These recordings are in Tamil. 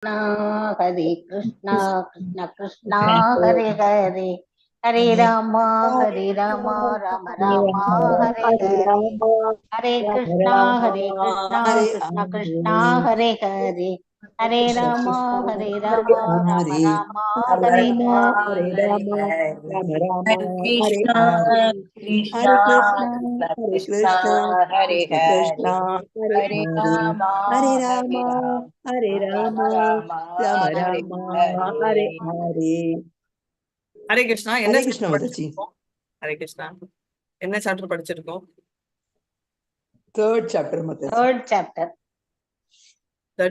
Hare Krishna, Krishna Krishna, Hare Hare, Hare Rama, Rama Rama, Hare Hare, Hare Krishna, Krishna Krishna, Hare Hare, Hare Rama, Rama Rama, Hare Hare. Krishna, Krishna, Krishna, Hare Krishna, Hare Rama, Hare Rama, Hare Rama, Rama Rama, Hare Hare. Hare Krishna. Hare Krishna Mataji. Hare Krishna. என்ன சாப்டர் படிச்சிருக்கோம்? Third chapter Mataji. Third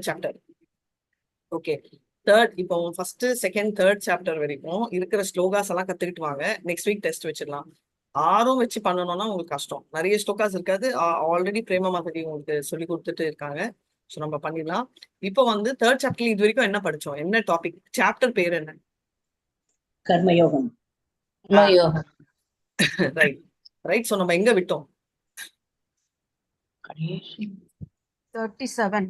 chapter. Okay, third. இப்போ ஃபர்ஸ்ட், செகண்ட், தேர்ட் சாப்டர் வரைக்கும் இருக்கிற ஸ்லோகாஸ் எல்லாம் கத்துக்கிட்டு வாங்க. நெக்ஸ்ட் வீக் டெஸ்ட் வச்சிடலாம். ஆறும் வச்சு பண்ணணும்னா உங்களுக்கு கஷ்டம். நிறைய ஸ்லோகாஸ் இருக்காது. ஆல்ரெடி பிரேமா மாதாஜி உங்களுக்கு சொல்லி கொடுத்துட்டு இருக்காங்க. ஸோ நம்ம பண்ணிடலாம். இப்போ வந்து தேர்ட் சாப்டர்ல இது வரைக்கும் என்ன படிச்சோம்? என்ன டாபிக்? சாப்டர் பேர் என்ன? கர்மயோகம். Right right. ஸோ நம்ம எங்க விட்டோம்? 37.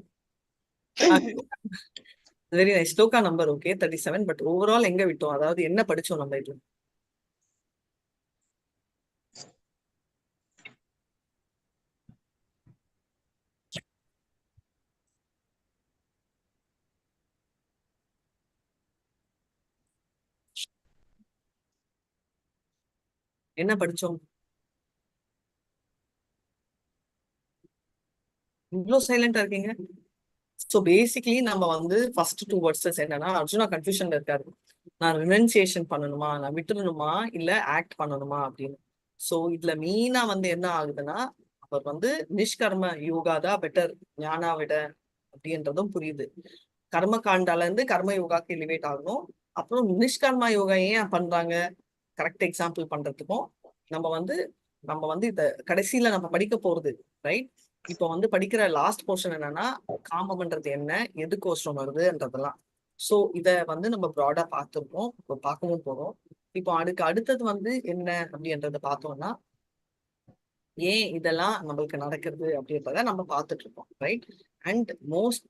Very nice. Shloka number okay 37. But overall எங்க விட்டோம்? அதாவது என்ன படிச்சோம் நம்ம இதுல? என்ன படிச்சோம்? இவ்வளவு சைலண்டா இருக்கீங்க. ஸோ பேசிக்லி நம்ம வந்து ஃபர்ஸ்ட் 2 வேர்ட்ஸஸ் என்னன்னா, அர்ஜுனா கன்ஃபியூஷன்ல இருக்காரு. நான் ரினன்சியேஷன் பண்ணணுமா, நான் விட்டுறணுமா, இல்ல ஆக்ட் பண்ணணுமா அப்படின்னு. ஸோ இதுல மெயினா வந்து என்ன ஆகுதுன்னா, அவர் வந்து நிஷ்கர்ம யோகா தான் பெட்டர் ஞானா விட அப்படின்றதும் புரியுது. கர்ம காண்டால இருந்து கர்ம யோகாக்கு எலிவேட் ஆகணும். அப்புறம் நிஷ்கர்மா யோகா ஏன் பண்றாங்க, கரெக்ட் எக்ஸாம்பிள் பண்றதுக்கும் நம்ம வந்து இத கடைசியில நம்ம படிக்க போறது. ரைட். இப்போ வந்து படிக்கிற லாஸ்ட் போர்ஷன் என்னன்னா, காமம்ன்றது என்ன, எதுக்கோசரம் வருதுன்றதெல்லாம். சோ இத வந்து நம்ம ப்ராடா பார்த்துருக்கோம், பார்க்கவும் போறோம். இப்போ அடுத்தது வந்து என்ன அப்படின்றத பார்த்தோம்னா, ஏன் இதெல்லாம் நம்மளுக்கு நடக்குது அப்படின்றத நம்ம பார்த்துட்டு இருக்கோம். ரைட். அண்ட் மோஸ்ட்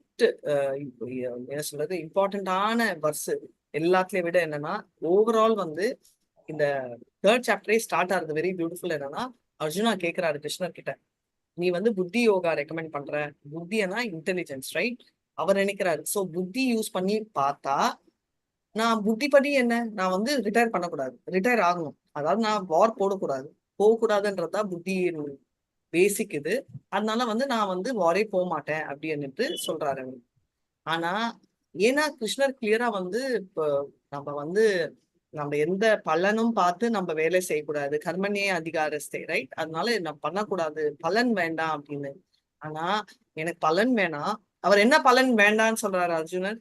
என்ன சொல்றது, இம்பார்ட்டன்டான வர்ஸ் எல்லாத்துலயும் விட என்னன்னா, ஓவரால் வந்து இந்த தேர்ட் சாப்டரே ஸ்டார்ட் ஆகுறது வெரி பியூட்டிஃபுல். என்னன்னா, அர்ஜுனா கேட்கிறாரு கிருஷ்ணர் கிட்ட, நீ வந்து புத்தி யோகா ரெக்கமெண்ட் பண்ற. புத்தினா இன்டெலிஜென்ஸ், ரைட்? அவர் நினைக்கிறாரு. சோ புத்தி யூஸ் பண்ணி பார்த்தா, நான் புத்தி படி என்ன, நான் வந்து ரிட்டையர் பண்ணக்கூடாது, ரிட்டையர் ஆகணும். அதாவது நான் வார் போகக்கூடாதுன்றதா புத்தி பேசிக் இது. அதனால வந்து நான் வந்து வாரே போக மாட்டேன் அப்படின்னு சொல்றாரு. ஆனா ஏன்னா கிருஷ்ணர் கிளியரா வந்து இப்போ நம்ம எந்த பலனும் பார்த்து நம்ம வேலை செய்யக்கூடாது, கர்மனே அதிகாரஸ்தே, ரைட்? அதனால நான் பண்ணக்கூடாது, பலன் வேண்டாம் அப்படின்னு. ஆனா எனக்கு பலன் வேணாம். அவர் என்ன பலன் வேண்டாம்னு சொல்றாரு அர்ஜுனன்?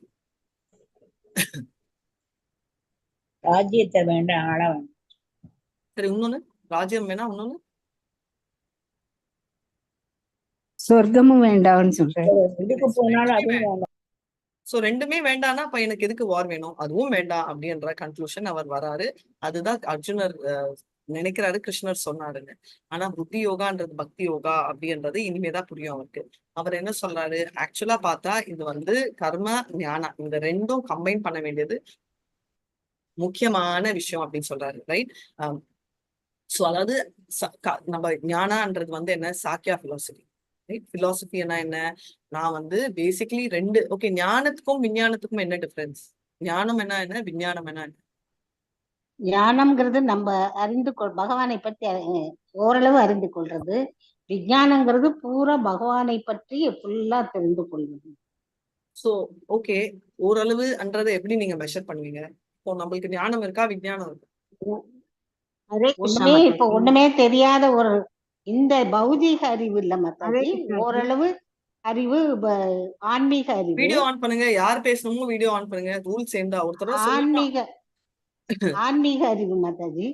ராஜ்யத்தை வேண்டாம், ஆள வேண்டாம். சரி, இன்னொன்னு ராஜ்யம் வேணாம், இன்னொன்னு சொர்க்கமும் வேண்டாம்னு சொல்றேன். இதுக்கு போனாலும் அதுவும் வேண்டாம். சோ ரெண்டுமே வேண்டாம்னா அப்ப எனக்கு எதுக்கு வார் வேணும், அதுவும் வேண்டாம் அப்படின்ற கன்க்ளூஷன் அவர் வராரு. அதுதான் அர்ஜுனர் நினைக்கிறாரு கிருஷ்ணர் சொன்னாருன்னு. ஆனா புத்தி யோகான்றது பக்தி யோகா அப்படின்றது இனிமேதான் புரியும் அவருக்கு. அவர் என்ன சொல்றாரு, ஆக்சுவலா பார்த்தா இது வந்து கர்ம ஞானா இந்த ரெண்டும் கம்பைன் பண்ண வேண்டியது முக்கியமான விஷயம் அப்படின்னு சொல்றாரு. ரைட். சோ அதாவது நம்ம ஞானான்றது வந்து என்ன, சாக்கியா பிலாசபி. பிலாசபினா என்ன, நான் வந்து பேசிக்கலி ரெண்டு. ஓகே, ஞானத்துக்கும் விஞ்ஞானத்துக்கும் என்ன டிஃபரன்ஸ்? ஞானம் என்ன, விஞ்ஞானம் என்ன? ஞானம்ங்கிறது நம்ம பகவானை பற்றி ஓரளவு அறிந்து கொள்றது. விஞ்ஞானங்கிறது பூரா பகவானை பற்றி ஃபுல்லா தெரிந்து கொள்வது. சோ ஓகே, ஓரளவுன்றதை எப்படி நீங்க மெஷர் பண்ணுவீங்க? இப்போ நம்மளுக்கு ஞானம் இருக்கா, விஞ்ஞானம் இருக்கா? இப்ப ஒண்ணுமே தெரியாத ஒரு இந்த பௌதீக அறிவு இல்ல மத்தாஜி, ஓரளவு அறிவு, ஆன்மீக அறிவு. வீடியோ ஆன் பண்ணுங்க, யார் பேசணுமோ வீடியோ ஆன் பண்ணுங்க. ரூல் சேர்ந்தா ஒருத்தர் ஆன்மீக அறிவு மாதாஜி.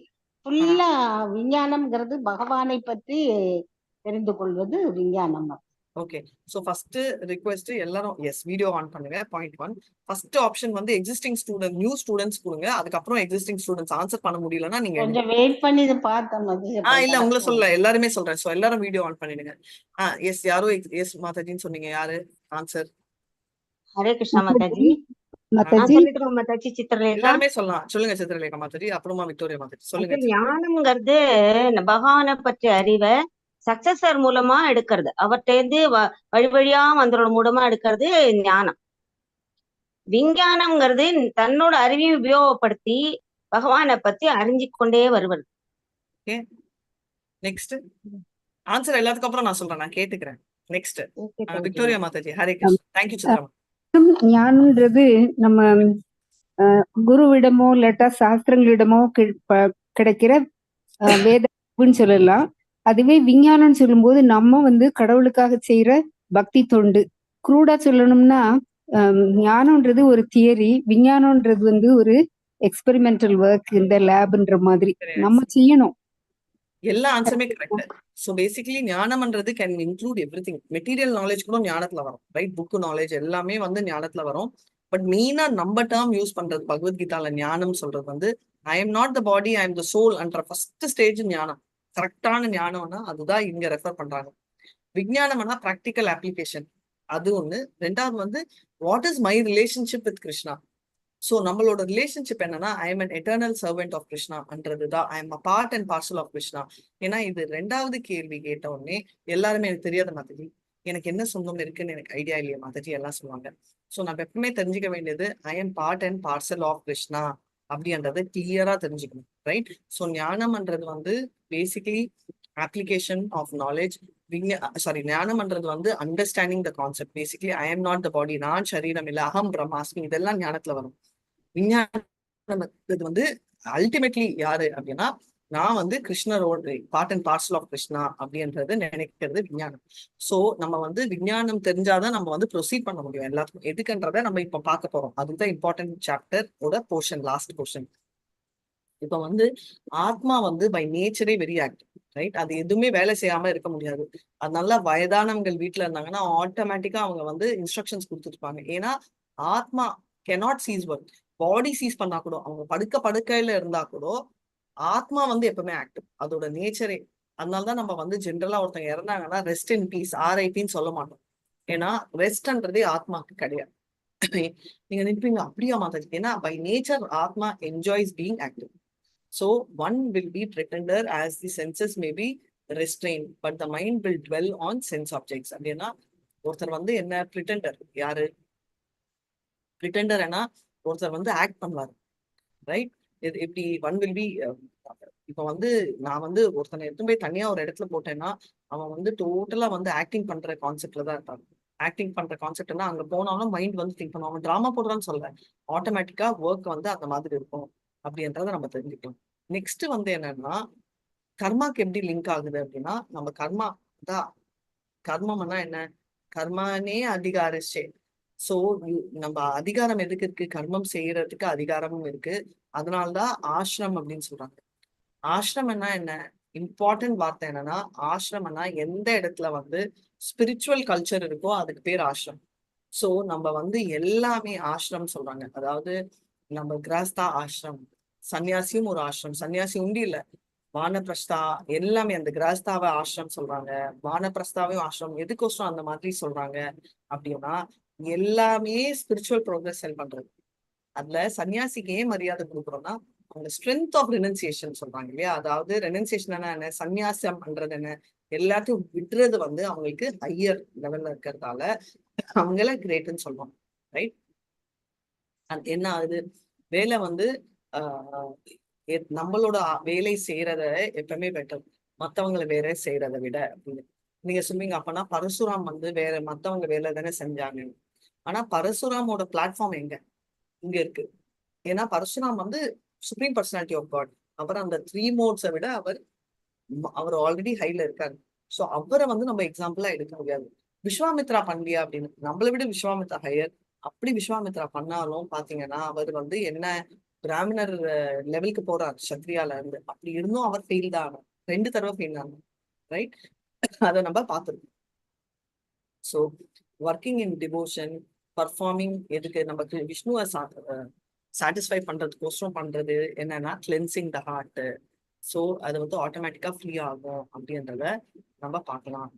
ஃபுல்லா விஞ்ஞானம்ங்கிறது பகவானை பற்றி தெரிந்து கொள்வது விஞ்ஞானம். ஓகே. சோ ஃபர்ஸ்ட் ரிக்வெஸ்ட் எல்லாரும் எஸ் வீடியோ ஆன் பண்ணுங்க. பாயிண்ட் 1. ஃபர்ஸ்ட் ஆப்ஷன் வந்து எக்ஸிஸ்டிங் ஸ்டூடெண்ட், நியூ ஸ்டூடெண்ட்ஸ் கொடுங்க. அதுக்கப்புறம் எக்ஸிஸ்டிங் ஸ்டூடெண்ட்ஸ் ஆன்சர் பண்ண முடியலன்னா நீங்க கொஞ்சம் வெயிட் பண்ணி பார்த்தோம். இல்ல உங்களை சொல்ல, எல்லாருமே சொல்றேன். சோ எல்லாரும் வீடியோ ஆன் பண்ணிடுங்க. எஸ் யாரோ எஸ் மாதாஜின்னு சொன்னீங்க, யாரு ஆன்சர்? ஹரே கிருஷ்ணா மாதாஜி. மாதாஜி சொல்லிட்டு மாதாஜி சித்திரலேகா. எல்லாருமே சொல்லலாம். சொல்லுங்க சித்திரலேகா மாதாஜி, அப்புறமா விக்டோரியா மாதாஜி சொல்லுங்க. ஞானம்ங்கிறது பகவானை பற்றிய அறிவை சக்சஸர் மூலமா எடுக்கிறது, அவர்கிட்ட வழி வழியா வந்தோட மூலமா எடுக்கிறது ஞானம். விஞ்ஞானம்ங்கிறது தன்னோட அறிவை உபயோகப்படுத்தி பகவானை பத்தி அறிஞ்சு கொண்டே வருவது. நெக்ஸ்ட் ஆன்சர் எல்லாத்துக்கும் அப்புறம் நான் சொல்றேன், நான் கேட்டுக்கிறேன். Next Victoria Mataji. Hare Krishna. Thank you Chitra. ஞானம்ன்றது நம்ம குருவிடமோ இல்லாட்டா சாஸ்திரங்களிடமோ கிடைக்கிற வேதம்னு சொல்லலாம். அதுவே விஞ்ஞானம்னு சொல்லும்போது நம்ம கடவுளுக்காக செய்யற பக்தி தொண்டு. குரூடா சொல்லணும்னா ஞானம்ன்றது ஒரு தியரி, விஞ்ஞானம்ன்றது ஒரு எக்ஸ்பெரிமெண்டல் ஒர்க், இந்த லேப்ன்ற மாதிரி நம்ம செய்யணும். எல்லா ஆன்சருமே கரெக்ட். சோ பேசிக்கலி ஞானம்ன்றது can include everything. Material knowledge கூட ஞானத்துல வரும், ரைட்? புக் நாலேஜ் எல்லாமே ஞானத்துல வரும். பட் மெயினா நம்ம டேர்ம் யூஸ் பண்றது பகவத்கீதால ஞானம் சொல்றது I am not the body, I am the soul என்ற ஃபர்ஸ்ட் ஸ்டேஜ் ஞானம். கரெக்டான ஞானம்னா அதுதான் இங்க ரெஃபர் பண்றாங்க. விஞ்ஞானம்னா பிராக்டிக்கல் அப்ளிகேஷன், அது ஒண்ணு. ரெண்டாவது what is my relationship with Krishna. So நம்மளோட ரிலேஷன்ஷிப் என்னன்னா, I am an eternal servant of கிருஷ்ணான்றதுதான். I am a part and parcel of Krishna. ஏன்னா இது ரெண்டாவது கேள்வி கேட்ட உடனே எல்லாருமே எனக்கு தெரியாத மாதாஜி, எனக்கு என்ன சொந்தம் இருக்குன்னு எனக்கு ஐடியா இல்லையா மாதாஜி எல்லாம் சொல்லுவாங்க. ஸோ நம்ம எப்பவுமே தெரிஞ்சுக்க வேண்டியது I am part and parcel of Krishna அப்படின்றத கிளியரா தெரிஞ்சுக்கணும், ரைட்? ஸோ ஞானம்ன்றது பேசிக்கலி அப்ளிகேஷன் ஆஃப் நாலேஜ். ஞானம்ன்றது understanding the concept. Basically I am not the body, நான் சரீரம் இல்லை, அகம் பிரம்மாஸ்மி, இதெல்லாம் ஞானத்துல வரும். விஞ்ஞானம் அல்டிமேட்லி யாரு அப்படின்னா, நான் கிருஷ்ணரோட part and parcel of Krishna அப்படின்றது நினைக்கிறது விஞ்ஞானம். சோ நம்ம விஞ்ஞானம் தெரிஞ்சாதான் நம்ம ப்ரொசீட் பண்ண முடியும் எல்லாத்துக்கும். எதுக்குன்றத நம்ம இப்ப பார்க்க போறோம். அதுதான் இம்பார்ட்டன்ட் சாப்டர் ஓட போர்ஷன், லாஸ்ட் போர்ஷன். இப்ப ஆத்மா பை நேச்சரே வெரி ஆக்டிவ், ரைட்? அது எதுவுமே வேலை செய்யாம இருக்க முடியாது. அதனால வயதானவங்கள் வீட்டுல இருந்தாங்கன்னா ஆட்டோமேட்டிக்கா அவங்க இன்ஸ்ட்ரக்ஷன்ஸ் கொடுத்துருப்பாங்க. ஏன்னா ஆத்மா cannot சீஸ் ஒர்க். பாடி சீஸ் பண்ணா கூட, அவங்க படுக்கையில இருந்தா கூட ஆத்மா எப்பவுமே ஆக்டிவ், அதோட நேச்சரே. அதனாலதான் நம்ம ஜென்ரலா ஒருத்தங்க இறந்தாங்கன்னா ரெஸ்ட் இன் பீஸ், RIPன்னு சொல்ல மாட்டோம். ஏன்னா ரெஸ்ட்ன்றதே ஆத்மாக்கு கிடையாது. நீங்க நினைப்பீங்க அப்படியா மாதாஜி? ஏன்னா பை நேச்சர் ஆத்மா enjoys being active. So one will be pretender as the senses may be restrained, but the mind will dwell on sense objects. அப்படின்னா ஒருத்தர் என்ன பிரிட்டெண்டர், யாரு பிரிட்டெண்டர்? ஏன்னா ஒருத்தர் ஆக்ட் பண்ணுவார், ரைட்? எப்படி ஒன் வில் பி, இப்ப நான் ஒருத்தனை எடுத்து போய் தனியா ஒரு இடத்துல போட்டேன்னா அவன் டோட்டலா ஆக்டிங் பண்ற கான்செப்ட்ல தான் இருப்பாங்க. ஆக்டிங் பண்ற கான்செப்ட்னா அங்க போனாலும் மைண்ட் திங்க் பண்ணுவாங்க. அவன் டிராமா போடுறான்னு சொல்றேன், ஆட்டோமேட்டிக்கா ஒர்க் அந்த மாதிரி இருக்கும் அப்படின்றத நம்ம தெரிஞ்சுக்கலாம். நெக்ஸ்ட் என்னன்னா, கர்மாக்கு எப்படி லிங்க் ஆகுது அப்படின்னா, நம்ம கர்மா தான். கர்மம்னா என்ன? கர்மானே அதிகாரிச்சே. சோ நம்ம அதிகாரம் எதுக்கு இருக்கு? கர்மம் செய்யறதுக்கு அதிகாரமும் இருக்கு. அதனால்தான் ஆசிரம் அப்படின்னு சொல்றாங்க. ஆசிரமம்னா என்ன? இம்பார்ட்டன்ட் வார்த்தை என்னன்னா, ஆசிரமம்னா எந்த இடத்துல ஸ்பிரிச்சுவல் கல்ச்சர் இருக்கோ அதுக்கு பேர் ஆசிரம். சோ நம்ம எல்லாமே ஆசிரம் சொல்றாங்க. அதாவது நம்ம கிராஸ்தா ஆசிரம், சன்னியாசியும் ஒரு ஆசிரம். சன்னியாசி உண்டு இல்ல, வானப்பிரஸ்தா எல்லாமே அந்த கிராஸ்தாவை ஆசிரம் சொல்றாங்க, வானப்பிரஸ்தாவையும் ஆசிரம். எதுக்கோசரம் அந்த மாதிரி சொல்றாங்க அப்படின்னா, எல்லாமே ஸ்பிரிச்சுவல் ப்ரோக்ரஸ் ஹெல்ப் பண்றது. அதுல சன்னியாசிக்கு ஏன் மரியாதை கொடுக்குறோம்னா, அவங்க ஸ்ட்ரென்த் ஆஃப் ரெனன்சியேஷன் சொல்றாங்க இல்லையா? அதாவது ரெனன்சியேஷன் என்ன, சன்னியாசம் பண்றது என்ன, எல்லாத்தையும் விடுறது அவங்களுக்கு ஹையர் லெவல்ல இருக்கிறதால அவங்கள கிரேட்னு சொல்றோம், ரைட்? என்ன ஆகுது? வேலை நம்மளோட வேலை செய்யறத எப்பவுமே பெட்டர், மத்தவங்களை வேற செய்யறதை விட அப்படின்னு நீங்க சொல்லுவீங்க. அப்பனா பரசுராம் வேற மத்தவங்க வேலை தானே செஞ்சாங்க. ஆனா பரசுராமோட பிளாட்ஃபார்ம் இங்க இருக்கு. ஏன்னா Parasuram supreme personality of God. அப்புறம் அந்த 3 மோட்ஸை விட அவர் ஆல்ரெடி ஹைல இருக்காரு. சோ அவரை நம்ம எக்ஸாம்பிளா எடுக்க முடியாது. விஸ்வாமித்ரா பண்ணலையா அப்படின்னு, நம்மளை விட விஸ்வாமித்ரா ஹையர். அப்படி விஸ்வாமித்ரா பண்ணாலும் பாத்தீங்கன்னா அவர் என்ன பிராமணர் லெவலுக்கு போறார் சத்ரியால இருந்து. அப்படி இருந்தும் அவர் ஃபெயில் தான் ஆனார், 2 தடவை ஃபெயில் ஆனார், ரைட்? அதை நம்ம பார்த்துருக்கோம். So working in devotion, performing எதுக்கு? நமக்கு விஷ்ணுவை சாட்டிஸ்ஃபை பண்றதுக்கோசரம் பண்றது என்னன்னா கிளென்சிங் த ஹார்ட். ஸோ அது ஆட்டோமேட்டிக்கா ஃப்ரீ ஆகும் அப்படின்றத நம்ம பார்க்கலாம்.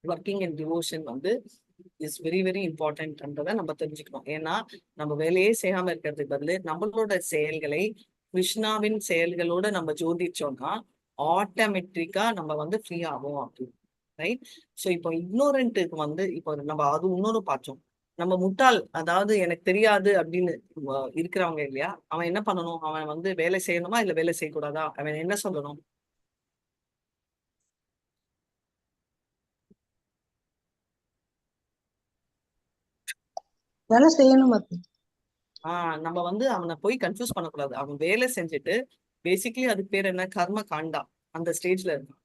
Working in devotion is very very இம்பார்ட்டன்ட்ன்றதை நம்ம தெரிஞ்சுக்கணும். ஏன்னா நம்ம வேலையே செய்யாம இருக்கிறதுக்கு பதில் நம்மளோட செயல்களை கிருஷ்ணாவின் செயல்களோட நம்ம ஜோதிச்சோம்னா ஆட்டோமேட்டிக்கா நம்ம வந்து ஃப்ரீ ஆகும் அப்படின்னு, ரைட்? ஸோ இப்போ இக்னோரண்ட்டுக்கு வந்து இப்போ நம்ம அது இன்னொரு பார்த்தோம். நம்ம முட்டாள், அதாவது எனக்கு தெரியாது அப்படின்னு இருக்கிறவங்க இல்லையா, அவன் என்ன பண்ணணும்? அவன் வந்து வேலை செய்யணுமா இல்ல வேலை செய்யக்கூடாதா? அவன் என்ன சொல்லணும்? வேலை செய்யணும் மாத்தி. நம்ம வந்து அவனை போய் கன்ஃபியூஸ் பண்ணக்கூடாது. அவன் வேலை செஞ்சுட்டு பேசிக்கலி அதுக்கு பேர் என்ன, கர்ம காண்டா அந்த ஸ்டேஜ்ல இருக்கான்.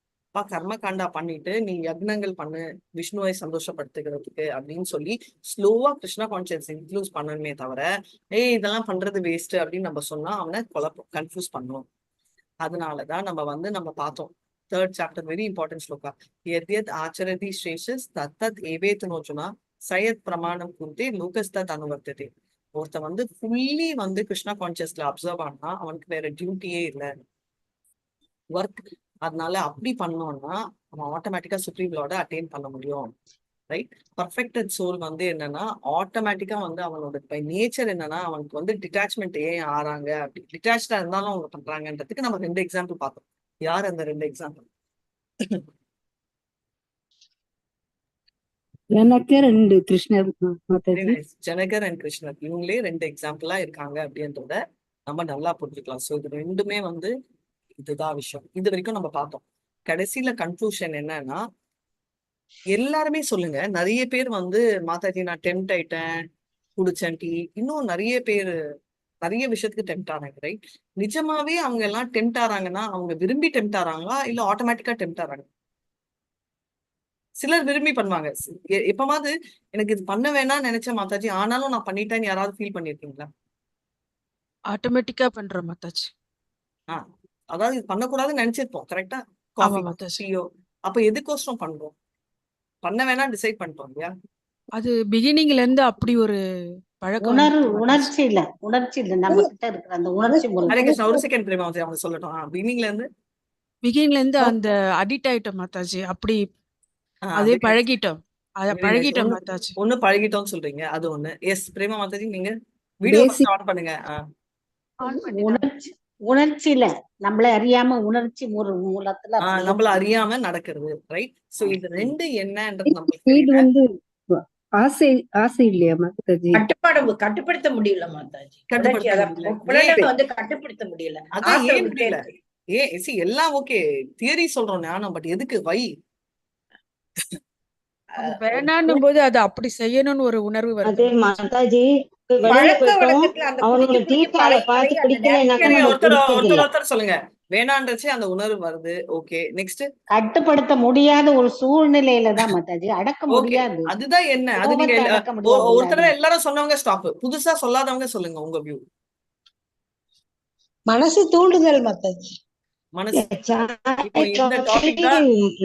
கர்ம காண்டா பண்ணிட்டு நீ யக்னங்கள் பண்ணு விஷ்ணுவை சந்தோஷப்படுத்துகிறதுக்கு அப்படின்னு சொல்லி ஸ்லோவா கிருஷ்ணா கான்சியஸ் இன்க்ளூஸ் பண்ணணுமே தவிர இதெல்லாம் பண்றது வேஸ்ட் அப்படின்னு நம்ம சொன்னா அவனை கன்ஃபியூஸ் பண்ணுவோம். அதனாலதான் நம்ம பார்த்தோம் 3rd chapter, very important shloka. எத்யத் ஆச்சரதி ஸ்ரேஷஸ் தத்தத் ஏவேத்னோச்சுனா சயத் பிரமாணம் குருதே லோகஸ்தத் அனுவர்த்ததே. ஒருத்த வந்து ஃபுல்லி வந்து கிருஷ்ணா கான்சியஸ்ல அப்சர்வ் ஆனா அவனுக்கு வேற டியூட்டியே இல்லை, ஒர்க். அதனால அப்படி பண்ணோம்னா அவன் ஆட்டோமேட்டிக்கா சுப்ரீம் லார்ட அட்டைன் பண்ண முடியும், ரைட்? பர்ஃபெக்டட் சோல் வந்து என்னன்னா ஆட்டோமேட்டிக்கா வந்து அவனோட பை நேச்சர் என்னன்னா அவனுக்கு வந்து டிட்டாச்மெண்ட் ஏன் ஆறாங்க, அப்படி டிட்டாச்சா இருந்தாலும் அவங்க பண்றாங்கன்றதுக்கு நம்ம 2 எக்ஸாம்பிள் பார்த்தோம். யார் அந்த 2 எக்ஸாம்பிள்? எனக்கு 2 கிருஷ்ணர் மாதாஜி. ஜனகர் அண்ட் கிருஷ்ணர் இவங்களே 2 எக்ஸாம்பிளா இருக்காங்க அப்படின்றத நம்ம நல்லா புரிஞ்சுக்கலாம். ஸோ இது ரெண்டுமே வந்து இதுதான் விஷயம். இது வரைக்கும் நம்ம பார்த்தோம். கடைசியில கன்க்ளூஷன் என்னன்னா, எல்லாருமே சொல்லுங்க, நிறைய பேர் வந்து மாதாஜி நான் டெம்ட் ஆயிட்டேன், குடிச்சேன் டீ, இன்னும் நிறைய பேர் நிறைய விஷயத்துக்கு டெம்ட் ஆறாங்க, ரைட்? நிஜமாவே அவங்க எல்லாம் டெம்ட் ஆறாங்கன்னா அவங்க விரும்பி டெம்ட் ஆறாங்களா இல்ல ஆட்டோமேட்டிக்கா டெம்ட் ஆறாங்க? சிலர் விரும்பி பண்ணுவாங்க. எப்பமாவது எனக்கு இது பண்ண வேணாம்னு நினைச்சேன் மாதாஜி, ஆனாலும் நான் பண்ணிட்டேன்னு யாராவது ஃபீல் பண்ணிருக்கீங்களா? ஆட்டோமேட்டிக்கா பண்ற மாதாஜி. அதாவது இது பண்ணக்கூடாதுன்னு நினைச்சிருப்போம், கரெக்டா? ஆமா காஃபி மாதாஜி. டீயோ, அப்ப எதுக்கோசரம் பண்றோம்? பண்ண வேணாம் டிசைட் பண்ணிட்டோம் இல்லையா? அது பிகினிங்ல இருந்து அப்படி ஒரு பழக்கம் உணர்ச்சி இல்ல நம்ம கிட்ட இருக்கிற அந்த உணர்ச்சி மூலம். ஹரே கிருஷ்ணா, ஒரு செகண்ட் பிரேமா அவங்க சொல்லட்டும். பிகினிங்ல இருந்து அந்த அடிக்ட் ஆயிட்டோம் மாதாஜி. அப்படி அதே பழகிட்டோம் மாதாஜி. ஒண்ணு பழகிட்டோம்னு சொல்றீங்க, அது ஒண்ணு. எஸ் பிரேமா மாதாஜி, நீங்க வீடியோ ஆன் பண்ணுங்க. உணர்ச்சியில நம்மள அறியாம உணர்ச்சி மூலத்துல நம்மள அறியாம நடக்கிறது, ரைட்? சோ இது 2 என்னன்றது நமக்கு இது வந்து ஆசை இல்லையா மாதாஜி? கட்டுப்படுத்த முடியல மாதாஜி. கட்டுப்படுத்த முடியல. அதான் ஏன் முடியல? எல்லாம் ஓகே, தியரி சொல்றோம் ஞானம், பட் எதுக்கு? வை வேணான்னும் போது அது அப்படி செய்யணும்னு ஒரு உணர்வு வருது. அதே மாதாஜி அவனோட டீட்டால பார்த்து ஒருத்தர் சொல்லுங்க, வேணான்றச்சு அந்த உணர்வு வருது. Okay, next. கட்டுப்படுத்த முடியாத ஒரு சூழ்நிலையில தான் மாதாஜி, அடக்க முடியாது. அதுதான் என்ன, அது நீங்க ஒருத்தர் எல்லாரும் சொன்னவங்க ஸ்டாப், புதுசா சொல்லாதவங்க சொல்லுங்க உங்க வியூ. மனசு தூண்டுதல் மாதாஜி.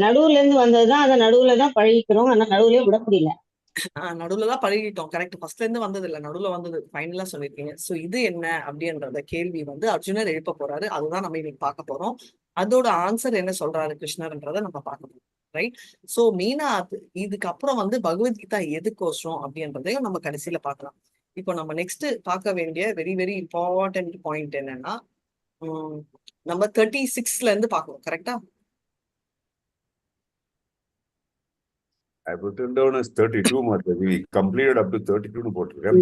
நடுவுல இருந்து வந்ததுதான், அதை நடுவுலதான் பழகிக்கிறோம், ஆனா நடுவுலயே விட முடியல. நடுவுலதான் பழகிட்டோம், கரெக்ட். ஃபர்ஸ்ட்ல இருந்து வந்தது இல்ல, நடுவுல வந்தது, ஃபைனலா சொல்லிருக்கீங்க. சோ இது என்ன அப்படின்றத கேள்வி வந்து அர்ஜுனர் எழுப்ப போறாரு. அதுதான் நம்ம இன்னைக்கு பார்க்க போறோம். அதோட ஆன்சர் என்ன சொல்றாரு கிருஷ்ணர்ன்றத நம்ம பார்க்க போறோம், ரைட்? சோ மெயினா இதுக்கப்புறம் வந்து பகவத்கீதா எதுக்கோசரம் அப்படின்றதையும் நம்ம கடைசியில பார்க்கலாம். இப்போ நம்ம நெக்ஸ்ட் பார்க்க வேண்டிய வெரி வெரி இம்பார்ட்டன்ட் பாயிண்ட் என்னன்னா, நம்ம 36ல இருந்து பார்க்கணும், கரெக்டா? I put it down as 32, Mataji. We completed up to 32 போட்டிருக்கேன்.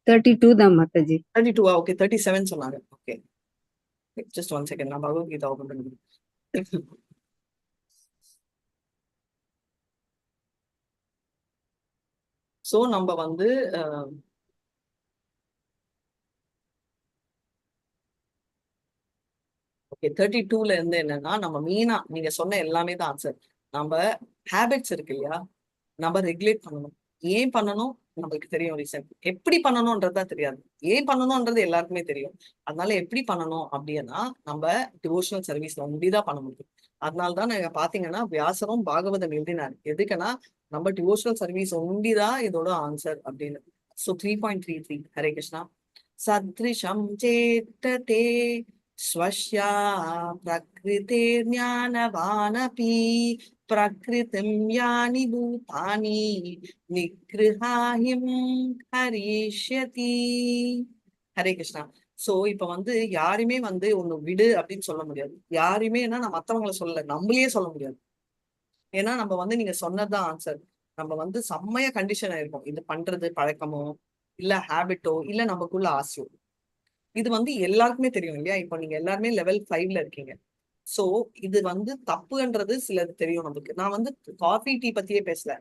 32 தான் மாதாஜி. 32 ஓகே, 37 சொன்னாங்க. ஓகே, ஜஸ்ட் 1 செகண்ட், நான் பகவத்கீதா ஓபன் பண்ணுறேன். சோ நம்ம வந்து ஓகே 32ல இருந்து என்னன்னா, நம்ம மெயினா நீங்க சொன்ன எல்லாமே தான் ஆன்சர். நம்ம ஹேபிட்ஸ் இருக்கு இல்லையா, நம்ம ரெகுலேட் பண்ணணும். ஏன் பண்ணணும் நம்மளுக்கு தெரியும், ரீசன். எப்படி பண்ணணும்ன்றதா தெரியாது, ஏன் பண்ணணும்ன்றது எல்லாருக்குமே தெரியும். அதனால எப்படி பண்ணணும் அப்படின்னா நம்ம டிவோஷனல் சர்வீஸ்ல ஒண்டிதான் பண்ண முடியும். அதனாலதான் நீங்க பாத்தீங்கன்னா வியாசரும் பாகவதம் எழுதினாரு. எதுக்குன்னா நம்ம டிவோஷனல் சர்வீஸ் ஒண்டிதான் இதோட ஆன்சர் அப்படின்னு. சோ 3.33 ஹரே கிருஷ்ணா. சத்ரிஷம் சேத்ததே ஸ்வஸ்யா பிரகிருதே ஞானவானபி பிரகிருதிம் யானி பூதானி நிக்ருஹாஹிம் ஹரிஷ்யதி. ஹரே கிருஷ்ணா. சோ இப்ப வந்து யாருமே வந்து ஒண்ணு விடு அப்படின்னு சொல்ல முடியாது. யாருமே நான் மத்தவங்களை சொல்லல, நம்மளே சொல்ல முடியாது. ஏன்னா நம்ம வந்து நீங்க சொன்னதுதான் ஆன்சர். நம்ம வந்து செம்மைய கண்டிஷன் ஆயிருக்கும். இது பண்றது பழக்கமோ இல்ல ஹேபிட்டோ இல்ல நமக்குள்ள ஆசையோ. இது வந்து எல்லாருக்குமே தெரியும் இல்லையா? இப்போ நீங்க எல்லாருமே லெவல் 5ல இருக்கீங்க. சோ இது வந்து தப்புன்றது சிலது தெரியும் நமக்கு. நான் வந்து காஃபி டீ பத்தியே பேசல.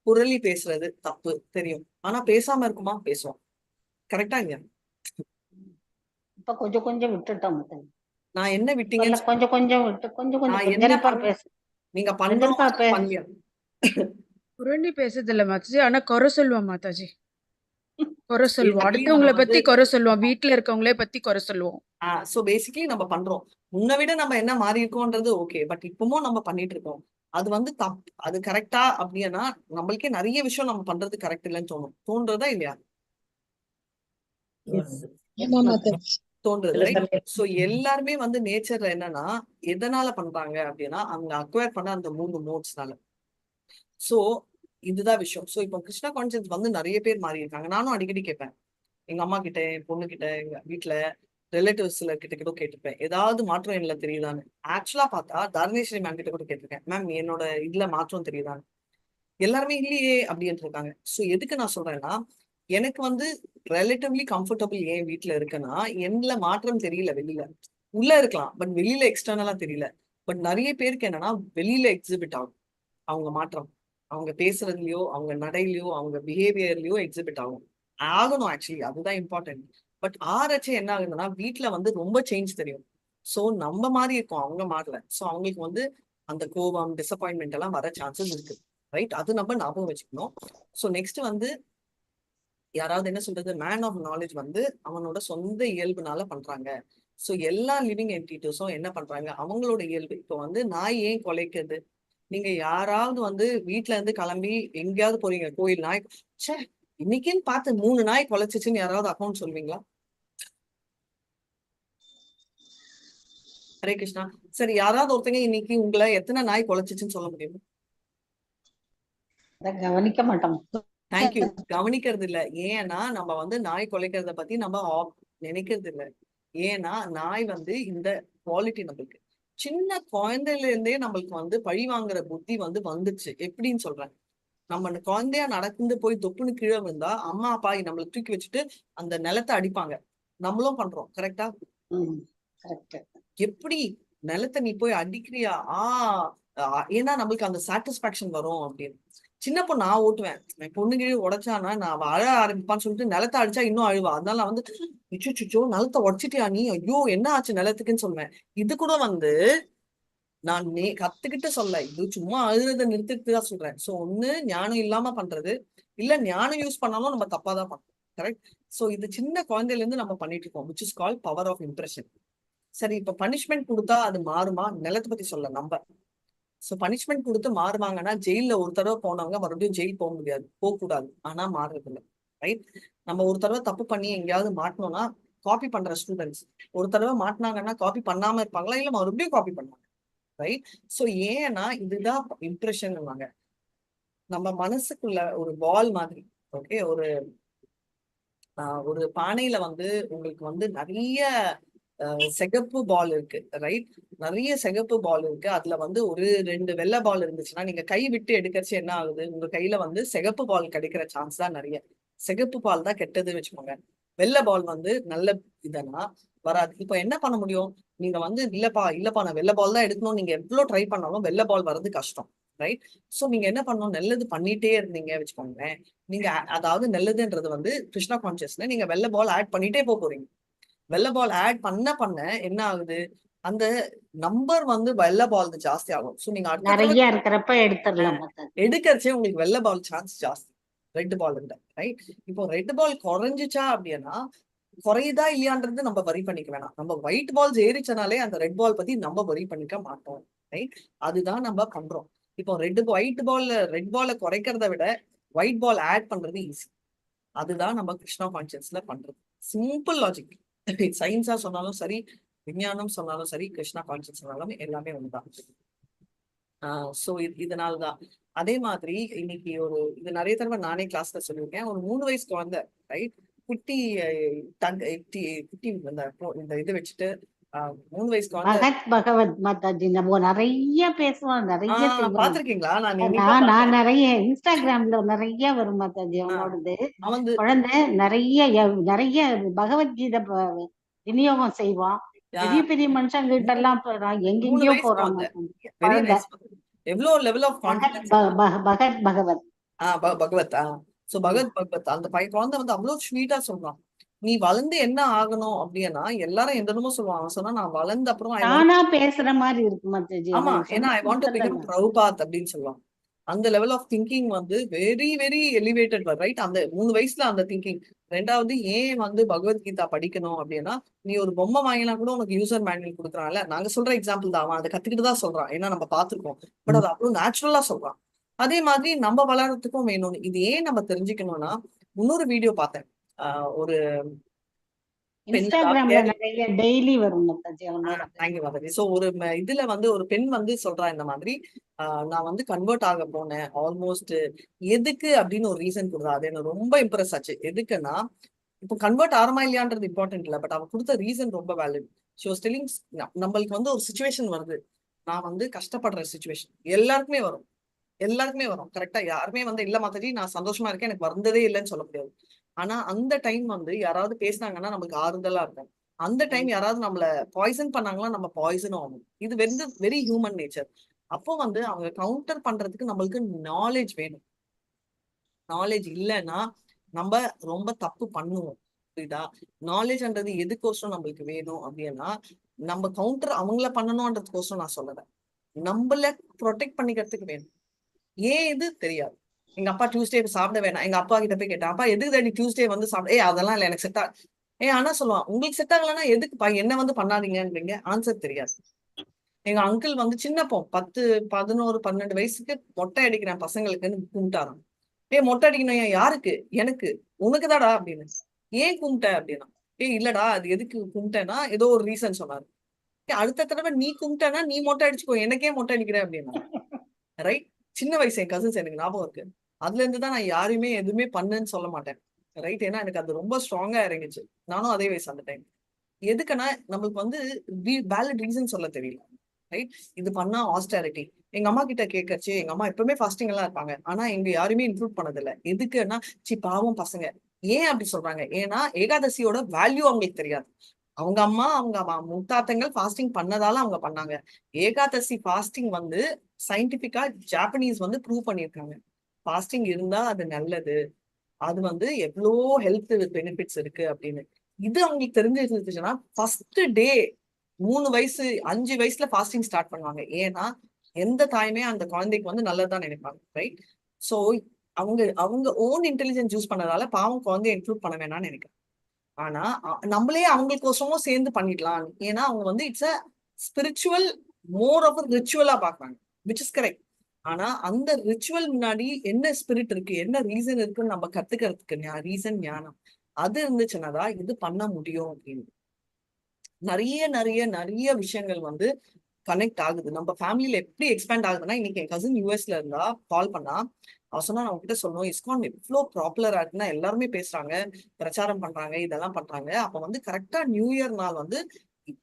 புரளி பேசுறது தப்பு தெரியும். ஆனா பேசாம இருக்குமா? பேசுவோம். கரெக்டா இல்லையா? இப்ப கொஞ்சம் கொஞ்சம் விட்டுட்டோம் மாதாஜி. நான் என்ன விட்டீங்கன்னு கொஞ்சம் கொஞ்சம் விட்டு கொஞ்சம் நான் கொஞ்சம் என்ன பெருப்பா பண்ண பேசு. நீங்க பெருப்பா பண்ணணும் பேசு. பண்ணலையா? புரணி பேசுறது இல்ல மாதாஜி, ஆனா குறை சொல்லுவோம் மாதாஜி. குறை சொல்லுவோம், Basically அடுத்தவங்களை நம்ம பத்தி வந்து குறை சொல்லுவோம், வீட்டுல இருக்கவங்களே பத்தி குறை சொல்லுவோம். சோ பேசிக்கலி நம்ம பண்றோம். முன்ன விட நம்ம என்ன மாறி இருக்கோம்ன்றது ஓகே. பட் இப்பவும் நம்ம பண்ணிட்டு இருக்கோம். அது வந்து அது கரெக்டா அப்படின்னா நம்மளுக்கே நிறைய விஷயம் நம்ம பண்றது கரெக்ட் இல்லைன்னு தோன்றதா இல்லையா? ஆமா மாதாஜி. தோன்றது ரைட். சோ எல்லாருமே வந்து நேச்சர்ல என்னன்னா எதனால பண்றாங்க அப்படின்னா அவங்க அக்வயர் பண்ண அந்த 3 மோட்ஸ்னால. சோ இதுதான் விஷயம். சோ இப்போ கிருஷ்ணா கான்சியஸ் வந்து நிறைய பேர் மாறி இருக்காங்க. நானும் அடிக்கடி கேட்பேன். எங்க அம்மா கிட்ட, என் பொண்ணு கிட்ட, எங்க வீட்டுல ரிலேட்டிவ்ஸ்ல கிட்ட கூட கேட்டிருப்பேன். ஏதாவது மாற்றம் என்ன தெரியுதான்னு. ஆக்சுவலா பார்த்தா தர்ணேஸ்வரி மேம் கிட்ட கூட கேட்டிருக்கேன். மேம் என்னோட இதுல மாற்றம் தெரியுதான்னு. எல்லாருமே இல்லையே அப்படின்ட்டு இருக்காங்க. சோ எதுக்கு நான் சொல்றேன்னா எனக்கு வந்து ரிலேட்டிவ்லி கம்ஃபர்டபுள் ஏன் வீட்டுல இருக்குன்னா என்ல மாற்றம் தெரியல. வெளியில உள்ள இருக்கலாம், பட் வெளியில எக்ஸ்டர்னலா தெரியல. பட் நிறைய பேருக்கு என்னன்னா வெளியில எக்ஸிபிட் ஆகும் அவங்க மாற்றம். அவங்க பேசுறதுலயோ அவங்க நடையிலயோ அவங்க பிஹேவியர்லயோ எக்ஸிபிட் ஆகணும். ஆக்சுவலி அதுதான் இம்பார்ட்டன்ட். பட் ஆரச்சு என்ன ஆகுதுன்னா வீட்டுல வந்து ரொம்ப சேஞ்ச் தெரியும். சோ நம்ம மாறி இருக்கோம், அவங்க மாறல. சோ அவங்களுக்கு வந்து அந்த கோபம் டிசப்பாயின்மெண்ட் எல்லாம் வர சான்சஸ் இருக்கு. ரைட். அது நம்ம ஞாபகம் வச்சுக்கணும். சோ நெக்ஸ்ட் வந்து யாராவது என்ன சொல்றது, மேன் ஆஃப் நாலேஜ் வந்து அவனோட சொந்த இயல்புனால பண்றாங்க. சோ எல்லா லிவிங் என்டிட்டிஸும் என்ன பண்றாங்க அவங்களோட இயல்பு. இப்போ வந்து நாய் ஏன் குலைக்குது? நீங்க யாராவது வந்து வீட்டுல இருந்து கிளம்பி எங்கேயாவது போறீங்க, கோயில் நாய் ச்சே இன்னைக்குன்னு பார்த்து 3 நாய் குலைச்சிச்சுன்னு யாராவது அக்கௌண்ட் சொல்வீங்களா? ஹரே கிருஷ்ணா. சரி, யாராவது ஒருத்தங்க இன்னைக்கு உங்களை எத்தனை நாய் குலைச்சிச்சுன்னு சொல்ல முடியுமா? அதை கவனிக்க மாட்டோம். தேங்க்யூ. கவனிக்கிறது இல்ல. ஏன்னா நம்ம வந்து நாய் குலைக்கிறத பத்தி நம்ம நினைக்கிறது இல்ல. ஏன்னா நாய் வந்து இந்த குவாலிட்டி நம்மளுக்கு சின்ன குழந்தையில இருந்தே நம்மளுக்கு வந்து பழி வாங்குற புத்தி வந்து வந்துச்சு. எப்படின்னு சொல்றேன். நம்ம அந்த குழந்தையா நடந்து போய் தொப்புன்னு கீழே விழுந்தா அம்மா அப்பா நம்மளை தூக்கி வச்சுட்டு அந்த நிலத்தை அடிப்பாங்க. நம்மளும் பண்றோம். கரெக்டா? எப்படி நிலத்தை நீ போய் அடிக்கிறியா? ஏன்னா நம்மளுக்கு அந்த சாட்டிஸ்பாக்சன் வரும் அப்படின்னு. சின்ன பொண்ணு நான் ஓட்டுவேன். என் பொண்ணு கீழே உடைச்சானா நான் அழ ஆரம்பிப்பான்னு சொல்லிட்டு நிலத்தை அடிச்சா இன்னும் அழுவா. அதனால நான் வந்து சுச்சோ நிலத்தை உடைச்சிட்டியா நீ, ஐயோ என்ன ஆச்சு நிலத்துக்குன்னு சொல்லுவேன். இது கூட வந்து நான் கத்துக்கிட்டு சொல்ல, இது சும்மா அழுறத நிறுத்திட்டு தான் சொல்றேன். சோ ஒண்ணு ஞானம் இல்லாம பண்றது, இல்ல ஞானம் யூஸ் பண்ணாலும் நம்ம தப்பாதான் பண்றோம். கரெக்ட். சோ இது சின்ன குழந்தையில இருந்து நம்ம பண்ணிட்டு இருக்கோம், which is called power of impression. சரி, இப்ப பனிஷ்மெண்ட் கொடுத்தா அது மாறுமா? நிலத்தை பத்தி சொல்ல நம்ம. சோ பனிஷ்மெண்ட் கொடுத்து மாறுவாங்கன்னா ஜெயில ஒரு தடவை போனவங்க மறுபடியும் ஜெயில் போக முடியாது, போக கூடாது. ஆனா மாறுறது இல்லை. ரைட். நம்ம ஒரு தடவை தப்பு பண்ணி எங்கேயாவது மாட்டணும்னா காப்பி பண்ற ஸ்டூடெண்ட்ஸ் ஒரு தடவை மாட்டினாங்கன்னா காப்பி பண்ணாம இருப்பாங்களா? இல்ல மறுபடியும் காப்பி பண்ணுவாங்க. ரைட். சோ ஏன்னா இதுதான் இம்ப்ரெஷன். நம்ம மனசுக்குள்ள ஒரு பால் மாதிரி. ஓகே. ஒரு பானையில வந்து உங்களுக்கு வந்து நிறைய சிகப்பு பால் இருக்கு. ரைட். நிறைய சிகப்பு பால் இருக்கு. அதுல வந்து ஒரு 2 வெள்ளை பால் இருந்துச்சுன்னா நீங்க கை விட்டு எடுக்கச்சு என்ன ஆகுது? உங்க கையில வந்து சிகப்பு பால் கிடைக்கிற சான்ஸ் தான் நிறைய. சிகப்பு பால் தான் கெட்டதுன்னு வச்சுக்கோங்க. வெள்ளை பால் வந்து நல்ல இதனா வராது. இப்ப என்ன பண்ண முடியும்? நீங்க வந்து இல்லப்பா நான் வெள்ளை பால் தான் எடுக்கணும், நீங்க எவ்வளவு ட்ரை பண்ணாலும் வெள்ளை பால் வர்றது கஷ்டம். ரைட். சோ நீங்க என்ன பண்ணணும்? நல்லது பண்ணிட்டே இருந்தீங்க வச்சுக்கோங்களேன். நீங்க அதாவது நல்லதுன்றது வந்து கிருஷ்ணா கான்சியஸ்ல நீங்க வெள்ளை பால் ஆட் பண்ணிட்டே போறீங்க. வெள்ளை பால் ஆட் பண்ண என்ன ஆகுது? அந்த நம்பர் வந்து வெள்ளை பால் ஜாஸ்தி ஆகும். சோ நீங்க நிறைய இருக்கிறப்ப எடுத்துடலாம். எடுக்கறச்சே உங்களுக்கு வெள்ளை பால் சான்ஸ் ஜாஸ்தி ரெட் பால். ரைட். இப்போ ரெட் பால் குறைஞ்சிச்சா அப்படின்னா குறையுதா இல்லையான்றது நம்ம வரி பண்ணிக்க வேணாம். நம்ம ஒயிட் பால்ஸ் ஏறிச்சனாலே அந்த ரெட் பால் பத்தி நம்ம வரி பண்ணிக்க மாட்டோம். ரைட். அதுதான் நம்ம பண்றோம். இப்போ ரெட் பாலை குறைக்கிறத விட ஒயிட் பால் ஆட் பண்றது ஈஸி. அதுதான் நம்ம கிருஷ்ணா கான்சியஸ்ல பண்றது. Simple logic. சயின்ஸா சொன்னாலும் சரி, விஞ்ஞானம் சொன்னாலும் சரி, கிருஷ்ணா கான்சியஸ் சொன்னாலும் எல்லாமே ஒண்ணுதான். சோ இதனாலதான். அதே மாதிரி இன்னைக்கு இது நிறைய தடவை நானே கிளாஸ்ல சொல்லியிருக்கேன். ஒரு 3 வயசு குழந்தை, ரைட், குட்டி குட்டி இந்த இது வச்சுட்டு 3 வயசு குழந்தை. பகவத் மாதாஜி நம்ம நிறைய பேசுவோம், நிறைய செய்வோம். பாத்திருக்கீங்களா? நான் நிறைய இன்ஸ்டாகிராம்ல நிறைய வரும் மாதாஜி அவனோடது. குழந்தை நிறைய பகவத்கீதை விநியோகம் செய்வான். பெரிய பெரிய மனுஷங்க கிட்ட எல்லாம் எங்கெங்கயோ போறாங்க. எவ்வளவு level of confidence. Bhagavat so Bhagavat அந்த குழந்தை அவ்வளவு ஸ்வீட்டா சொல்றான். நீ வளர்ந்து என்ன ஆகணும் அப்படின்னா எல்லாரும் என்னமோ சொல்லுவாங்க. அவன் சொன்னா நான் வளர்ந்த அப்புறம் நானா பேசுற மாதிரி இருக்கு மாதாஜி. ஆமா, ஏன்னா I want to become Prabhupad அப்படின்னு சொல்லுவான். அந்த level of thinking very very elevated, right? அந்த 3 வயசுல அந்த திங்கிங். ரெண்டாவது, ஏன் பகவத்கீதா படிக்கணும் அப்படின்னா, நீ ஒரு பொம்மை வாங்கினா கூட உனக்கு யூசர் மேனுவல் கொடுக்குறான்ல. நாங்க சொல்ற எக்ஸாம்பிள் தான், அவன் அதை கத்துக்கிட்டு தான் சொல்றான். ஏன்னா நம்ம பாத்துருக்கோம். பட் அது அவ்வளவு நேச்சுரலா சொல்றான். அதே மாதிரி நம்ம வளர்றதுக்கும் வேணும்னு. இது ஏன் நம்ம தெரிஞ்சுக்கணும்னா, இன்னொரு வீடியோ பார்த்தேன். ஒரு இன்ஸ்டாகிராம்ல நிறைய டெய்லி வரும் மாதாஜி. சோ ஒரு இதுல ஒரு பெண் சொல்றா இந்த மாதிரி, நான் கன்வெர்ட் ஆக போனேன் ஆல்மோஸ்ட். எதுக்கு அப்படின்னு ஒரு ரீசன் கொடுத்தா. அது எனக்கு ரொம்ப இம்ப்ரெஸ் ஆச்சு. எதுக்குன்னா, இப்போ கன்வெர்ட் ஆரமா இல்லையான்றது இம்பார்ட்டன்ட் இல்ல, பட் அவ கொடுத்த ரீசன் ரொம்ப வேலிட். ஷி வாஸ் டெல்லிங், நம்மளுக்கு ஒரு சுச்சுவேஷன் வருது. நான் கஷ்டப்படுற சுச்சுவேஷன் எல்லாருக்குமே வரும் கரெக்டா. யாருமே இல்ல மாதாஜி நான் சந்தோஷமா இருக்கேன், எனக்கு வந்ததே இல்லைன்னு சொல்ல முடியாது. ஆனா அந்த டைம் யாராவது பேசினாங்கன்னா நமக்கு ஆறுதலா இருக்கும். அந்த டைம் யாராவது நம்மள பாய்சன் பண்ணாங்கன்னா நம்ம பாய்சனும் ஆகும். இது வெரி ஹியூமன் நேச்சர். அப்போ அவங்க கவுண்டர் பண்றதுக்கு நம்மளுக்கு நாலேஜ் வேணும். நாலேஜ் இல்லைன்னா நம்ம ரொம்ப தப்பு பண்ணுவோம், புரியுதா? நாலேஜ்ன்றது எதுக்கோசரம் நம்மளுக்கு வேணும் அப்படின்னா, நம்ம கவுண்டர் அவங்கள பண்ணணும்ன்றதுக்கோசரம் நான் சொல்லல, நம்மள ப்ரொடெக்ட் பண்ணிக்கிறதுக்கு வேணும். ஏன் இது தெரியாது. எங்க அப்பா டியூஸ்டே சாப்பிட வேணாம். எங்க அப்பா கிட்ட போய் கேட்டேன், அப்பா எதுக்கு நீ டியூஸ்டே சாப்பிட? அதெல்லாம் இல்ல, எனக்கு செட் ஆனா சொல்லுவான், உங்களுக்கு செட் ஆகலன்னா எதுக்குப்பா என்ன பண்ணாதீங்கன்றீங்க? ஆன்சர் தெரியாது. எங்க அங்கிள் சின்னப்போ 10, 11, 12 வயசுக்கு மொட்டை அடிக்கிறேன் பசங்களுக்குன்னு கும்பிட்டாராம். மொட்டை அடிக்கணும் யாருக்கு? எனக்கு. உனக்குதாடா அப்படின்னு. ஏன் கும்பிட்ட அப்படின்னா, இல்லடா அது எதுக்கு கும்பிட்டேன்னா ஏதோ ஒரு ரீசன் சொன்னாரு. அடுத்த தடவை நீ கும்பிட்டேன்னா நீ மொட்டை அடிச்சுக்கோ, எனக்கே மொட்டை அடிக்கிறேன் அப்படின்னா, ரைட்? சின்ன வயசு என் கசின்ஸ் எனக்கு ஞாபகம் இருக்கு. அதுல இருந்துதான் நான் யாருமே எதுவுமே பண்ணுன்னு சொல்ல மாட்டேன், ரைட்? ஏன்னா எனக்கு அது ரொம்ப ஸ்ட்ராங்கா இறங்கிச்சு. நானும் அதே வயசு அந்த டைம். எதுக்குன்னா நம்மளுக்கு வேலிட் ரீசன் சொல்ல தெரியல, ரைட்? இது பண்ணா ஆஸ்டாரிட்டி. எங்க அம்மா கிட்ட கேட்கச்சு, எங்க அம்மா எப்பவுமே ஃபாஸ்டிங் எல்லாம் இருப்பாங்க. ஆனா எங்க யாருமே இன்க்ளூட் பண்ணது இல்ல. எதுக்குன்னா, பாவம் பசங்க. ஏன் அப்படி சொல்றாங்க? ஏன்னா ஏகாதசியோட வேல்யூ அவங்களுக்கு தெரியாது. அவங்க அம்மா அவங்க முத்தாத்தங்கள் ஃபாஸ்டிங் பண்ணதால அவங்க பண்ணாங்க. ஏகாதசி ஃபாஸ்டிங் சயின்டிபிக்கா ஜாப்பனீஸ் ப்ரூவ் பண்ணிருக்காங்க. ஃபாஸ்டிங் இருந்தா அது நல்லது, அது எவ்வளோ ஹெல்த் பெனிஃபிட்ஸ் இருக்கு அப்படின்னு. இது அவங்களுக்கு தெரிஞ்சிருந்துச்சுன்னா ஃபர்ஸ்ட் டே 3 வயசு 5 வயசுல ஃபாஸ்டிங் ஸ்டார்ட் பண்ணுவாங்க. ஏன்னா எந்த தாயுமே அந்த குழந்தைக்கு நல்லதுதான் நினைப்பாங்க, ரைட்? சோ அவங்க ஓன் இன்டெலிஜென்ஸ் யூஸ் பண்ணதால பாவம் குழந்தைய இன்க்ளூட் பண்ண வேணாம்னு நினைக்கிறேன். ஆனா நம்மளே அவங்களுக்கோசமும் சேர்ந்து பண்ணிடலாம். ஏன்னா அவங்க it's a spiritual, more of ரிச்சுவலா பாக்குறாங்க, விச் இஸ் கரெக்ட். ஆனா அந்த ரிச்சுவல் முன்னாடி என்ன ஸ்பிரிட் இருக்கு, என்ன ரீசன் இருக்குன்னு நம்ம கத்துக்கிறதுக்கு ரீசன் ஞானம் அது இருந்துச்சுன்னாதான் இது பண்ண முடியும் அப்படின்னு. நிறைய நிறைய நிறைய விஷயங்கள் கனெக்ட் ஆகுது. நம்ம ஃபேமிலியில எப்படி எக்ஸ்பேண்ட் ஆகுதுன்னா, இன்னைக்கு என் கசின் யூஎஸ்ல இருந்தா கால் பண்ணா, அவ சொன்னா நான் உங்ககிட்ட சொல்லணும், ISKCON எவ்வளவு பாப்புலரா இருக்குன்னா எல்லாருமே பேசுறாங்க, பிரச்சாரம் பண்றாங்க, இதெல்லாம் பண்றாங்க. அப்ப கரெக்டா நியூ இயர் நாள்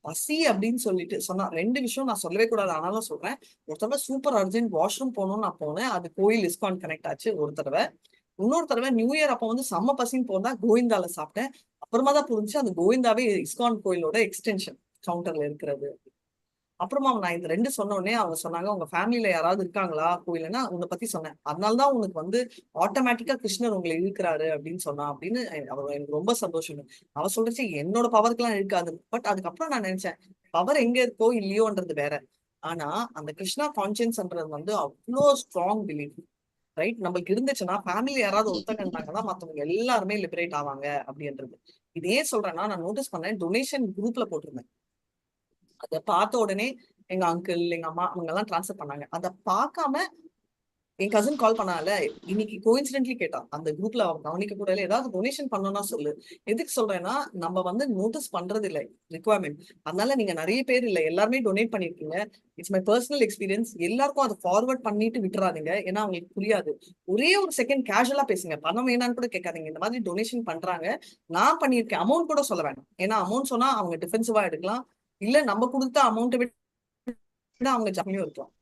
பசி அப்படின்னு சொல்லிட்டு சொன்னா. 2 விஷயம் நான் சொல்லவே கூடாது, ஆனாலும் சொல்றேன். ஒரு தடவை சூப்பர் அர்ஜென்ட் வாஷ்ரூம் போகணும்னு நான் போனேன். அது கோயில் ISKCON கனெக்ட் ஆச்சு ஒரு தடவை. இன்னொரு தடவை நியூ இயர் அப்ப செம்ம பசின்னு போனா கோவிந்தால சாப்பிட்டேன். அப்புறமா தான் புரிஞ்சு அந்த கோவிந்தாவே ISKCON கோயிலோட எக்ஸ்டென்ஷன் கவுண்டர்ல இருக்கிறது. அப்புறமா நான் இந்த 2 சொன்ன உடனே அவங்க சொன்னாங்க, உங்க ஃபேமிலியில யாராவது இருக்காங்களா கோயில்னா? உன்னை பத்தி சொன்னேன், அதனாலதான் உனக்கு ஆட்டோமேட்டிக்கா கிருஷ்ணர் உங்களை இருக்கிறாரு அப்படின்னு சொன்னா அப்படின்னு. அவர் எனக்கு ரொம்ப சந்தோஷம். அவ சொல்றச்சு என்னோட பவருக்குலாம் இருக்காது. பட் அதுக்கப்புறம் நான் நினைச்சேன், பவர் எங்க இருக்கோ இல்லையோன்றது வேற. ஆனா அந்த கிருஷ்ணா கான்சியன்ஸ்ன்றது அவ்வளோ ஸ்ட்ராங் பிலீஃப், ரைட்? நம்மளுக்கு இருந்துச்சுன்னா ஃபேமிலி யாராவது ஒருத்தங்க இருந்தாங்கன்னா மத்தவங்க எல்லாருமே லிபரேட் ஆவாங்க அப்படின்றது. இதே சொல்றேன்னா, நான் நோட்டீஸ் பண்ணேன், டொனேஷன் குரூப்ல போட்டிருந்தேன். அதை பார்த்த உடனே எங்க அங்கிள், எங்க அம்மா அவங்க எல்லாம் டிரான்ஸ்ஃபர் பண்ணாங்க. அதை பார்க்காம என் கசின் கால் பண்ணால இன்னைக்கு கோயின்சிடென்ட்லி கேட்டான், அந்த குரூப்ல அவன் கவனிக்க கூட இல்லை, ஏதாவது டொனேஷன் பண்ணணும்னா சொல்லு. எதுக்கு சொல்றேன்னா, நம்ம வந்து நோட்டீஸ் பண்றது இல்லை ரிக்வயர்மெண்ட். அதனால நீங்க நிறைய பேர் இல்லை, எல்லாருமே டொனேட் பண்ணிருக்கீங்க. It's my personal experience. எல்லாருக்கும் அதை ஃபார்வர்ட் பண்ணிட்டு விட்டுறாதீங்க, ஏன்னா அவங்களுக்கு புரியாது. ஒரே ஒரு செகண்ட் கேஷுவலா பேசுங்க, பணம் வேணான்னு கூட கேட்காதீங்க. இந்த மாதிரி டொனேஷன் பண்றாங்க, நான் பண்ணியிருக்கேன், அமௌண்ட் கூட சொல்ல வேண்டாம். ஏன்னா அமௌண்ட் சொன்னா அவங்க டிஃபென்சிவா எடுக்கலாம், இல்ல நம்ம கொடுத்த அமௌண்ட்டை விட அவங்க ஜாமியும் இருக்கலாம்,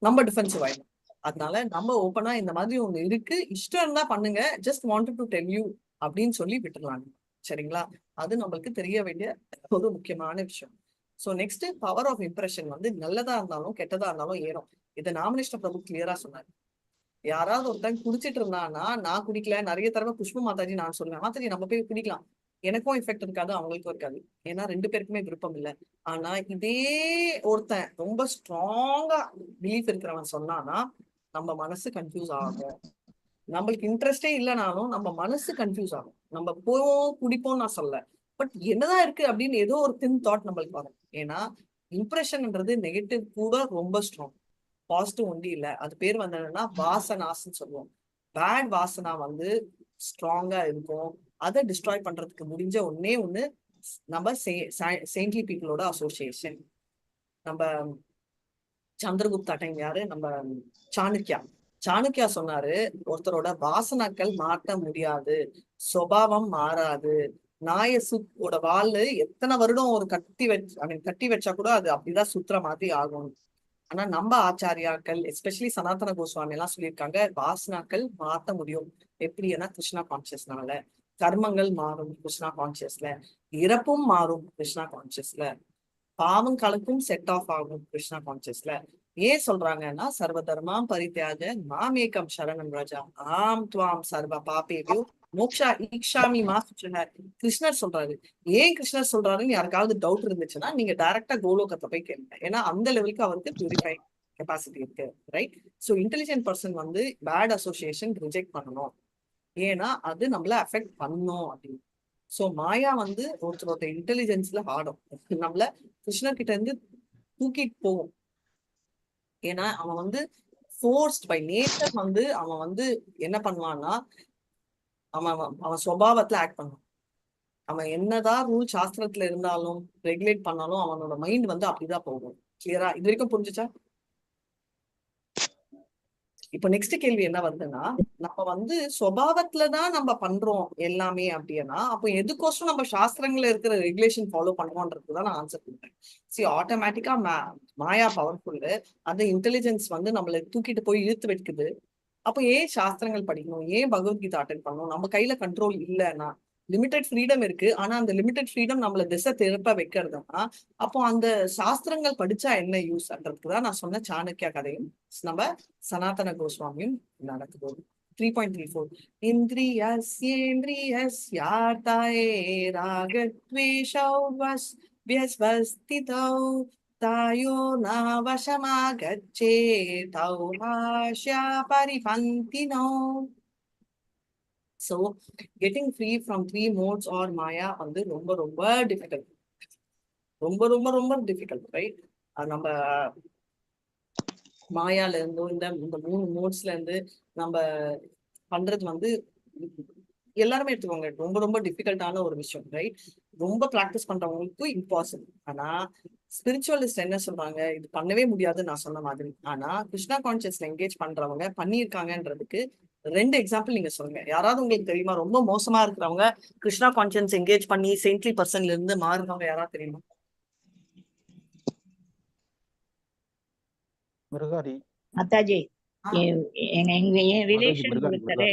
நம்ம டிஃபென்சிவ் ஆயிடும். அதனால நம்ம ஓப்பனா இந்த மாதிரி ஒண்ணு இருக்கு, இஷ்டம் இருந்தா பண்ணுங்க, just wanted to tell you அப்படின்னு சொல்லி விட்டுருலாங்க. சரிங்களா? அது நம்மளுக்கு தெரிய வேண்டிய ஒரு முக்கியமான விஷயம். So next, power of impression வந்து நல்லதா இருந்தாலும் கெட்டதா இருந்தாலும் ஏறும். இதை நாமினிஸ்டர் பிரபு கிளியரா சொன்னாரு. யாராவது ஒருத்தன் குடிச்சிட்டு இருந்தான்னா, நான் குடிக்கல, நிறைய தடவை புஷ்ப மாதாஜி நான் சொல்லுவேன், மாதாஜி நம்ம போய் குடிக்கலாம், எனக்கும் எஃபெக்ட் இருக்காது அவங்களுக்கும் இருக்காது, ஏன்னா 2 பேருக்குமே விருப்பம் இல்லை. ஆனா இதே ஒருத்தன் ரொம்ப ஸ்ட்ராங்கா பிலீஃப் இருக்கிறவன் சொன்னானா நம்ம மனசு கன்ஃபியூஸ் ஆகும். நம்மளுக்கு இன்ட்ரெஸ்டே இல்லைனாலும் நம்ம மனசு கன்ஃபியூஸ் ஆகும். நம்ம போவோம் குடிப்போம் நான் சொல்ல, பட் என்னதான் இருக்கு அப்படின்னு ஏதோ ஒரு தின் தாட் நம்மளுக்கு வரும். ஏன்னா இம்ப்ரெஷன்ன்றது நெகட்டிவ் கூட ரொம்ப ஸ்ட்ராங், பாசிட்டிவ் ஒண்டி இல்லை. அது பேர் வந்து என்னன்னா வாசனாஸ்ன்னு சொல்லுவோம். பேட் வாசனா வந்து ஸ்ட்ராங்கா இருக்கும். அதை டிஸ்ட்ராய் பண்றதுக்கு முடிஞ்ச ஒண்ணே ஒண்ணு நம்ம செயின்ட்லி பீப்புளோட அசோசியேஷன். நம்ம சந்திரகுப்தா டைம் யாரு, நம்ம சாணக்கியா சொன்னாரு, ஒருத்தரோட வாசனாக்கள் மாற்ற முடியாது, சுபாவம் மாறாது. நாயசுவோட வாழு எத்தனை வருடம் ஒரு கட்டி வச்சா கூட அது அப்படிதான் சுத்துற மாதிரி ஆகும். ஆனா நம்ம ஆச்சாரியாக்கள் எஸ்பெஷலி சனாதன கோஸ்வாமி எல்லாம் சொல்லியிருக்காங்க, வாசனாக்கள் மாற்ற முடியும். எப்படின்னா கிருஷ்ணா கான்சியஸ்னால. கர்மங்கள் மாறும் கிருஷ்ணா கான்சியஸ்ல, இறப்பும் மாறும் கிருஷ்ணா கான்சியஸ்ல, பாவம் கலக்கும் செட் ஆஃப் ஆகும் கிருஷ்ணா கான்சியஸ்ல. ஏன் சொல்றாங்கன்னா, சர்வ தர்மாம் பரித்யாஜ மாமேகம் சரணம் ரஜா ஆம் துவாம் சர்வ பாபேபியோ மோக்ஷா ஈக்ஷாமி மா சுச்சன. கிருஷ்ணர் சொல்றாரு. ஏன் கிருஷ்ணர் சொல்றாருன்னு யாருக்காவது டவுட் இருந்துச்சுன்னா நீங்க டைரக்டா கோலோகத்தை போய் கேளுங்க, ஏன்னா அந்த லெவலுக்கு அவருக்கு பியூரிஃபை கெப்பாசிட்டி இருக்கு. ரைட்? ஸோ இன்டெலிஜென்ட் பர்சன் வந்து பேட் அசோசியேஷன் ரிஜெக்ட் பண்ணணும், ஏன்னா அது நம்மள அஃபெக்ட் பண்ணும் அப்படின்னு. சோ மாயா வந்து ஒருத்தரோட இன்டெலிஜென்ஸ்ல ஆடும், நம்மள கிருஷ்ணர் கிட்ட இருந்து தூக்கிட்டு போகும். ஏன்னா அவன் வந்து ஃபோர்ஸ்ட் பை நேச்சர் வந்து அவன் வந்து என்ன பண்ணுவான்னா, அவன் சுபாவத்துல ஆக்ட் பண்ணுவான். அவன் என்னதான் ரூல் சாஸ்திரத்துல இருந்தாலும் ரெகுலேட் பண்ணாலும் அவனோட மைண்ட் வந்து அப்படிதான் போகும். கிளியரா இது வரைக்கும் புரிஞ்சுச்சா? இப்ப நெக்ஸ்ட் கேள்வி என்ன வருதுன்னா, நம்ம வந்து சுபாவத்துலதான் நம்ம பண்றோம் எல்லாமே அப்படின்னா, அப்போ எதுக்கோசம் நம்ம சாஸ்திரங்கள்ல இருக்கிற ரெகுலேஷன் ஃபாலோ பண்ணுவோன்றதுதான் நான் ஆன்சர் பண்றேன். சி ஆட்டோமேட்டிக்கா மாயா பவர்ஃபுல், அந்த இன்டெலிஜென்ஸ் வந்து நம்மளை தூக்கிட்டு போய் இழுத்து வைக்குது. அப்போ ஏன் சாஸ்திரங்கள் படிக்கணும், ஏன் பகவத்கீதா அட்டென்ட் பண்ணணும்? நம்ம கையில கண்ட்ரோல் இல்லைன்னா, லிமிடெட் ஃப்ரீடம் இருக்கு, ஆனா அந்த லிமிடெட் ஃப்ரீடம் நம்மள திசை திருப்ப வைக்கிறதுனா, அப்போ அந்த சாஸ்திரங்கள் படிச்சா என்ன யூஸ்ன்றதுக்குதான் நான் சொன்ன சாணக்கியா கதையும் நம்ம சனாதன கோஸ்வாமியும் நடக்குது. 3.34 இந்திரியஸ்யேந்திரியஸ்யார்த்தாயே ராகத்வேஷௌ வஸ்வஸ்திதௌ தாயோ நவசமாகச்சேதௌ ஹாஷ்யா பரிபந்தினோ. So getting free from 3 modes or maya வந்து ரொம்ப ரொம்ப டிஃபிகல்ட், ரொம்ப ரொம்ப ரொம்ப டிஃபிகல்ட். ரைட்? நம்ம மாயால இருந்தும் இந்த 3 மோட்ஸ்ல இருந்து நம்ம பண்றது வந்து எல்லாருமே எடுத்துக்கோங்க ரொம்ப ரொம்ப டிஃபிகல்ட்டான ஒரு விஷயம். ரைட்? ரொம்ப பிராக்டிஸ் பண்றவங்களுக்கு இம்பாசிபிள். ஆனா ஸ்பிரிச்சுவலிஸ்ட் என்ன சொல்றாங்க, இது பண்ணவே முடியாதுன்னு நான் சொன்ன மாதிரி. ஆனா கிருஷ்ணா கான்சியஸ்ல என்கேஜ் பண்றவங்க பண்ணியிருக்காங்கன்றதுக்கு 2 எக்ஸாம்பிள் நீங்க சொல்லுங்க. யாராவது உங்களுக்கு தெரியுமா? ரொம்ப மோசமா இருக்கிறவங்க கிருஷ்ணா கான்சியன்ஸ் என்கேஜ் பண்ணி செயின்ட்லி பர்சன்ல இருந்து மாறுறவங்க யாராவது தெரியுமா? மிருகாரி மாதாஜி எங்க ரிலேஷன் ஒருத்தரே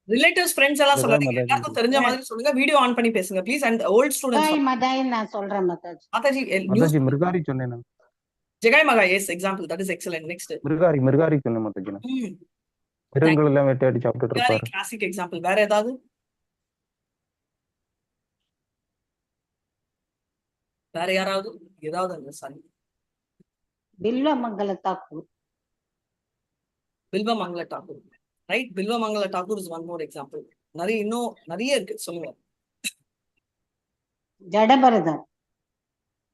ரிலேட்டிவ்ஸ் ஃப்ரெண்ட்ஸ் எல்லாம் சொல்லாதீங்க, எல்லாருக்கும் தெரிஞ்ச மாதிரி சொல்லுங்க. வீடியோ ஆன் பண்ணி பேசுங்க ப்ளீஸ். அண்ட் ஓல்ட் ஸ்டூடண்ட்ஸ் நான் சொல்றேன் மாதாஜி. மாதாஜி மிருகாரி சொன்னேன். ஜெகாய் மகா, yes example, that is excellent. Next Mrigari சொன்னேன் மாதாஜி. மிருகங்கள் எல்லாம் வேட்டையாடி சாப்பிட்டுட்டு இருப்பாரு. Classic example. வேற ஏதாவது? வேற யாராவது ஏதாவது? அந்த sorry, Bilvamangala Thakur. Bilvamangala Thakur. Right? Bilvamangala Thakur is one more example. இன்னும் நிறைய இருக்கு, சொல்லுங்க.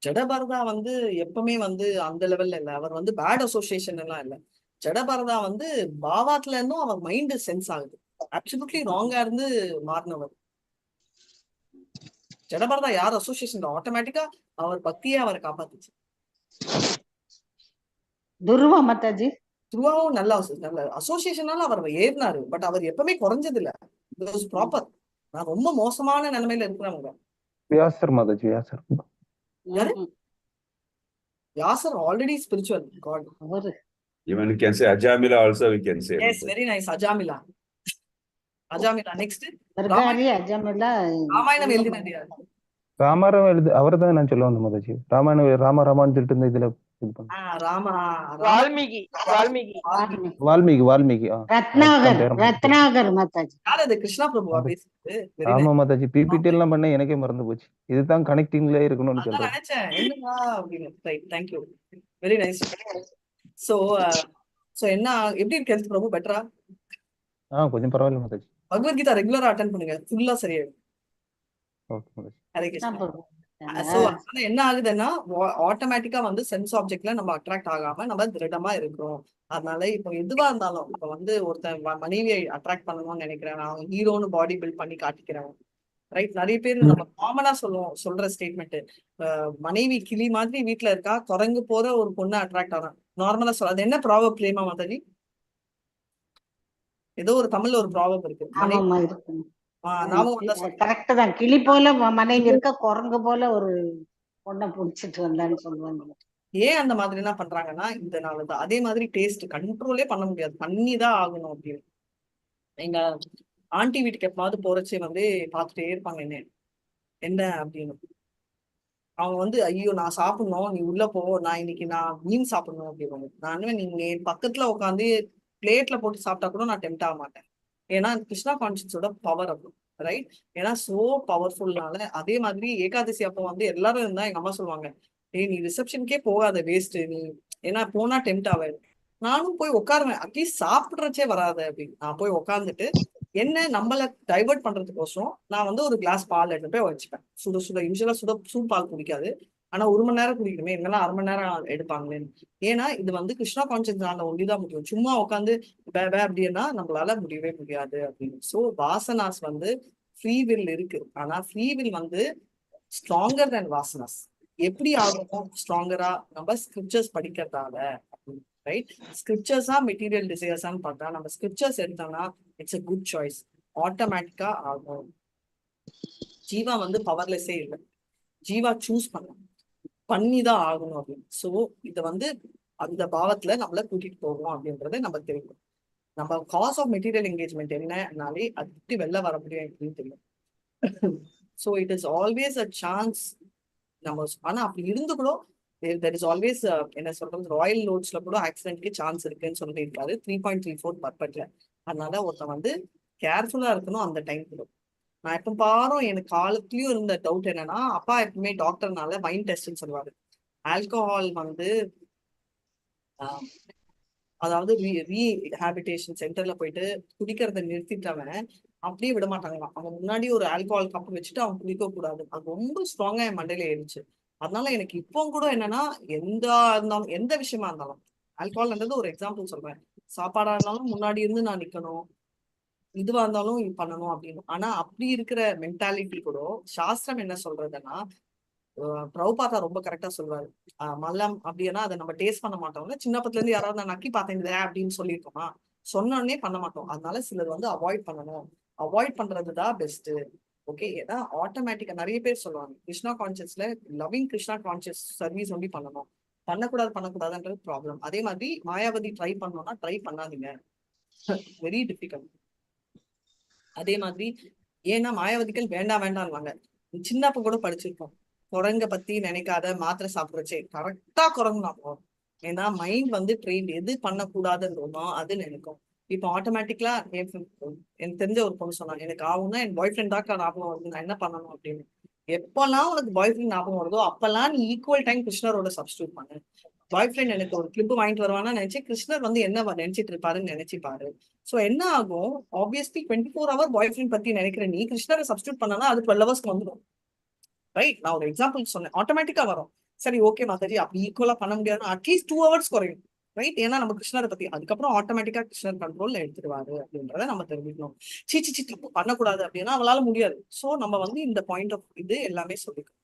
ஜடபரதா வந்து எப்பவுமே வந்து அந்த லெவல்ல இல்ல, அவர் வந்து பேட் அசோசியேஷன் எல்லாம் இல்ல. ஜடபரதா வந்து பாவாத்துல இருந்தும் அவர் மைண்ட் சென்ஸ் ஆகுது. அப்சல்யூட்லி ராங்கா இருந்து மாறினவர். ஜடபரதா யார் அசோசியேஷன் ஆட்டோமேட்டிக்கா அவர் பக்தியே அவரை காப்பாத்துச்சு. துருவா மாதாஜி துருவாவும் நல்ல அசோசியேஷனால அவர் ஏறினாரு. பட் அவர் எப்பவுமே குறைஞ்சது இல்ல. ப்ராப்பர். நான் ரொம்ப மோசமான நிலைமையில இருக்கிறவங்க. வியாசர் மாதாஜி, வியாசர். யாரு? வியாசர் already spiritual god. Even you can say Ajamila also we can say. Yes, very nice. Ajamila. Next. பர்காரி அஜாமிலா Ramayanam எழுதினது யாரு? ராமாராவ் அவர் தான் நான் சொல்ல வந்தேன் மாதாஜி. ராமான்னு சொல்லிட்டு இருந்த இதுல இது பண்ண வால்மீகி. ரத்னாகர் மாதாஜி. யார் அது? கிருஷ்ணா பிரபுவா பேசுறது? ஆமா மாதாஜி, பிபிடி எல்லாம் பண்ண எனக்கே மறந்து போச்சு. இதுதான் கனெக்டிங்ல இருக்கணும்னு சொல்றேன். நினைச்சேன் என்னடா அப்படின்னு. Right, thank you, very nice. So என்ன எப்படி இருக்கு ஹெல்த் பிரபு? பெட்டரா? கொஞ்சம் பரவாயில்ல மாதாஜி. பகவத்கீதா ரெகுலரா அட்டெண்ட் பண்ணுங்க, ஃபுல்லா சரியாயிடும். ஓகே மாதாஜி. ஹரே கிருஷ்ணா. சோ என்ன ஆகுதுன்னா ஆட்டோமேட்டிக்கா வந்து சென்ஸ் ஆப்ஜெக்ட்ல நம்ம அட்ராக்ட் ஆகாம நம்ம திருடமா இருக்கிறோம். அதனால இப்போ எதுவா இருந்தாலும் இப்ப வந்து ஒருத்தன் மனைவியை அட்ராக்ட் பண்ணணும்னு நினைக்கிறேன், நான் ஹீரோன்னு பாடி பில்ட் பண்ணி காட்டிக்கிறேன். ரைட், நிறைய பேர் நம்ம காமனா சொல்ற ஸ்டேட்மெண்ட், மனைவி கிளி மாதிரி வீட்டுல இருக்கா, குரங்கு போற ஒரு பொண்ணு அட்ராக்ட் ஆகும். நார்மலா சொல்ல அது என்ன ப்ராபப் பிரேமா மாதாஜி? ஏதோ ஒரு தமிழ்ல ஒரு ப்ராபப் இருக்கு. கரெக்ட் தான். கிளி போல மனைவி இருக்க, குரங்கு போல ஒரு பொண்ணை புடிச்சிட்டு வந்தான்னு சொல்லுவாங்க. ஏன் அந்த மாதிரி என்ன பண்றாங்கன்னா இதனாலதான். அதே மாதிரி டேஸ்ட் கண்ட்ரோலே பண்ண முடியாது, பண்ணிதான் ஆகணும் அப்படின்னு. எங்க ஆண்டி வீட்டுக்கு எப்பாவது போறச்சே வந்து பாத்துட்டே இருப்பாங்க என்ன அப்படின்னு. அவங்க வந்து ஐயோ நான் சாப்பிடணும், நீ உள்ள போ, நான் மீன் சாப்பிடணும் அப்படின்னு. நானும் நீங்க என் பக்கத்துல உட்காந்து பிளேட்ல போட்டு சாப்பிட்டா கூட நான் டெம்ட் ஆக மாட்டேன். ஏன்னா கிருஷ்ணா கான்சியஸோட பவர் அப்படி. ரைட், ஏன்னா சோ பவர்ஃபுல்னால. அதே மாதிரி ஏகாதசி அப்போ வந்து எல்லாரும் இருந்தா எங்க அம்மா சொல்லுவாங்க, ஏய் நீ ரிசப்ஷனுக்கே போகாத, வேஸ்ட் நீ, ஏன்னா போனா டெம்ட் ஆவாது. நானும் போய் உட்காருவேன், அட்லீஸ்ட் சாப்பிடுறச்சே வராத அப்படின்னு. நான் போய் உட்காந்துட்டு என்ன நம்மள டைவர்ட் பண்றதுக்கோசரம் நான் வந்து ஒரு கிளாஸ் பால் எடுத்து போய் வச்சுப்பேன். சுட யூஸ்வலா சூப் பால் குடிக்காது, ஆனா 1 மணி நேரம் குடிக்கணுமே, என்னெல்லாம் 1/2 மணி நேரம் எடுப்பாங்களேன்னு. ஏன்னா இது வந்து கிருஷ்ணா கான்சியஸ்னால ஒண்டிதான் முடியும். சும்மா உட்காந்து அப்படின்னா நம்மளால முடியவே முடியாது அப்படின்னு. சோ வாசனாஸ் வந்து ஃப்ரீ வில் இருக்கு, ஆனா ஃப்ரீ வில் வந்து ஸ்ட்ராங்கர் தென் வாசனாஸ். எப்படி ஆகும் ஸ்ட்ராங்கரா? நம்ம ஸ்கிரிப்சர்ஸ் படிக்கிறதால. ரைட், ஸ்கிரிப்சர்ஸா மெட்டீரியல் டிசைர்ஸான்னு பார்த்தா நம்ம ஸ்கிரிப்சர்ஸ் எடுத்தோம்னா இட்ஸ் a குட் சாய்ஸ், ஆட்டோமேட்டிக்கா ஆகும். ஜீவா வந்து பவர்லெஸ்ஸே இல்லை, ஜீவா சூஸ் பண்ணிதான் ஆகணும் அப்படின்னு. சோ இத வந்து அந்த பாவத்துல நம்மள கூட்டிட்டு போகணும் அப்படின்றத நம்ம தெரியும். நம்ம காஸ் ஆஃப் மெட்டீரியல் என்கேஜ்மெண்ட் என்னன்னாலே அது எப்படி வெளில வர முடியும் அப்படின்னு தெரியும். So it is always a chance. நம்ம ஆனா அப்படி இருந்து கூட there is always என்ன சொல்றது, ராயல் லோட்ஸ்ல கூட ஆக்சிடென்ட்க்கு சான்ஸ் இருக்குன்னு சொல்லிட்டு இருக்காரு 3.34 பர்பட்ல. அதனால ஒருத்தன் வந்து கேர்ஃபுல்லா இருக்கணும் அந்த டைம் கூட. நான் எப்ப பாரும் எனக்கு காலத்துலயும் இருந்த டவுட் என்னன்னா, அப்பா எப்பவுமே டாக்டர்னால வைன் டெஸ்ட்னு சொல்லுவாரு. ஆல்கஹால் வந்து அதாவது ரீஹாபிடேஷன் சென்டர்ல போயிட்டு குடிக்கிறத நிறுத்திட்டவன் அப்படியே விட மாட்டாங்களாம். அவன் முன்னாடி ஒரு ஆல்கஹால் கப் வச்சுட்டு அவன் குடிக்க கூடாது. அது ரொம்ப ஸ்ட்ராங்கா என் மண்டையில ஏறிச்சு. அதனால எனக்கு இப்போ கூட என்னன்னா இருந்தாலும் எந்த விஷயமா இருந்தாலும், ஆல்கஹால்ன்றது ஒரு எக்ஸாம்பிள் சொல்றேன், சாப்பாடா இருந்தாலும் முன்னாடி இருந்து நான் நிக்கணும், இதுவா இருந்தாலும் இது பண்ணணும் அப்படின்னு. ஆனா அப்படி இருக்கிற மென்டாலிட்டி கூட சாஸ்திரம் என்ன சொல்றதுன்னா, பிரபுபாதா ரொம்ப கரெக்டா சொல்றாரு. மல்லம் அப்படின்னா அதை நம்ம டேஸ்ட் பண்ண மாட்டோம்ல. சின்ன பத்துல இருந்து யாராவது நான் நக்கி பார்த்தேன் அப்படின்னு சொல்லியிருக்கோமா, சொன்னோடனே பண்ண மாட்டோம். அதனால சிலர் வந்து அவாய்ட் பண்ணணும், அவாய்ட் பண்றதுதான் பெஸ்ட். ஓகே, ஏன்னா ஆட்டோமேட்டிக்கா நிறைய பேர் சொல்லுவாங்க கிருஷ்ணா கான்சியஸ்ல loving Krishna conscious service only பண்ணணும், பண்ணக்கூடாதுன்றது ப்ராப்ளம். அதே மாதிரி மாயாவதி ட்ரை பண்ணோம்னா ட்ரை பண்ணாதீங்க, வெரி டிஃபிகல்ட். அதே மாதிரி ஏன்னா மாயாவதிகள் வேண்டாம்வாங்க. சின்னப்ப கூட படிச்சிருக்கோம், குரங்க பத்தி நினைக்காத, மாத்திரை சாப்பிடுறச்சே கரெக்டா குரங்கு நான். ஏன்னா மைண்ட் வந்து ட்ரெயின் எது பண்ணக்கூடாதுன்றோமோ அது நினைக்கும். இப்போ ஆட்டோமேட்டிக்கலா எனக்கு தெரிஞ்ச ஒரு பொண்ணு சொன்னாங்க, எனக்கு ஆகும்னா என் பாய் ஃப்ரெண்ட் தாக்கா ஞாபகம் வருது, நான் என்ன பண்ணணும் அப்படின்னு. எப்பெல்லாம் உனக்கு பாய் ஃப்ரெண்ட் ஞாபகம் வருதோ அப்பெல்லாம் நீ ஈக்குவல் டைம் கிருஷ்ணரோட சப்ஸ்டியூட் பண்ணு. பாய் ஃப்ரெண்ட் எனக்கு ஒரு கிளிப் வாங்கிட்டு வருவானா நினைச்சு கிருஷ்ணர் வந்து என்ன நினைச்சிட்டு இருப்பாருன்னு நினைச்சு பாரு. சோ என்ன ஆகும், ஆப்வியஸ்லி 24 hour பாய் ஃப்ரெண்ட் பத்தி நினைக்கிற நீ கிருஷ்ணரை சப்ஸ்டியூட் பண்ணனா அது 12 hours வந்துடும். ரைட், நான் ஒரு எக்ஸாம்பிள் சொன்னேன், ஆட்டோமேட்டிக்கா வரும். சரி ஓகே மாதாஜி அப்படி ஈக்குவலா பண்ண முடியாது, அட்லீஸ்ட் 2 hours குறையும். ரைட். ஏன்னா நம்ம கிருஷ்ணரை பத்தி அதுக்கப்புறம் ஆட்டோமேட்டிக்கா கிருஷ்ணர் கண்ட்ரோல்ல எடுத்துருவாரு அப்படின்றத நம்ம தெரிஞ்சுக்கணும். சீச்சி தப்பு பண்ணக்கூடாது அப்படின்னா அவளால முடியாது. சோ நம்ம வந்து இந்த பாயிண்ட் ஆஃப் இது எல்லாமே சொல்லிக்கணும்.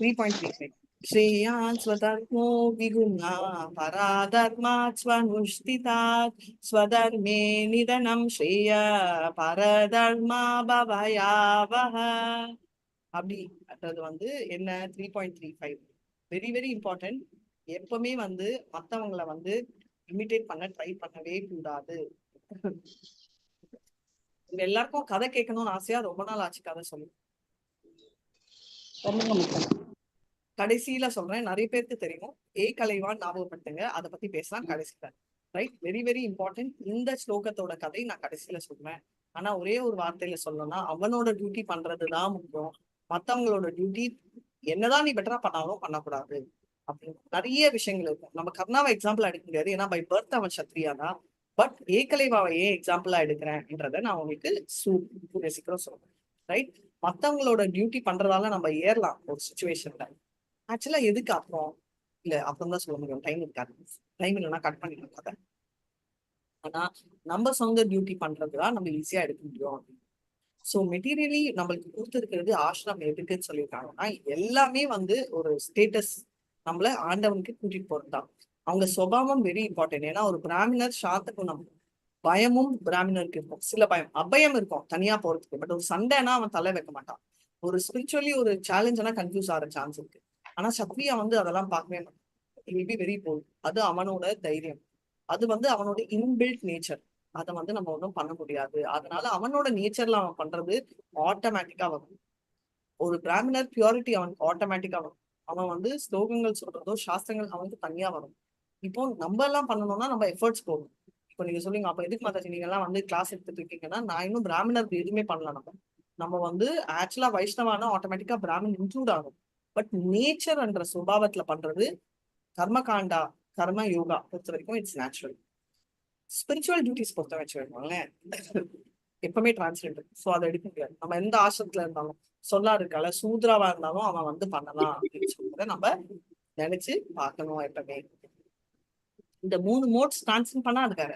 3.35 ஸ்ரேயான் ஸ்வதர்மோ விகுணா பராதர்மாத் ஸ்வனுஷ்டிதாத் ஸ்வதர்மே நிதனம் ஸ்ரேய பரதர்மா பவயாவஹ. அப்படி அது வந்து என்ன 3.35 வெரி வெரி இம்பார்ட்டன்ட். எப்பவுமே வந்து மத்தவங்களை வந்து இமிட்டேட் பண்ண ட்ரை பண்ணவே கூடாது. உங்க எல்லாருக்கும் கதை கேட்கணும்னு ஆசையா ரொம்ப நாள் ஆச்சு கதை சொல்லி. கடைசியில சொல்றேன், நிறைய பேருக்கு தெரியும், கலைவான் ஞாபகப்படுத்துங்க, அதை பத்தி பேசலாம் கடைசியில. Right, very very important. இந்த ஸ்லோகத்தோட கதை நான் கடைசியில சொல்றேன். ஆனா ஒரே ஒரு வார்த்தையில சொல்லணும்னா, அவனோட டியூட்டி பண்றதுதான் முக்கியம். மத்தவங்களோட டியூட்டி என்னதான் நீ பெட்டரா பண்ணாலும் பண்ணக்கூடாது அப்படின்னு நிறைய விஷயங்கள் இருக்கும். நம்ம கர்ணாவை எக்ஸாம்பிள் எடுக்க முடியாது, ஏன்னா பை பர்த் அவன் சத்ரியா தான். பட் ஏகலைவாவை ஏன் எக்ஸாம்பிளா எடுக்கிறேன்ன்றத நான் உங்களுக்கு சீக்கிரம் சொல்றேன். ரைட், மத்தவங்களோட டியூட்டி பண்றதால நம்ம ஏறலாம் ஒரு சுச்சுவேஷன்ல. ஆக்சுவலா எதுக்கு அப்புறம் இல்ல அப்புறம் தான் சொல்ல முடியும், டைம் இருக்காது. டைம் இல்லைன்னா கட் பண்ணிடலாம் கதை. ஆனா நம்ம சொந்த டியூட்டி பண்றதுதான் நம்ம ஈஸியா எடுக்க முடியும். சோ மெட்டீரியலி நம்மளுக்கு கொடுத்துருக்கிறது ஆசிரம் எதுக்குன்னு சொல்லியிருக்காங்கன்னா, எல்லாமே வந்து ஒரு ஸ்டேட்டஸ், நம்மள ஆண்டவனுக்கு கூட்டிட்டு போறதுதான். அவங்க சுபாவம் வெரி இம்பார்ட்டன்ட். ஏன்னா ஒரு பிராமணர் சாந்த குணம், பயமும் பிராமணருக்கு இருக்கும். சில பயம் அபயம் இருக்கும் தனியா போறதுக்கு. பட் ஒரு சண்டைனா அவன் தலை வைக்க மாட்டான். ஒரு ஸ்பிரிச்சுவலி ஒரு சேலஞ்சுனா கன்ஃபியூஸ் ஆகிற சான்ஸ் இருக்கு. ஆனா சத்ரியா வந்து அதெல்லாம் பார்க்கவே மாட்டான். It be very bold. அது அவனோட தைரியம், அது வந்து அவனோட இன்பில்ட் நேச்சர். அதை வந்து நம்ம ஒன்றும் பண்ண முடியாது. அதனால அவனோட நேச்சர்ல அவன் பண்றது ஆட்டோமேட்டிக்கா வரும். ஒரு பிராமணர் பியூரிட்டி அவனுக்கு ஆட்டோமேட்டிக்கா வரும். அவன் வந்து ஸ்லோகங்கள் சொல்றதோ சாஸ்திரங்கள் அவனுக்கு தனியா வரும். இப்போ நம்ம எல்லாம் பண்ணணும்னா நம்ம எஃபர்ட்ஸ் போகணும். இப்போ நீங்க சொல்லுங்க, அப்ப எதுக்கு மாதாஜி நீங்க எல்லாம் வந்து கிளாஸ் எடுத்துட்டு இருக்கீங்கன்னா, நான் இன்னும் பிராமணர் எதுவுமே பண்ணல. நம்ம வந்து ஆக்சுவலா வைஷ்ணவானா ஆட்டோமேட்டிக்கா பிராமணன் இன்க்ளூட் ஆகும். பட் நேச்சர் என்ற சுபாவத்துல பண்றது கர்மகாண்டா கர்ம யோகா பொறுத்த வரைக்கும் இட்ஸ் நேச்சுரல். ஸ்பிரிச்சுவல் டியூட்டிஸ் பொறுத்த வச்சுக்கோங்களேன் எப்பவுமே டிரான்ஸ்லேட்டர். ஸோ அதை எடுக்க முடியாது. நம்ம எந்த ஆசிரத்துல இருந்தாலும் சொல்லா இருக்கால சூத்ராவா இருந்தாலும் அவன் வந்து பண்ணலாம் அப்படின்னு சொல்றத நம்ம நினைச்சு பார்க்கணும். எப்பவுமே இந்த 3 மோட்ஸ் டிரான்ஸ்லேட் பண்ணா அது வேற.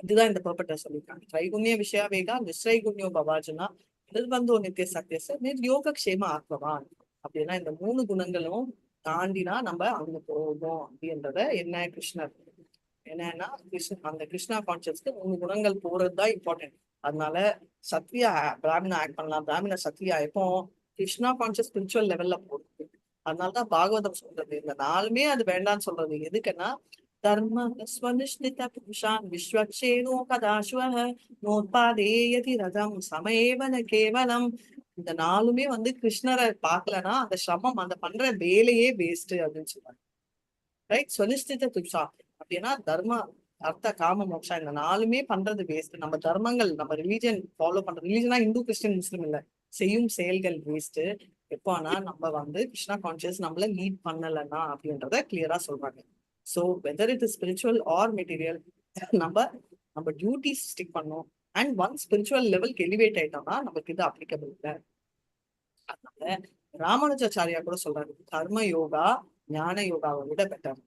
இதுதான் இந்த பர்பட்டை சொல்லியிருக்காங்க. திரைகுண்ய விஷயா வேகா நிஸ்ரைகுண்யோ பவாஜனா நிர்பந்தோ நித்திய சத்தியச யோக க்ஷேம ஆத்மவான். அப்படின்னா இந்த 3 குணங்களும் தாண்டினா நம்ம அங்க போகும் அப்படின்றத என்ன கிருஷ்ணர் என்னன்னா அந்த கிருஷ்ணா கான்சியஸ்க்கு 3 குணங்கள் போறதுதான் இம்பார்ட்டன்ட். அதனால சத்ரியா பிராமணா ஆக்ட் பண்ணலாம், பிராமண சத்ரியா எப்போ கிருஷ்ணா கான்சியஸ் ஸ்பிரிச்சுவல் லெவல்ல போறது. அதனாலதான் பாகவதம் சொல்றது இந்த 4மே அது வேண்டாம்னு சொல்றது. எதுக்குன்னா தர்ம ஸ்வனிஷ்டித புருஷான் விஸ்வக்ஷேனோ கதாஸ்வஹ நோத்பாதேயதி ரதம் சமேவன கேவலம். இந்த 4மே வந்து கிருஷ்ணரை பார்க்கலன்னா அந்த சிரமம், அந்த பண்ற வேலையே வேஸ்ட் அப்படின்னு சொல்றாங்க. ரைட், ஸ்வனிஷ்டித புருஷா அப்படின்னா தர்ம அர்த்த காம மோட்சா இந்த 4மே பண்றது வேஸ்ட். நம்ம தர்மங்கள், நம்ம ரிலீஜன் ஃபாலோ பண்ற, ரிலீஜனா இந்து கிறிஸ்டின் முஸ்லிம் இல்ல, செய்யும் செயல்கள் வேஸ்ட். எப்போனா நம்ம வந்து கிருஷ்ணா கான்சியஸ் நம்மள லீட் பண்ணலன்னா அப்படின்றத கிளியரா சொல்றாங்க. So whether it is spiritual or material, நம்ம டியூட்டிஸ் ஸ்டிக் பண்ணோம். அண்ட் ஒன் ஸ்பிரிச்சுவல் லெவலுக்கு எலிவேட் ஆயிட்டோம்னா நமக்கு இது அப்ளிகபிள் இல்லை. அதனால ராமானுஜாச்சாரியா கூட சொல்றாரு, கர்ம யோகா ஞான யோகாவை விட பெட்டர்.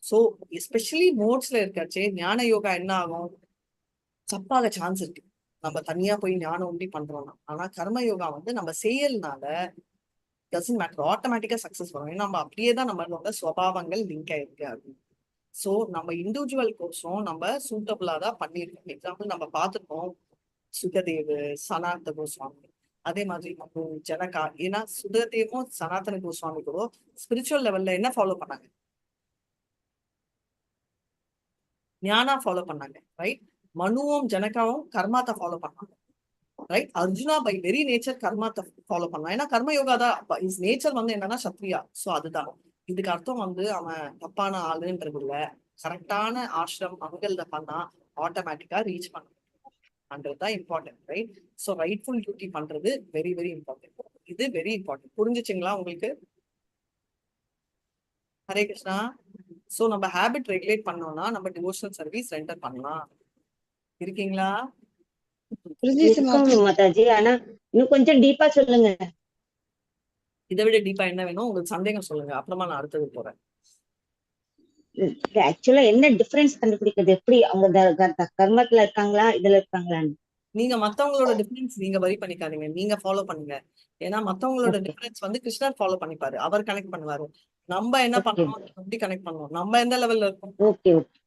சோ எஸ்பெஷலி மோட்ஸ்ல இருக்காச்சே ஞான யோகா என்ன ஆகும், தப்பாக சான்ஸ் இருக்கு. நம்ம தனியா போய் ஞானம் உண்டி பண்றோம்னா. ஆனா கர்ம யோகா வந்து நம்ம செயல்னால டசன்ட் மேட்டர், ஆட்டோமேட்டிக்கா சக்சஸ் வரும். ஏன்னா நம்ம அப்படியேதான் நம்மளோட சுபாவங்கள் லிங்க் ஆயிருக்கு அப்படின்னு. சோ நம்ம இண்டிவிஜுவல் கோர்ஸும் நம்ம சூட்டபிளா தான் பண்ணிருக்கோம். எக்ஸாம்பிள் நம்ம பார்த்துருக்கோம் சுகதேவ், சனாதன கோஸ்வாமி, அதே மாதிரி நம்ம ஜனகா. ஏன்னா சுகதேவும் சனாதன கோஸ்வாமி கூட ஸ்பிரிச்சுவல் லெவல்ல என்ன ஃபாலோ பண்ணாங்க, ஞானா ஃபாலோ பண்ணாங்க. ரைட், மனுவும் ஜனகாவும் கர்மாத்தை ஃபாலோ பண்ணாங்க. Right, Arjuna by very nature கர்மாத்தை ஃபாலோ பண்ணான். ஏன்னா கர்ம யோகா தான் இஸ் நேச்சர் வந்து என்னன்னா சத்ரியா. சோ அதுதான் இதுக்கு அர்த்தம். வந்து அவன் தப்பான ஆளுன்றது இல்ல, கரெக்டான ஆசிரம் அங்கல்ல பண்ணா ஆட்டோமேட்டிக்கா ரீச் பண்ணதான் important. Right, so rightful duty பண்றது வெரி வெரி இம்பார்ட்டன்ட். இது வெரி இம்பார்ட்டன்ட். புரிஞ்சுச்சுங்களா உங்களுக்கு? ஹரே கிருஷ்ணா. சோ நம்ம ஹேபிட் ரெகுலேட் பண்ணோம்னா நம்ம டிவோஷனல் சர்வீஸ் ரெண்டர் பண்ணலாம். இருக்கீங்களா? மாதாஜி, ஆனா இன்னும் கொஞ்சம் டீப்பா சொல்லுங்க. இதை விட டீப்பா என்ன வேணும் உங்களுக்கு சந்தேகம் சொல்லுங்க, அப்புறமா நான் அடுத்தது போறேன். ஆக்சுவலா என்ன டிஃபரன்ஸ் கண்டுபிடிக்கிறது? எப்படி அவங்க கர்மத்துல இருக்காங்களா இதுல இருக்காங்களான்னு? நீங்க மத்தவங்களோட டிஃபரன்ஸ் நீங்க வரி பண்ணிக்காதீங்க, நீங்க ஃபாலோ பண்ணுங்க. ஏன்னா மத்தவங்களோட ஓகே டிஃபரன்ஸ் வந்து கிருஷ்ணர் ஃபாலோ பண்ணிப்பாரு, அவர் கனெக்ட் பண்ணுவாரு. நம்ம என்ன ஓகே பண்ணணும், எப்படி கனெக்ட் பண்ணுவோம், நம்ம எந்த லெவல்ல இருக்கோம், ஓகே ஓகே.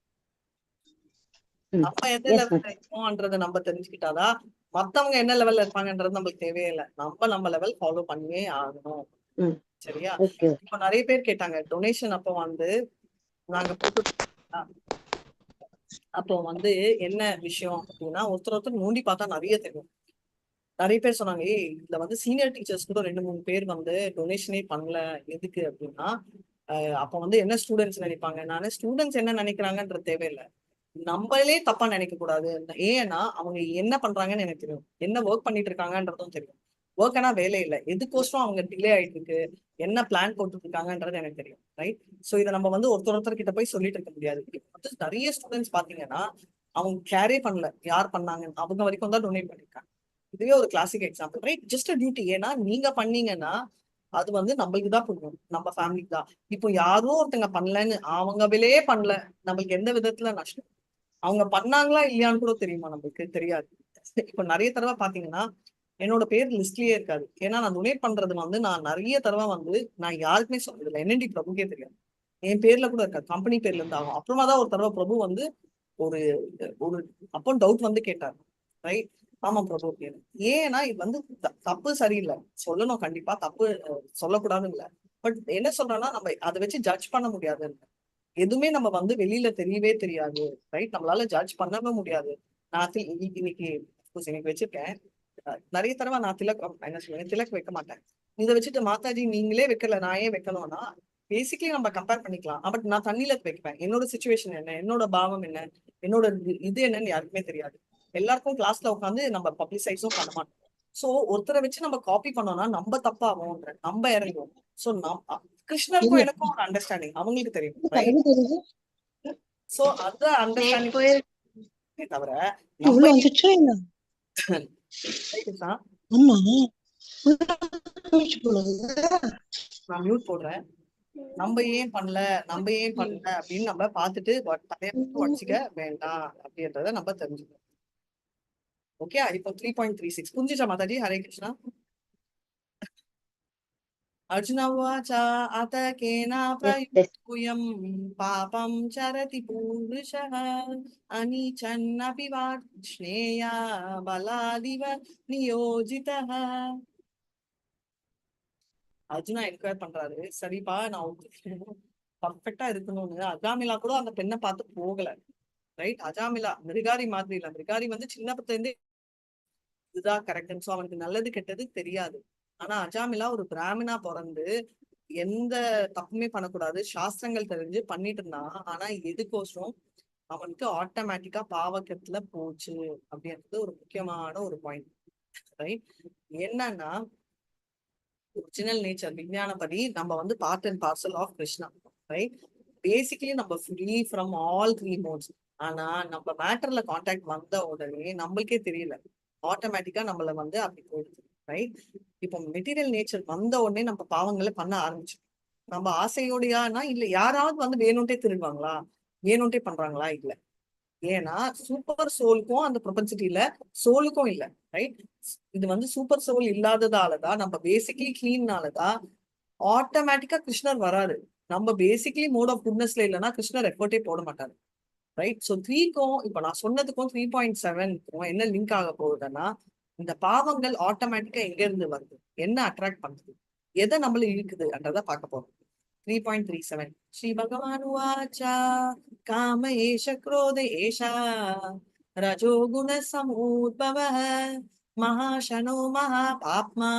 நம்ம எந்த எஸ் லெவல்ல இருக்கோம்ன்றத நம்ம தெரிஞ்சுக்கிட்டாதான் மத்தவங்க என்ன லெவல்ல இருப்பாங்கன்றது நம்மளுக்கு தேவையே இல்லை. நம்ம லெவல் ஃபாலோ பண்ணியே ஆகணும். ம் சரியா? ஓகே இப்ப நிறைய பேர் கேட்டாங்க டொனேஷன் அப்போ வந்து நாங்க போட்டு அப்போ வந்து என்ன விஷயம் அப்படின்னா, ஒருத்தர் நோண்டி பார்த்தா நிறைய தெரியும். நிறைய பேர் சொன்னாங்க, இதுல வந்து சீனியர் டீச்சர்ஸ் கூட 2-3 பேர் வந்து டொனேஷனே பண்ணல. எதுக்கு அப்படின்னா அப்ப வந்து என்ன ஸ்டூடெண்ட்ஸ் நினைப்பாங்க, நானே ஸ்டூடெண்ட்ஸ் என்ன நினைக்கிறாங்கன்றது தேவையில்லை, நம்மளே தப்பா நினைக்க கூடாது. ஏன்னா அவங்க என்ன பண்றாங்கன்னு எனக்கு தெரியும், என்ன ஒர்க் பண்ணிட்டு இருக்காங்கன்றதும் தெரியும். ஒர்க்னா வேலை இல்லை, எதுக்கோசரம் அவங்க டிலே ஆயிட்டு இருக்கு, என்ன பிளான் போட்டுட்டு இருக்காங்கன்றது எனக்கு தெரியும். ரைட்? சோ இதை நம்ம வந்து ஒருத்தர் கிட்ட போய் சொல்லிட்டு இருக்க முடியாது. வந்து நிறைய ஸ்டூடெண்ட்ஸ் பாத்தீங்கன்னா அவங்க கேரே பண்ணல, யார் பண்ணாங்க அவங்க வரைக்கும் தான் டொனேட் பண்ணிருக்காங்க. இதுவே ஒரு classic example. Right? Just a duty. ஏன்னா நீங்க பண்ணீங்கன்னா அது வந்து நம்மளுக்கு தான் புரியும், நம்ம ஃபேமிலிக்கு தான். இப்போ யாரும் ஒருத்தங்க பண்ணலன்னு அவங்களே பண்ணல, நம்மளுக்கு எந்த விதத்துல நஷ்டம்? அவங்க பண்ணாங்களா இல்லையான்னு கூட தெரியுமா? நம்மளுக்கு தெரியாது. இப்ப நிறைய தடவை பாத்தீங்கன்னா என்னோட பேர் லிஸ்ட்லயே இருக்காது. ஏன்னா நான் டொனேட் பண்றது வந்து நான் நிறைய தடவை வந்து நான் யாருக்குமே சொல்றது இல்லை. NND பிரபுக்கே தெரியாது, என் பேர்ல கூட இருக்காது, கம்பெனி பேர்ல இருந்து ஆகும். அப்புறமா தான் ஒரு தடவை பிரபு வந்து ஒரு ஒரு அப்போ டவுட் வந்து கேட்டார். ரைட்? ஆமா பிரபு கேளு. ஏன்னா இது வந்து தப்பு சரியில்லை சொல்லணும், கண்டிப்பா தப்பு சொல்லக்கூடாதுன்னு இல்லை. பட் என்ன சொல்றேன்னா நம்ம அதை வச்சு ஜட்ஜ் பண்ண முடியாது. எதுவுமே நம்ம வந்து வெளியில தெரியவே தெரியாது. ரைட்? நம்மளால ஜட்ஜ் பண்ணவே முடியாது. நான் இன்னைக்கு வச்சிருக்கேன், நிறைய தடவை நான் திலக் என்ன சொல்லுவேன், திலக் வைக்க மாட்டேன். இதை வச்சுட்டு மாதாஜி நீங்களே வைக்கல நான் ஏன் வைக்கணும்னா பேசிக்கலி நம்ம கம்பேர் பண்ணிக்கலாம். பட் நான் தண்ணியில வைப்பேன். என்னோட சுச்சுவேஷன் என்ன, என்னோட பாவம் என்ன, என்னோட இது என்னன்னு யாருக்குமே தெரியாது. எல்லாருக்கும் கிளாஸ்ல உட்காந்து நம்ம பப்ளிசைஸும் பண்ண மாட்டோம். சோ ஒருத்தரை வச்சு நம்ம காப்பி பண்ணோம்னா நம்ம தப்பாகும், நம்ம இறங்குவோம். சோ கிருஷ்ணருக்கும் எனக்கும் ஒரு அண்டர்ஸ்டாண்டிங் அவங்களுக்கு தெரியும். ரைட்? சோ அந்த அண்டர்ஸ்டாண்டிங் தவிர நம்ம நான் மியூட் போடுறேன். நம்ம ஏன் பண்ணல அப்படின்னு நம்ம பார்த்துட்டு தலையை உடச்சிக்க வேண்டாம் அப்படின்றத நம்ம தெரிஞ்சுக்கணும். ஓகே? இப்போ 3.36 புரிஞ்சுச்சா மாதாஜி? ஹரே கிருஷ்ணா. அர்ஜுன உவாச்ச அத கேனா பிரயுக்தூயம் பாபம் சரதி பூருஷः அனிச்சன்னபி வார்ஷ்ணேயா பலாதிவ நியோஜிதः. அர்ஜுனா என்கொயர் பண்றாரு, சரிப்பா நான் பர்ஃபெக்டா இருக்கணும்னு அஜாமிலா கூட அந்த பெண்ணை பார்த்து போகல. ரைட்? அஜாமிலா மிருகாரி மாதிரி இல்ல, மிருகாரி வந்து சின்ன பத்துல இருந்தே இதுதான் கரெக்ட்னு, சோ அவனுக்கு நல்லது கெட்டது தெரியாது. ஆனா அஜாமிலா ஒரு பிராமணா பிறந்து எந்த தப்புமே பண்ணக்கூடாது, சாஸ்திரங்கள் தெரிஞ்சு பண்ணிட்டு இருந்தான். ஆனா எதுக்கோசரம் அவனுக்கு ஆட்டோமேட்டிக்கா பாவகத்துல போச்சு அப்படின்றது ஒரு முக்கியமான ஒரு பாயிண்ட். ரைட்? என்னன்னா ஒரிஜினல் நேச்சர் விஞ்ஞானப்படி நம்ம வந்து part and parcel of Krishna. Right? Basically நம்ம ஃப்ரீ ஃப்ரம் ஆல் 3 மோட்ஸ். ஆனா நம்ம மேட்டர்ல கான்டாக்ட் வந்த உடனே நம்மளுக்கே தெரியல, ஆட்டோமேட்டிக்கா நம்மள வந்து அப்படி போயிடுது. ரைட்? இப்போ மெட்டீரியல் நேச்சர் வந்த உடனே நம்ம பாவங்களை பண்ண ஆரம்பிச்சோம். நம்ம ஆசையோடையானா இல்ல, யாராவது வந்து வேணும்ட்டே திருடுவாங்களா, வேணும்ட்டே பண்றாங்களா? இல்ல. ஏன்னா சூப்பர் சோலுக்கும் அந்த ப்ரொபன்சிட்டி இல்ல, சோலுக்கும் இல்ல. ரைட்? இது வந்து சூப்பர் சோல் இல்லாததாலதான், நம்ம பேசிக்கலி கிளீன்னாலதான் ஆட்டோமேட்டிக்கா கிருஷ்ணர் வராரு. நம்ம பேசிக்கலி மோட் ஆஃப் குட்னஸ்ல இல்லைன்னா கிருஷ்ணர் எஃபர்ட்டே போட மாட்டாரு. ரைட்? சோ 3க்கும் இப்ப நான் சொன்னதுக்கும் 3.7க்கும் என்ன லிங்க் ஆக போகுதுன்னா, இந்த பாவங்கள் ஆட்டோமேட்டிக்கா எங்க இருந்து வருது, என்ன அட்ராக்ட் பண்ணுது, எதை நம்மள இழுக்குதுன்றத பார்க்க போறோம். 3.37 ஸ்ரீ பகவான் உவாச்சா காம ஏஷ क्रोध ஏஷா ரஜோ குண சமுத்பவः மகாசனோ மகாபாப்மா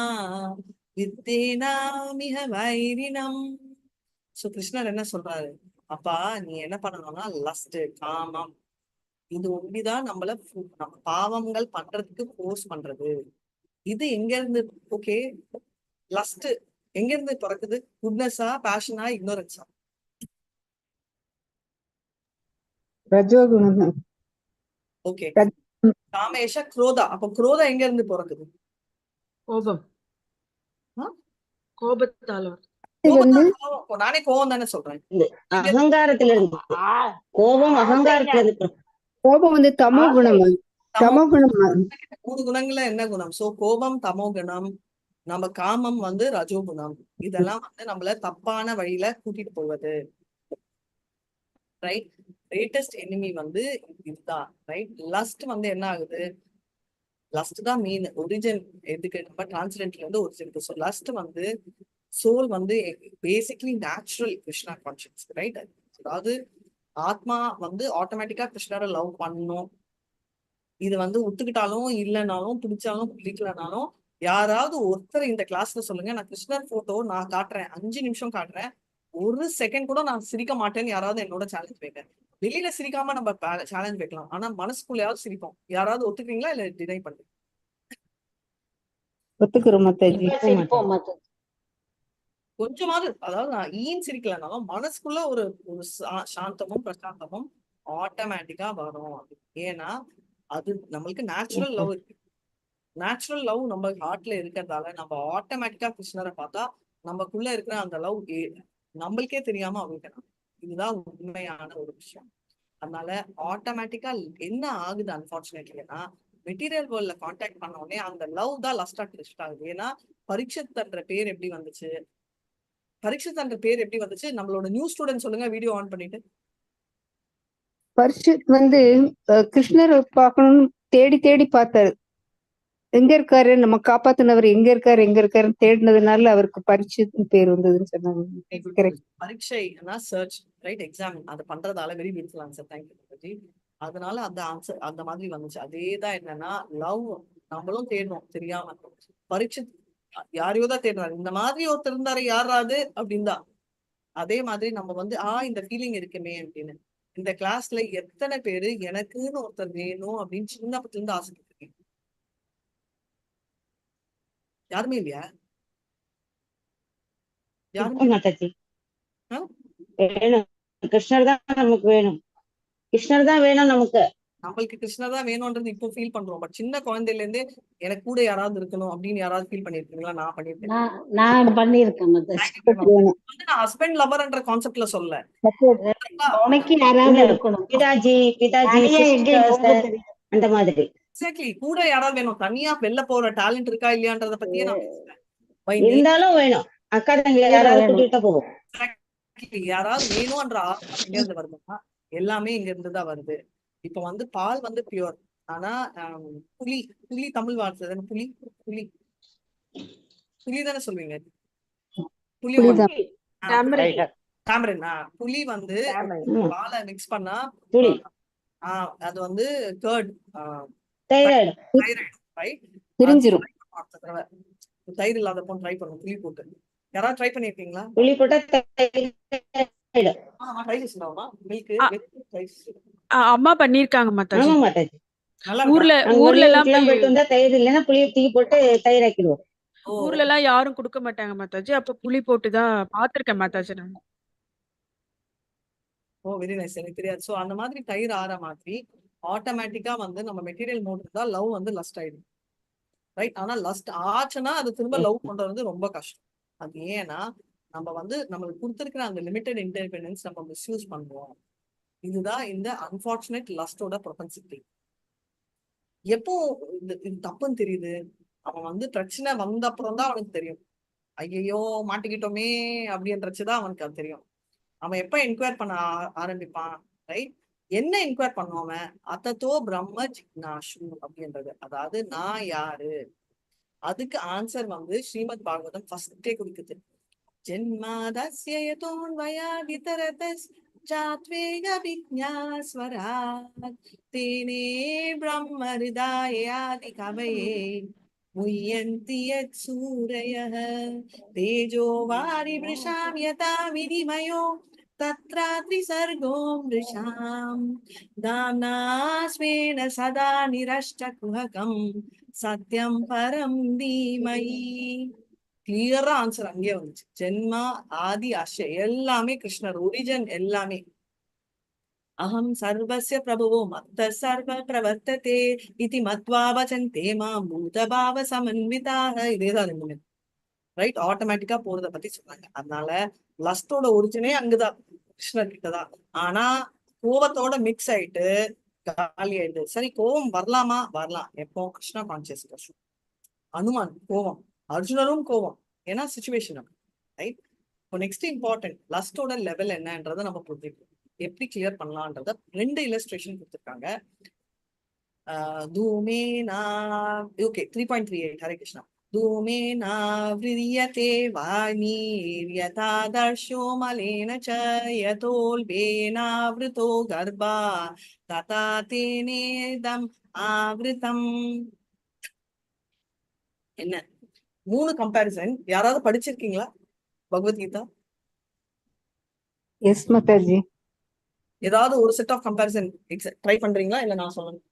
வித்தேனாமிஹ வைரினம். சோ கிருஷ்ணர் என்ன சொல்றாரு, அப்பா நீ என்ன பண்ணணும்னா லஸ்ட், காமம், இது ஒண்டிதான் நம்ம பாவங்கள் பண்றதுக்கு ஃபோர்ஸ் பண்றது. இது எங்க இருந்து? ஓகே, லஸ்ட் எங்க இருந்து பிறக்குது? குட்னஸா, பேஷனா, இக்னோரன்ஸா? ரஜோகுணம். ஓகே. காமேஷ குரோதா, அப்ப குரோதா எங்க இருந்து பிறக்குது? கோபம், கோபத்தால. வந்து நானே கோவம் தானே சொல்றேன். அகங்காரத்துல இருந்து கோபம் அகங்காரத்துல இருந்து. கோபம் வந்து தமோ குணம். தமோ குணம் 3 குணங்கள்ல என்ன குணம்? சோ கோபம் தமோ குணம், நம்ம காமம் வந்து ரஜோகுணம். இதெல்லாம் வந்து நம்மள தப்பான வழியில கூட்டிட்டு போவது. ரைட். கிரேட்டஸ்ட் எனிமி வந்து இதுதான். ரைட். லஸ்ட் வந்து என்ன ஆகுது? லஸ்ட் தான் மெயின் ஒரிஜின். எதுக்கு நம்ம டிரான்ஸ்டன்ட்ல இருந்து ஒரிஜினுக்கு. ஸோ லஸ்ட் வந்து சோல் வந்து basically natural Krishna conscious. Right. அதாவது ஆத்மா வந்து ஆட்டோமேட்டிக்கா கிருஷ்ணரை லவ் பண்ணணும். இது வந்து ஒத்துக்கிட்டாலும் இல்லைனாலும் பிடிச்சாலும் பிடிக்கலனாலும் யாராவது ஒருத்தர் இந்த கிளாஸ்ல சொல்லுங்க, நான் கிருஷ்ணர் போட்டோ நான் காட்டுறேன், 5 நிமிஷம் காட்டுறேன், 1 செகண்ட் கூட நான் சிரிக்க மாட்டேன்னு யாராவது என்னோட சேலஞ்ச் வைக்க. வெளியில சிரிக்காம நம்ம சேலஞ்ச் வைக்கலாம், ஆனா மனசுக்குள்ளயாவது சிரிப்போம். யாராவது ஒத்துக்கிறீங்களா இல்ல டினை பண்றீங்க? ஒத்துக்கிறோம் மாதாஜி. கொஞ்சமாவது, அதாவது நான் ஈன் சிரிக்கலனாலும் மனசுக்குள்ள ஒரு ஒரு சாந்தமும் பிரசாந்தமும் ஆட்டோமேட்டிக்கா வரும். ஏன்னா அது நம்மளுக்கு நேச்சுரல் லவ் இருக்கு. நேச்சுரல் லவ் நம்ம ஹார்ட்ல இருக்கிறதால நம்ம ஆட்டோமேட்டிக்கா கிருஷ்ணரை பார்த்தா நமக்குள்ள இருக்கிற அந்த லவ் நம்மளுக்கே தெரியாம அவங்களுக்கு. இதுதான் உண்மையான ஒரு விஷயம். அதனால ஆட்டோமேட்டிக்கா என்ன ஆகுது அன்பார்ச்சுனேட்லினா, மெட்டீரியல் வேர்ல்ட்ல கான்டாக்ட் பண்ண உடனே அந்த லவ் தான் லாஸ்டா ட்விஸ்ட் ஆகுது. ஏன்னா பரீட்சித்ன்ற பேர் எப்படி வந்துச்சு? பரீட்சித்ன்ற பேர் எப்படி வந்துச்சு? நம்மளோட நியூ ஸ்டூடெண்ட் சொல்லுங்க, வீடியோ ஆன் பண்ணிட்டு. பரீட்சித் வந்து கிருஷ்ணரை பார்க்கணும்னு தேடி தேடி பார்த்தாரு. எங்க இருக்காரு, நம்ம காப்பாத்தினவர் எங்க இருக்காருன்னு தேடினதுனால அவருக்கு பரீட்சித் பேர் வந்ததுன்னு சொன்னாங்க. பரீட்சைனா சர்ச், ரைட், எக்ஸாம். அது பண்றதால வெரி பியூட்டிஃபுல் ஆன்சர். தேங்க்யூ. அதனால அந்த ஆன்சர் அந்த மாதிரி வந்துச்சு. அதேதான் என்னன்னா லவ் நம்மளும் தேடணும் தெரியாம. பரீட்சித் யாரையோ தான் தேடுறாரு. இந்த மாதிரி ஒருத்தர் இருந்தாரு யாராவது அப்படின்னு தான். அதே மாதிரி நம்ம வந்து இந்த ஃபீலிங் இருக்குமே அப்படின்னு. இந்த கிளாஸ்ல எத்தனை பேரு எனக்குன்னு ஒருத்தர் வேணும் அப்படின்னு சின்னப்பத்துல இருந்து ஆசைப்பட்டிருக்கீங்க? யாருமே இல்லையா? கிருஷ்ணர் தான் நமக்கு வேணும். கிருஷ்ணர் தான் வேணும் நமக்கு. நம்மளுக்கு கிருஷ்ணர் தான் வேணும்ன்றது இப்போ ஃபீல் பண்றோம். பட் சின்ன குழந்தையில இருந்தே எனக்கு கூட யாராவது இருக்கணும் அப்படின்னு யாராவது ஃபீல் பண்ணிருக்கீங்களா? நான் பண்ணிருக்கேன். நான் பண்ணிருக்கேன். நான் ஹஸ்பண்ட் லவர்ன்ற கான்செப்ட்ல சொல்ல, உனக்கு யாராவது இருக்கணும். பிதாஜி அந்த மாதிரி. எக்ஸாக்ட்லி. கூட யாராவது வேணும். தனியா வெளில போற டேலண்ட் இருக்கா இல்லையான்றத பத்தியே நான் பேசுறேன். இருந்தாலும் வேணும். அக்கா தங்களை யாராவது கூட்டிட்டு போகும். யாராவது வேணும்ன்ற ஆர்வம் எங்க இருந்து வருதுன்னா எல்லாமே இங்க இருந்துதான் வருது. இப்ப வந்து பால் வந்து பியூர். ஆனா புலி புலி தமிழ் வார்த்தை தானே. புலி புலி புலி தானே சொல்வீங்க. புலி புலி வந்து பாலை மிக்ஸ் பண்ணா அது வந்து கர்ட் தயிர் இல்லாதப்போ ட்ரை பண்ணும். புளி போட்டு யாராவது ட்ரை பண்ணிருக்கீங்களா? புளி போட்டா அம்மா பண்ணிருக்காங்க மாதாஜி. ஊர்ல எல்லாம் போயிட்டு வந்தா தயிர் இல்லைன்னா புளியை தூக்கி போட்டு தயிர் ஆக்கிடுவோம். ஊர்ல எல்லாம் யாரும் கொடுக்க மாட்டாங்க மாதாஜி. அப்ப புளி போட்டுதான் பாத்திருக்கேன் மாதாஜி நான். Very nice. எனக்கு தெரியாது. சோ அந்த மாதிரி தயிர் ஆற மாதிரி ஆட்டோமேட்டிக்கா வந்து நம்ம மெட்டீரியல் மோட் இருந்தா லவ் வந்து லஸ்ட் ஆயிடும். ரைட். ஆனா லஸ்ட் ஆச்சுன்னா அது திரும்ப லவ் பண்றது வந்து ரொம்ப கஷ்டம். அது ஏன்னா நம்ம வந்து நம்மளுக்கு கொடுத்துருக்கிற அந்த லிமிடெட் இன்டிபெண்டன்ஸ் நம்ம மிஸ்யூஸ் பண்ணுவோம். இதுதான் இந்த அன்பார்ச்சுனேட் லஸ்டோட ப்ரொபென்சிட்டி. எப்போ இது தப்புன்னு தெரியுது? அவன் வந்து பிரச்சனை வந்த அப்புறம் தான் அவனுக்கு தெரியும். ஐயோ மாட்டிக்கிட்டோமே அப்படின்றச்சுதான் அவனுக்கு அது தெரியும். அவன் எப்ப என்கொயர் பண்ண ஆரம்பிப்பான்? ரைட். என்ன என்கொயர் பண்ணுவான்? அத்தோ பிரம்ம ஜிக்னாஷு அப்படின்றது. அதாவது நான் யாரு? அதுக்கு ஆன்சர் வந்து ஸ்ரீமத் பாகவதம் ஃபர்ஸ்டே கொடுக்குது. ஜென்மாதஸ்ய யதோன்வயா விதரதஸ் ஜாத்வேக விஜ்ஞாஸ்வராத் தேனே பிரம்ம ஹிருதயாதி கவயே முஹ்யந்தி யத் சூரயः தேஜோ வாரி விருஷாம் யதா விதிமயோ தத்ராத்ரி சர்கோ மிருஷாம் தாம்னா ஸ்வேன சதா நிரஷ்டகுஹகம் சத்யம் பரம் தீமஹி. கிளியரா ஆன்சர் அங்கேயே வந்துச்சு. ஜென்மா ஆதி அஷ்ய எல்லாமே கிருஷ்ணர் ஒரிஜின் எல்லாமே. அகம் சர்வஸ்ய பிரபுவோ மத்த சர்வ பிரவர்த்ததே இதி மத்வா வசந்தே மாம் பூதபாவ சமன்விதாக. இதேதான் ரெண்டுமே. ரைட்? ஆட்டோமேட்டிக்கா போறத பத்தி சொன்னாங்க. அதனால லஸ்டோட ஒரிஜினே அங்கதான், கிருஷ்ணர் கிட்டதான். ஆனா கோவத்தோட மிக்ஸ் ஆயிட்டு காலி ஆயிடுது. சரி, கோவம் வரலாமா? வரலாம். எப்போ? கிருஷ்ணா கான்சியஸ் கஷ்டம். அனுமான் கோவம், அர்ஜுனரும் கோவம், ஏன்னா சிச்சுவேஷன் ரைட். இப்போ நெக்ஸ்ட் இம்பார்ட்டன்ட் லஸ்டோட லெவல் என்னன்றதை நம்ம புரிஞ்சுக்கணும். எப்படி கிளியர் பண்ணலான்றத 2 இல்லஸ்ட்ரேஷன் கொடுத்துருக்காங்க. தூமேனா ஓகே 3.38 ஹரே கிருஷ்ணா. தூமேனா விரியதே வாணீர்யதாதர்ஷோ மலேன ச யதோல்பேனாவ்ருதோ கர்ப்பா ததா தேனேதம் ஆவ்ருதம். என்ன 3 கம்பேரிசன் யாராவது படிச்சிருக்கீங்களா பகவத்கீதா? எஸ் மாதாஜி. ஏதாவது ஒரு செட் ஆஃப் கம்பேரிசன் ட்ரை பண்றீங்களா? இல்ல நான் சொல்லணும்?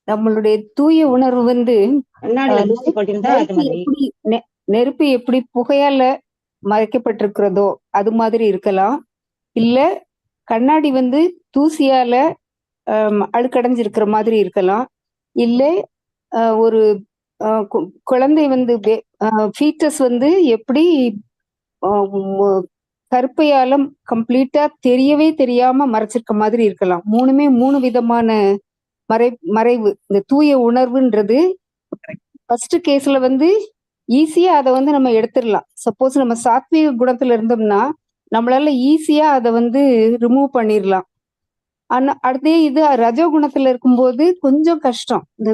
நம்மளுடைய தூய உணர்வு வந்து கண்ணாடியில தூசி போட்டிருந்தா அது நெருப்பு மாதிரி. எப்படி நெருப்பு எப்படி புகையால மறைக்கப்பட்டிருக்கிறதோ அது மாதிரி இருக்கலாம். இல்ல கண்ணாடி வந்து தூசியால அழுக்கடைஞ்சிருக்கிற மாதிரி இருக்கலாம். இல்ல ஒரு குழந்தை வந்து ஃபீட்டஸ் வந்து எப்படி கருப்பையால கம்ப்ளீட்டா தெரியவே தெரியாம மறைச்சிருக்க மாதிரி இருக்கலாம். 3 விதமான மறைவு. இந்த தூய உணர்வுன்றது ஃபர்ஸ்ட் கேஸ்ல வந்து ஈஸியா அதை வந்து நம்ம எடுத்துடலாம். சப்போஸ் நம்ம சாத்வீக குணத்துல இருந்தோம்னா நம்மளால ஈஸியா அதை வந்து ரிமூவ் பண்ணிடலாம். ஆனா அடுத்தே இது ரஜோகுணத்துல இருக்கும்போது கொஞ்சம் கஷ்டம். இந்த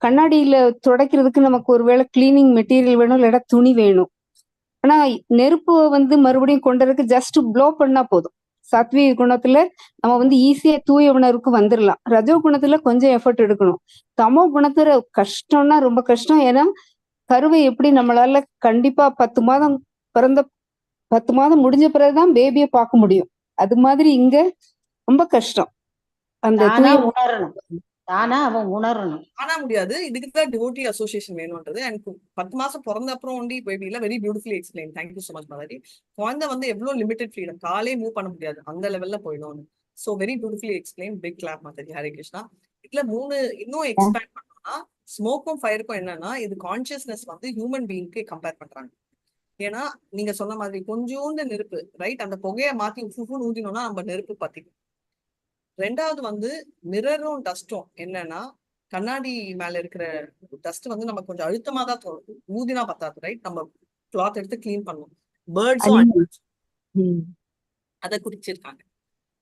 கண்ணாடியில துடைக்கிறதுக்கு நமக்கு ஒருவேளை கிளீனிங் மெட்டீரியல் வேணும், இல்லைன்னா துணி வேணும். ஆனா நெருப்பு வந்து மறுபடியும் கொண்டதுக்கு ஜஸ்ட் ப்ளோ பண்ணா போதும். சாத்வீக குணத்துல நம்ம வந்து ஈஸியா தூய உணர்வுக்கு வந்துடலாம். ரஜோ குணத்துல கொஞ்சம் எஃபர்ட் எடுக்கணும். தமோ குணத்துல கஷ்டம்னா ரொம்ப கஷ்டம். ஏன்னா கருவை எப்படி நம்மளால கண்டிப்பா 10 மாதம் பிறந்த 10 மாதம் முடிஞ்ச பிறகுதான் பேபியை பார்க்க முடியும். அது மாதிரி இங்க ரொம்ப கஷ்டம். அந்த தானா உணரணும், தானா அவன் உணரணும். ஆனா முடியாது. இதுக்குதான் டிவோட்டி அசோசியேஷன் வேணும்ன்றது. எனக்கு 10 மாசம் பிறந்த அப்புறம் ஒண்டி பேபில very beautifully explain. Thank you so much Malari. குழந்தை வந்து எவ்வளவு லிமிடெட் ஃப்ரீடம், காலே மூவ் பண்ண முடியாது, அந்த லெவல்ல போயிடும். So very beautifully explain. Big clap Mataji. Hare Krishna. இதுல 3 இன்னும் எக்ஸ்பேண்ட் பண்ணோம்னா ஸ்மோக்கும் ஃபயருக்கும் என்னன்னா, இது கான்சியஸ்னஸ் வந்து ஹியூமன் பீயிங்க்கு கம்பேர் பண்றாங்க. ஏன்னா நீங்க சொன்ன மாதிரி கொஞ்சோண்டு நெருப்பு ரைட், அந்த புகையை மாத்தி ஊதினோம்னா நம்ம நெருப்பு பத்திக்கும். 2வது வந்து மிரரும் டஸ்டும் என்னன்னா, கண்ணாடி மேல இருக்கிற டஸ்ட் வந்து நம்ம கொஞ்சம் அழுத்தமா தான் தோணும், ஊதினா பத்தாது ரைட். நம்ம கிளாத் எடுத்து கிளீன் பண்ணும். பேர்ட்ஸும் அதை குறிச்சிருக்காங்க.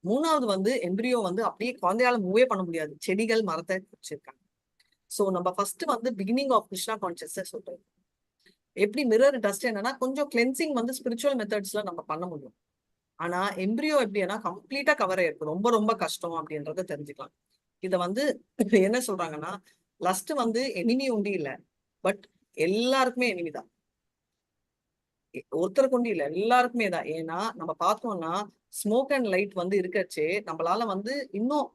3வது வந்து எம்பிரியோ வந்து அப்படியே குழந்தையால மூவே பண்ண முடியாது, செடிகள் மரத்தை குறிச்சிருக்காங்க. சோ நம்ம ஃபர்ஸ்ட் வந்து பிகினிங் ஆஃப் கிருஷ்ணா கான்சியஸ் சொல்றோம். எப்படி மிரர் டஸ்ட் என்னன்னா கொஞ்சம் கிளென்சிங் வந்து ஸ்பிரிச்சுவல் மெத்தட்ஸ்ல நம்ம பண்ண முடியும். ஆனா எம்பிரியோ எப்படின்னா கம்ப்ளீட்டா கவர் ஆயிருக்கு, ரொம்ப ரொம்ப கஷ்டம் அப்படின்றத தெரிஞ்சுக்கலாம். இத வந்து என்ன சொல்றாங்கன்னா, லஸ்ட் வந்து எனிமி உண்டி இல்ல, பட் எல்லாருக்குமே எனிமி தான். ஒருத்தருக்கு உண்டி இல்ல, எல்லாருக்குமே தான். ஏன்னா நம்ம பார்த்தோம்னா ஸ்மோக் அண்ட் லைட் வந்து இருக்கச்சே நம்மளால வந்து இன்னும்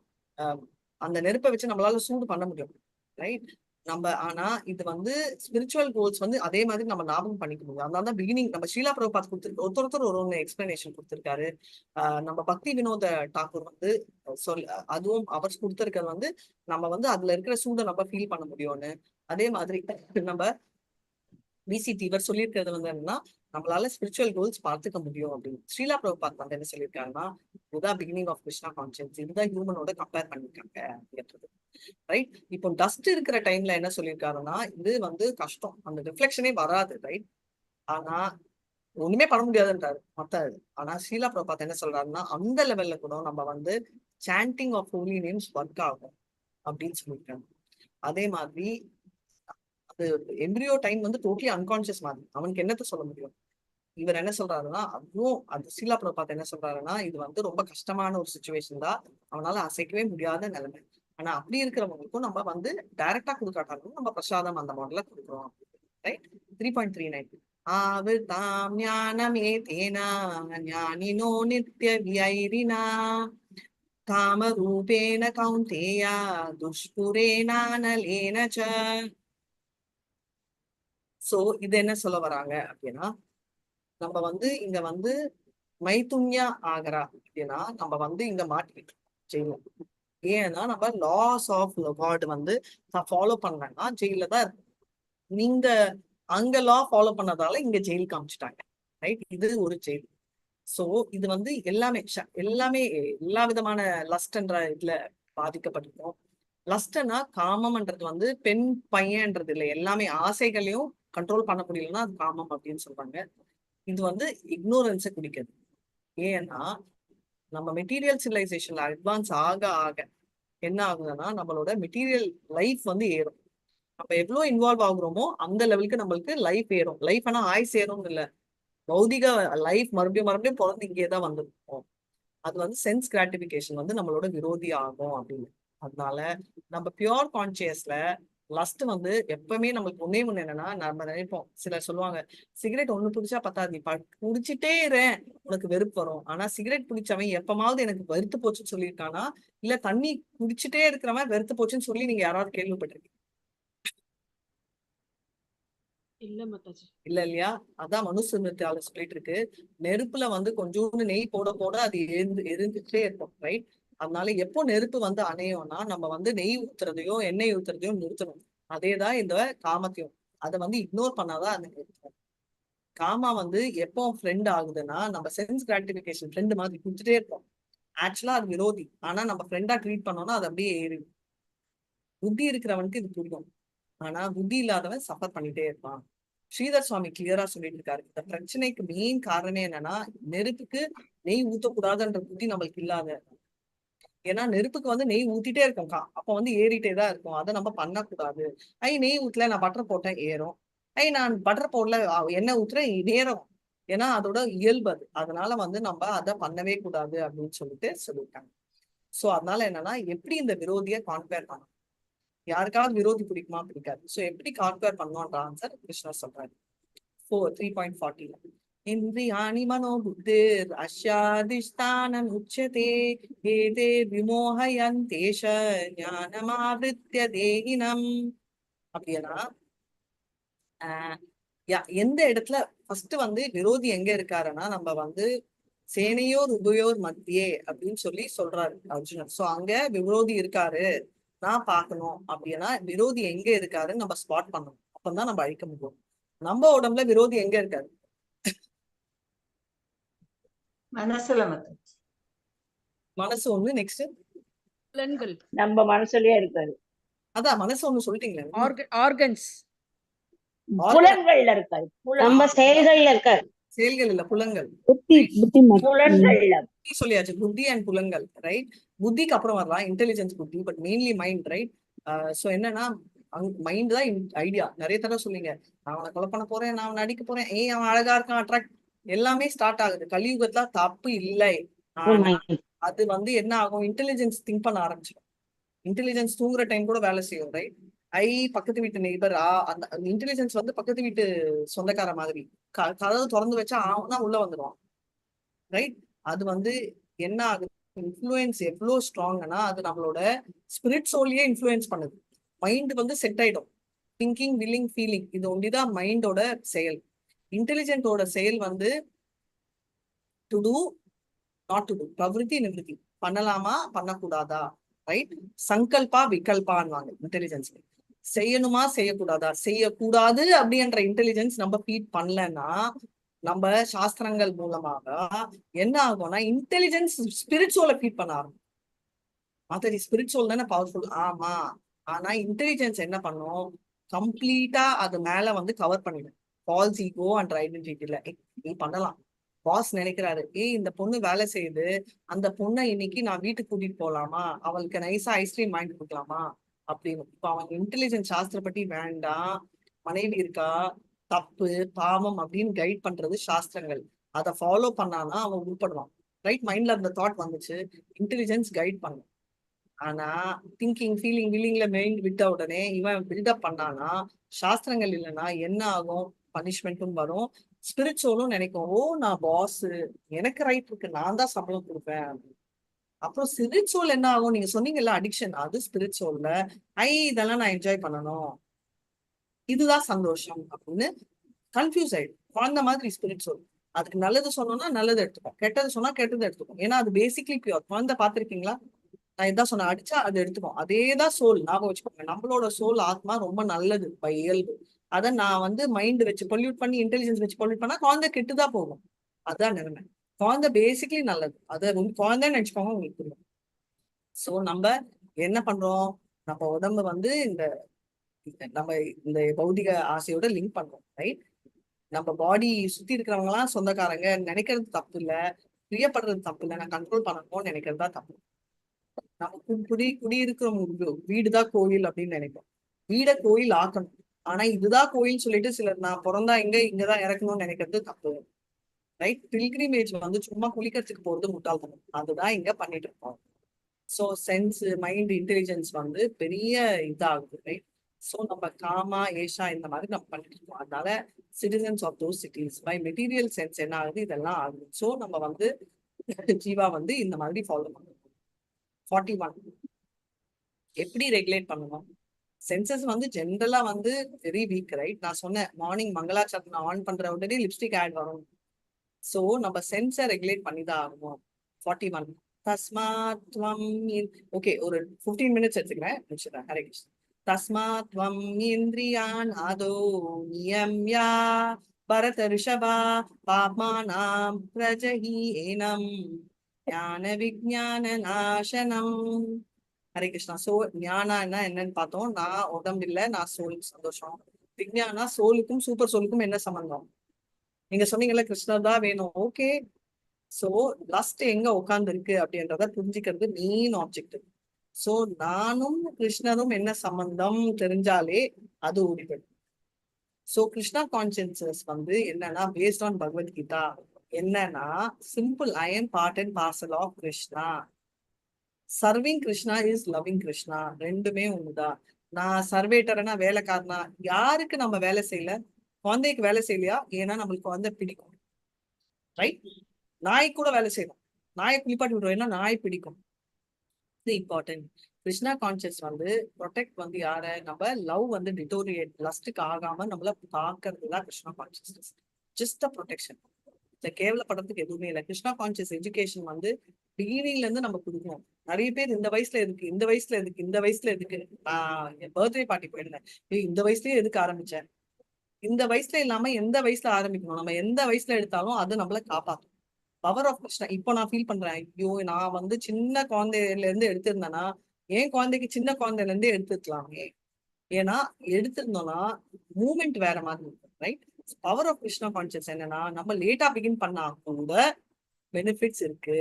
அந்த நெருப்பை வச்சு நம்மளால சூடு பண்ண முடியும் ரைட். நம்ம ஆனா இது வந்து ஸ்பிரிச்சுவல் கோல்ஸ் வந்து அதே மாதிரி நம்ம ஞாபகம் பண்ணிக்க முடியும். அதனால பிகினிங் நம்ம ஸ்ரீலா பிரபுபாத் கொடுத்துருக்கு, ஒருத்தர் ஒரு எக்ஸ்பிளனேஷன் கொடுத்திருக்காரு. நம்ம பக்தி வினோத டாக்கூர் வந்து அதுவும் அவர் கொடுத்திருக்கிறது வந்து நம்ம வந்து அதுல இருக்கிற சூடை நம்ம ஃபீல் பண்ண முடியும்னு. அதே மாதிரி நம்ம விசிடி இவர் சொல்லியிருக்கிறது வந்து என்னன்னா, நம்மளால ஸ்பிரிச்சுவல் கோல்ஸ் பார்த்துக்க முடியும் அப்படின்னு. ஸ்ரீலா பிரபுபாத் வந்து என்ன சொல்லியிருக்காருன்னா, இதுதான் பிகினிங் ஆஃப் கிருஷ்ணா கான்சியஸ், இதுதான் ஹியூமனோட கம்பேர் பண்ணிருக்காங்க அப்படின்றது ரைட். இப்போ டஸ்ட் இருக்கிற டைம்ல என்ன சொல்லியிருக்காருன்னா, இது வந்து கஷ்டம், அந்த ரிஃப்ளெக்ஷனே வராது ரைட். ஆனா ஒண்ணுமே பண்ண முடியாதுன்றாரு மத்த. ஆனா ஸ்ரீலா பிரபுபாத் என்ன சொல்றாருன்னா, அந்த லெவல்ல கூட நம்ம வந்து chanting of holy names work ஆகும் அப்படின்னு சொல்லியிருக்காங்க. அதே மாதிரி அது எம்பிரியோ டைம் வந்து டோட்டலி அன்கான்சியஸ் மாதிரி, அவனுக்கு என்னத்த சொல்ல முடியும். இவர் என்ன சொல்றாருன்னா, அதுவும் அது ஸ்ரீலா பிரபுபாத் என்ன சொல்றாருன்னா, இது வந்து ரொம்ப கஷ்டமான ஒரு சுச்சுவேஷன் தான், அவனால அசைக்கவே முடியாத நிலைமை. ஆனா அப்படி இருக்கிறவங்களுக்கும் நம்ம வந்து டைரக்டா கொடுக்காட்டாலும் நம்ம பிரசாதம் அந்த மாடல கொடுக்குறோம் ரைட். 3.39 ஆவிர்தாம் ஞானமே தேனா ஞானினோ நித்ய வியைரினா காமரூபேன கௌந்தேயா துஷ்புரேன நலேன ச. சோ இது என்ன சொல்ல வராங்க அப்படின்னா, நம்ம வந்து இங்க வந்து மைதுன்யா ஆகரா அப்படின்னா நம்ம வந்து இங்க மாட்டிக்கிட்டோம் ஜெயிலும். ஏன்னா நம்ம லாஸ் ஆஃப் காட் வந்து ஃபாலோ பண்ணலன்னா ஜெயில தான் இருக்கும். நீங்க அங்க லா ஃபாலோ பண்ணதால இங்க ஜெயில் காமிச்சிட்டாங்க, ரைட்? இது ஒரு ஜெயில். சோ இது வந்து எல்லாமே எல்லா விதமான லஸ்ட்ன்ற இதுல பாதிக்கப்பட்டிருக்கும். லஸ்ட்னா காமம்ன்றது வந்து பெண் பையன்ன்றது இல்லை, எல்லாமே ஆசைகளையும் கண்ட்ரோல் பண்ண முடியலன்னா அது காமம் அப்படின்னு சொல்றாங்க. இது வந்து இக்னோரன்ஸை குடிக்குது. ஏன்னா நம்ம மெட்டீரியல் சிவிலைசேஷன்ல அட்வான்ஸ் ஆக ஆக என்ன ஆகுதுன்னா நம்மளோட மெட்டீரியல் லைஃப் வந்து ஏறும். நம்ம எவ்வளவு இன்வால்வ் ஆகுறோமோ அந்த லெவலுக்கு நம்மளுக்கு லைஃப் ஏறும். லைஃப் ஆனா ஆயுஸ் ஏறும் இல்ல, பௌதிக லைஃப் மறுபடியும் பிறந்து இங்கேதான் வந்துருக்கும். அது வந்து சென்ஸ் கிராட்டிபிகேஷன் வந்து நம்மளோட விரோதி ஆகும் அப்படின்னு. அதனால நம்ம பியூர் கான்சியஸ்ல லஸ்ட் வந்து எப்பவுமே நம்மளுக்கு ஒண்ணு என்னன்னா, நம்ம நினைப்போம், சிலர் சொல்லுவாங்க சிகரெட் ஒண்ணு பிடிச்சா பத்தாது, நீ குடிச்சிட்டே இருறேன் உனக்கு வெறுப்பு வரும். ஆனா சிகரெட் பிடிச்சவன் எப்பமாவது எனக்கு வெறுத்து போச்சுன்னு சொல்லியிருக்கானா? இல்ல தண்ணி குடிச்சிட்டே இருக்கிறவன் வெறுத்து போச்சுன்னு சொல்லி நீங்க யாராவது கேள்விப்பட்டிருக்கீங்க? இல்ல மாதாஜி. இல்ல இல்லையா? அதான் மனுஸ்மிருதியால சொல்லிட்டு இருக்கு, நெருப்புல வந்து கொஞ்சோண்டு நெய் போட போட அது எரிஞ்சுட்டே இருக்கும், ரைட்? அதனால எப்போ நெருப்பு வந்து அணையும்னா நம்ம வந்து நெய் ஊத்துறதையோ எண்ணெய் ஊத்துறதையோ நிறுத்தணும். அதேதான் இந்த காமத்தையும், அதை வந்து இக்னோர் பண்ணாதான் அது நிறுத்தணும். காமா வந்து எப்போ ஃப்ரெண்ட் ஆகுதுன்னா நம்ம சென்ஸ் கிராட்டிபிகேஷன் ஃப்ரெண்டு மாதிரி குடிச்சிட்டே இருப்போம். ஆக்சுவலா அது விரோதி. ஆனா நம்ம ஃப்ரெண்டா ட்ரீட் பண்ணோம்னா அது அப்படியே ஏறிடும். புத்தி இருக்கிறவனுக்கு இது புரியும், ஆனா புத்தி இல்லாதவன் சஃபர் பண்ணிட்டே இருப்பான். ஸ்ரீதர் சுவாமி கிளியரா சொல்லிட்டு இருக்காரு, இந்த பிரச்சனைக்கு மெயின் காரணமே என்னன்னா நெருப்புக்கு நெய் ஊத்தக்கூடாதுன்ற புத்தி நம்மளுக்கு இல்லாத. ஏன்னா நெருப்புக்கு வந்து நெய் ஊத்திட்டே இருக்கும், அப்ப வந்து ஏறிட்டே தான் இருக்கும். அதை நம்ம பண்ணக்கூடாது. நெய் ஊத்தல, நான் பட்டர் போட்டேன் ஏறும். நான் பட்டர் போடல எண்ணெய் ஊத்துறேன் ஏறும். ஏன்னா அதோட இயல்பு அது. அதனால வந்து நம்ம அதை பண்ணவே கூடாது அப்படின்னு சொல்லிட்டாங்க. சோ அதனால என்னன்னா எப்படி இந்த விரோதியை கான்பேர் பண்ணணும்? யாருக்காவது விரோதி பிடிக்குமா? பிடிக்காது. சோ எப்படி கான்பேர் பண்ணணும்ன்ற ஆன்சர் கிருஷ்ணர் சொல்றாரு 3.40. இந்திரியாணி மனோபுத்திர் அஸ்யாதிஷ்டானம் உச்சதே ஏதே விமோஹயந்தேஷ ஞானமாவிருத்ய தேகினம். அப்படின்னா எந்த இடத்துல ஃபர்ஸ்ட் வந்து விரோதி எங்க இருக்காருன்னா நம்ம வந்து சேனையோர் உபயோர் மத்தியே அப்படின்னு சொல்றாரு அர்ஜுனன். சோ அங்க விரோதி இருக்காரு, நான் பார்க்கணும் அப்படின்னா விரோதி எங்க இருக்காருன்னு நம்ம ஸ்பாட் பண்ணணும். அப்பதான் நம்ம அழிக்க முடியும். நம்ம உடம்புல விரோதி எங்க இருக்காரு? மனசுல மனசு ஒண்ணு. நெக்ஸ்ட் புலன்கள். நம்ம மனசுலயே இருக்காரு. அதான் மனசு ஒண்ணு சொல்லிட்டீங்களே, ஆர்கன்ஸ். புலன்கள்ல இருக்காரு. நம்ம செயல்கள்ல இருக்காரு. செயல்கள் இல்ல, புலன்கள். புலன்கள்ல சொல்லியாச்சு, புத்தி அண்ட் புலன்கள், ரைட்? புத்திக்கு அப்புறம் வரலாம் இன்டெலிஜென்ஸ் புத்தி, but mainly mind, right? So என்னன்னா மைண்ட் தான் ஐடியா. நிறைய தடவை சொல்லிங்க, நான் அவனை கொலை பண்ண போறேன், நான் அவனை அடிக்க போறேன், அவன் அழகா இருக்கான், அட்ராக்ட், எல்லாமே ஸ்டார்ட் ஆகுது. கலியுகத்துல தப்பு இல்லை. ஆனா அது வந்து என்ன ஆகும், இன்டெலிஜென்ஸ் திங்க் பண்ண ஆரம்பிச்சிடும். இன்டெலிஜென்ஸ் தூங்குற டைம் கூட வேலை செய்யும், ரைட்? பக்கத்து வீட்டு நெய்பர், அந்த இன்டெலிஜென்ஸ் வந்து பக்கத்து வீட்டு சொந்தக்கார மாதிரி. கதவு திறந்து வச்சா அவன் தான் உள்ள வந்துடுவான், ரைட்? அது வந்து என்ன ஆகுது, இன்ஃப்ளூயன்ஸ் எவ்வளவு ஸ்ட்ராங்னா அது நம்மளோட ஸ்பிரிட் சோலியே இன்ஃப்ளூயன்ஸ் பண்ணுது. மைண்ட் வந்து செட் ஆயிடும். திங்கிங், வில்லிங், ஃபீலிங், இது ஒண்டிதான் மைண்டோட செயல். இன்டெலிஜென்ட்டோட செயல் வந்து to do, not to do, பிரவிருத்தி நிவர்த்தி, பண்ணலாமா பண்ணக்கூடாதா, ரைட்? சங்கல்பா விகல்பான்வாங்க இன்டெலிஜென்ஸ். செய்யணுமா செய்யக்கூடாதா, செய்யக்கூடாது அப்படின்ற இன்டெலிஜென்ஸ் நம்ம ஃபீட் பண்ணலன்னா நம்ம சாஸ்திரங்கள் மூலமாக என்ன ஆகும்னா இன்டெலிஜென்ஸ் ஸ்பிரிச்சுவலை ஃபீட் பண்ண ஆரம்பிக்கும். மாதாஜி ஸ்பிரிச்சுவல் தானே பவர்ஃபுல், ஆமா. ஆனா இன்டெலிஜென்ஸ் என்ன பண்ணும், கம்ப்ளீட்டா அது மேல வந்து கவர் பண்ணிடும். ஃபால்ஸ் ஈகோ அண்ட் ஐடென்டிட்டில நீ பண்ணலாம். பாஸ் நினைக்கிறாரு, இந்த பொண்ணு வேலை செய்யுது, அந்த பொண்ணை இன்னைக்கு நான் வீட்டுக்கு கூட்டிட்டு போலாமா, அவளுக்கு நைஸா ஐஸ்கிரீம் வாங்கி கொடுக்கலாமா அப்படின்னு. இப்ப அவன் இன்டெலிஜென்ஸ் சாஸ்திரப்படி வேண்டாம், மனைவி இருக்கா, தப்பு பாவம் அப்படின்னு கைட் பண்றது சாஸ்திரங்கள். அதை ஃபாலோ பண்ணானா அவன் உட்படுவான், ரைட்? மைண்ட்ல அந்த தாட் வந்துச்சு, இன்டெலிஜென்ஸ் கைட் பண்ணும். ஆனா திங்கிங், ஃபீலிங், வில்லிங்ல மைண்ட் விட்ட உடனே இவன் பில்டப் பண்ணானா, சாஸ்திரங்கள் இல்லைன்னா என்ன ஆகும், பனிஷ்மெண்ட்டும் வரும். ஸ்பிரிச்சுவலும் நினைக்கும், ஓ நான் பாஸ், எனக்கு ரைட் இருக்கு, நான் தான் சம்பளம் கொடுப்பேன். அப்புறம் ஸ்பிரிச்சுவல் என்ன ஆகும், நீங்க சொன்னீங்கல்ல அடிக்ஷன், அது ஸ்பிரிச்சுவல்ல இதெல்லாம் நான் என்ஜாய் பண்ணணும், இதுதான் சந்தோஷம் அப்படின்னு கன்ஃபியூஸ் ஆயிடும். குழந்த மாதிரி ஸ்பிரிச்சுவல். அதுக்கு நல்லது சொன்னோம்னா நல்லது எடுத்துக்கும், கெட்டது சொன்னா கெட்டது எடுத்துக்கும். ஏன்னா அது பேசிக்லி பியூர். குழந்தை பார்த்திருக்கீங்களா? நான் இதான் சொன்னேன், அடிச்சா அது எடுத்துக்கும். அதேதான் சோல், ஞாபகம் வச்சுக்கோங்க. நம்மளோட சோல் ஆத்மா ரொம்ப நல்லது பை இயல்பு. அதை நான் வந்து மைண்ட் வச்சு பொல்யூட் பண்ணி, இன்டெலிஜென்ஸ் வச்சு பொல்யூட் பண்ணா குழந்தை கெட்டுதான் போகும். அதான் நிலைமை. குழந்தை பேசிக்கலி நல்லது, அதை குழந்தைன்னு நினைச்சுக்கோங்க, உங்களுக்கு புரியும். சோ நம்ம என்ன பண்றோம், நம்ம உடம்பு வந்து நம்ம இந்த பௌதிக ஆசையோட லிங்க் பண்றோம், ரைட்? நம்ம பாடி சுத்தி இருக்கிறவங்க எல்லாம் சொந்தக்காரங்க நினைக்கிறது தப்பு இல்ல, பிரியப்படுறது தப்பு இல்ல, நான் கண்ட்ரோல் பண்ணணும்னு நினைக்கிறது தான் தப்பு. நம்ம குடியிருக்கிற வீடுதான் கோயில் அப்படின்னு நினைப்போம். வீட கோயில் ஆக்கணும். ஆனா இதுதான் கோயில் சொல்லிட்டு சிலர் நான் பிறந்தா இங்கதான் இறக்கணும்னு நினைக்கிறது தப்பு, ரைட்? பில்கிரிமேஜ் வந்து சும்மா குளிக்கிறதுக்கு போறது முட்டாள்தனம். அதுதான் இங்க பண்ணிட்டு இருக்கோம். சோ சென்ஸ், மைண்ட், இன்டெலிஜென்ஸ் வந்து பெரிய இதாகுது, ரைட்? சோ நம்ம காமா, ஏஷா இந்த மாதிரி நம்ம பண்ணிட்டு இருக்கோம். அதனால citizens of those cities by material sense என்ன ஆகுது, இதெல்லாம் ஆகுது. சோ நம்ம வந்து ஜீவா வந்து இந்த மாதிரி ஃபாலோ பண்ணணும். 41 எப்படி ரெகுலேட் பண்ணணும்? சென்சஸ் வந்து ஜென்ரலா வந்து வெரி வீக், ரைட்? நான் சொன்னேன் மார்னிங் மங்களாச்சரணம் ஆன் பண்ற உடனே லிப்ஸ்டிக் ஆட் வரும். சோ நம்ம சென்ஸை ரெகுலேட் பண்ணிதான் ஆகணும். 41 தஸ்மாத்வம், ஓகே ஒரு 15 மினிட்ஸ் எடுத்துக்கிறேன், முடிச்சிடறேன். ஹரே கிருஷ்ணா. தஸ்மாத்வம் இந்திரியான் அதோ நியம்யா பரத ரிஷபா பாப்மானாம் பிரஜஹி ஏனம் ஞான விஜ்ஞான நாசனம். ஹரே கிருஷ்ணா. சோ ஞானா என்னன்னு பார்த்தோம். நான் உடம்பு இல்ல, நான் சோல். சந்தோஷம். விஜ்ஞானா சோலுக்கும் சூப்பர் சோலுக்கும் என்ன சம்பந்தம்? நீங்க சொன்னீங்கல்ல கிருஷ்ணர் தான் வேணும், ஓகே. சோ லஸ்ட் எங்க உட்கார்ந்து இருக்கு அப்படின்றத புரிஞ்சுக்கிறது மெயின் ஆப்ஜெக்டிவ். சோ நானும் கிருஷ்ணரும் என்ன சம்பந்தம் தெரிஞ்சாலே அது ஓடிப்படும். சோ கிருஷ்ணா கான்சியன்சஸ் வந்து என்னன்னா பேஸ்ட் ஆன் பகவத்கீதா என்னன்னா simple, I am part and parcel of Krishna. Serving Krishna is loving Krishna. ரெண்டுமே ஒண்ணுதான். நான் சர்வேட்டர்னா வேலைக்காரனா, யாருக்கு நம்ம வேலை செய்யல? குழந்தைக்கு வேலை செய்யலையா? ஏன்னா நம்மளுக்கு குழந்தை பிடிக்கும், ரைட்? நாய்க்கு கூட வேலை செய்யணும், நாயை குளிப்பாட்டி விடுவோம், ஏன்னா நாய் பிடிக்கும். இது இம்பார்ட்டன்ட். கிருஷ்ணா கான்சியஸ் வந்து ப்ரொடெக்ட் வந்து யார, நம்ம லவ் வந்து டிட்டோரியேட் லஸ்ட்டுக்கு ஆகாம நம்மள பாக்குறதுதான் Krishna consciousness. Just a protection. இந்த கேவலப்படுறதுக்கு எதுவுமே இல்லை. கிருஷ்ணா கான்சியஸ் எஜுகேஷன் வந்து பிகினிங்ல இருந்து நம்ம கொடுக்கணும். நிறைய பேர் இந்த வயசுல எதுக்கு, இந்த வயசுல எதுக்கு, இந்த வயசுல எதுக்கு. நான் என் பர்த்டே பார்ட்டி போயிருந்தேன், இந்த வயசுலயே எதுக்கு ஆரம்பிச்சேன்? இந்த வயசுல இல்லாம எந்த வயசுல ஆரம்பிக்கணும்? நம்ம எந்த வயசுல எடுத்தாலும் அது நம்மள காப்பாற்றும். பவர் ஆஃப் கிருஷ்ணா இப்போ நான் ஃபீல் பண்றேன். ஐயோ, நான் வந்து சின்ன குழந்தையில இருந்து எடுத்திருந்தேன்னா என் குழந்தைக்கு சின்ன குழந்தையில இருந்தே எடுத்துக்கலாமே. ஏன்னா எடுத்திருந்தோம்னா மூமெண்ட் வேற மாதிரி இருக்கும், right? Power of Krishna conscious என்னன்னா நம்ம லேட்டா பிகின் பண்ணா கூட பெனிஃபிட்ஸ் இருக்கு.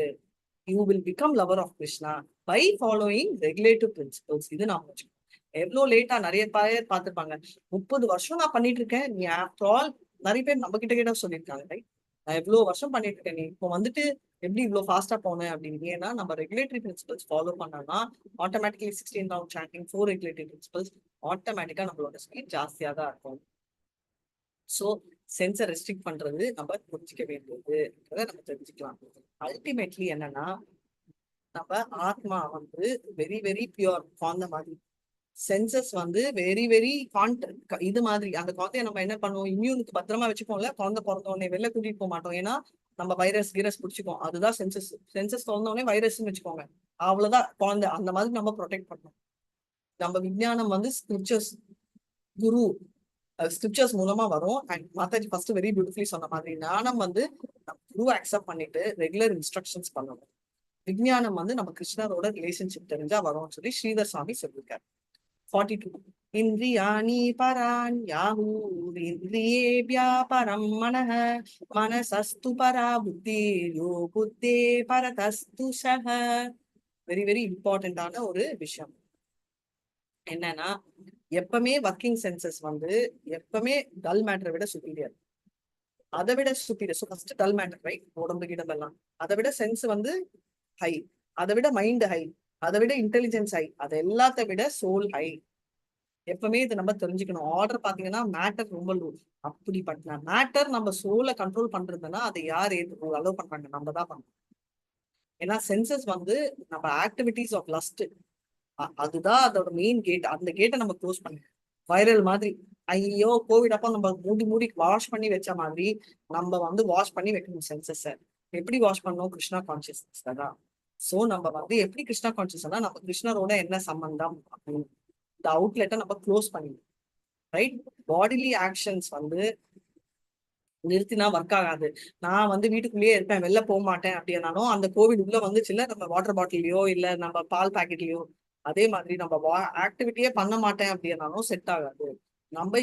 You will become lover of Krishna by following regulative principles. இது நான் வச்சுக்கோங்க. எவ்வளவு லேட்டா நிறைய பேர் பார்த்திருப்பாங்க, 30 வருஷம் நான் பண்ணிட்டு இருக்கேன், நீ ஆஃப்டர் ஆல் நிறைய பேர் நம்ம கிட்ட சொல்லியிருக்காங்க, ரைட்? நான் எவ்வளவு வருஷம் பண்ணிட்டு இருக்கேன், நீ இப்போ வந்துட்டு எப்படி இவ்வளவு ஃபாஸ்டா போனேன் அப்படின்னு. ஏன்னா நம்ம ரெகுலேட்டரி பிரின்சிபல்ஸ் ஃபாலோ பண்ணோம்னா automatically 16 round sanding 4 regulatory principles ஆட்டோமேட்டிக்கா நம்மளோட ஸ்பீட் ஜாஸ்தியா தான் இருக்கும். சோ சென்ஸை ரெஸ்ட்ரிக்ட் பண்றது நம்ம புரிஞ்சிக்க வேண்டியது, நம்ம தெரிஞ்சுக்கலாம். அல்டிமேட்லி என்னன்னா நம்ம ஆத்மா வந்து வெரி வெரி பியூர் குழந்தை மாதிரி, சென்சஸ் வந்து வெரி வெரி இது மாதிரி. அந்த குழந்தைய நம்ம என்ன பண்ணுவோம், இம்யூனுக்கு பத்திரமா வச்சுக்கோம்ல. குழந்தை பிறந்த உடனே வெளில கூட்டிட்டு போக மாட்டோம், ஏன்னா நம்ம வைரஸ் பிடிச்சிக்கோம். அதுதான் சென்சஸ் திறந்த உடனே வைரஸ்ன்னு வச்சுக்கோங்க, அவ்வளவுதான் குழந்தை. அந்த மாதிரி நம்ம ப்ரொடெக்ட் பண்ணோம். நம்ம விஞ்ஞானம் வந்து ஸ்கிரிப்சர்ஸ், குரு ஸ்கிரிப்சர்ஸ் மூலமா வரும். And Mataji first very beautifully சொன்ன மாதிரி ஞானம் வந்து குரு அக்செப்ட் பண்ணிட்டு ரெகுலர் இன்ஸ்ட்ரக்ஷன்ஸ் பண்ணணும். விஞ்ஞானம் வந்து நம்ம கிருஷ்ணரோட ரிலேஷன்ஷிப் தெரிஞ்சா வரும்னு சொல்லி ஸ்ரீதர் சுவாமி சொல்லியிருக்காரு. 42 இந்திரியாணி பரான் யாஹூரிந்திரியேப்யா பரம் மனஹ மனசஸ்து பரா புத்தி யோ புத்தே பரதஸ்து ஷஹ. வெரி வெரி இம்பார்ட்டன்டான ஒரு விஷயம் என்னன்னா, எப்பவுமே ஒர்க்கிங் சென்சஸ் வந்து எப்பவுமே டல் மேட்டரை விட சுப்பீரியர், அதை விட superior. So first dull matter, right? உடம்பு கிடம்பெல்லாம் அதை விட சென்ஸ் வந்து ஹை, அதை விட மைண்ட் ஹை, அதை விட இன்டெலிஜென்ஸ் ஹை, அதை எல்லாத்த விட சோல் ஹை. எப்பவுமே இது நம்ம தெரிஞ்சுக்கணும். ஆர்டர் பாத்தீங்கன்னா மேட்டர் ரொம்ப லோ. அப்படிப்பட்ட மேட்டர் நம்ம சோலை கண்ட்ரோல் பண்றதுன்னா அதை யார் அலோவ் பண்றாங்க? நம்ம தான் பண்றோம். ஏன்னா சென்சஸ் வந்து நம்ம ஆக்டிவிட்டிஸ் ஆஃப் லஸ்ட், அதுதான் அதோட மெயின் கேட். அந்த கேட்டை நம்ம க்ளோஸ் பண்ணி வைரல் மாதிரி, ஐயோ கோவிட் அப்போ நம்ம மூடி வாஷ் பண்ணி வச்ச மாதிரி நம்ம வந்து வாஷ் பண்ணி வைக்கணும் சென்சஸை. எப்படி வாஷ் பண்ணணும்? கிருஷ்ணா கான்சியஸ்னஸ் தான். சோ நம்ம வந்து எப்படி கிருஷ்ணா கான்சியஸ்னா நம்ம கிருஷ்ணரோட என்ன சம்பந்தம் அப்படின்னு இந்த அவுட்லெட்டை நம்ம க்ளோஸ் பண்ணிடணும். ரைட்? பாடிலி ஆக்ஷன்ஸ் வந்து நிறுத்தினா ஒர்க் ஆகாது. நான் வந்து வீட்டுக்குள்ளேயே இருப்பேன், வெளில போக மாட்டேன் அப்படின்னாலும் அந்த கோவிட் உள்ள வந்துச்சுல்ல, நம்ம வாட்டர் பாட்டிலையோ இல்ல நம்ம பால் பாக்கெட்லயோ, அதே மாதிரி நம்ம ஆக்டிவிட்டியே பண்ண மாட்டேன் அப்படின்னாலும் செட் ஆகாது. நம்ம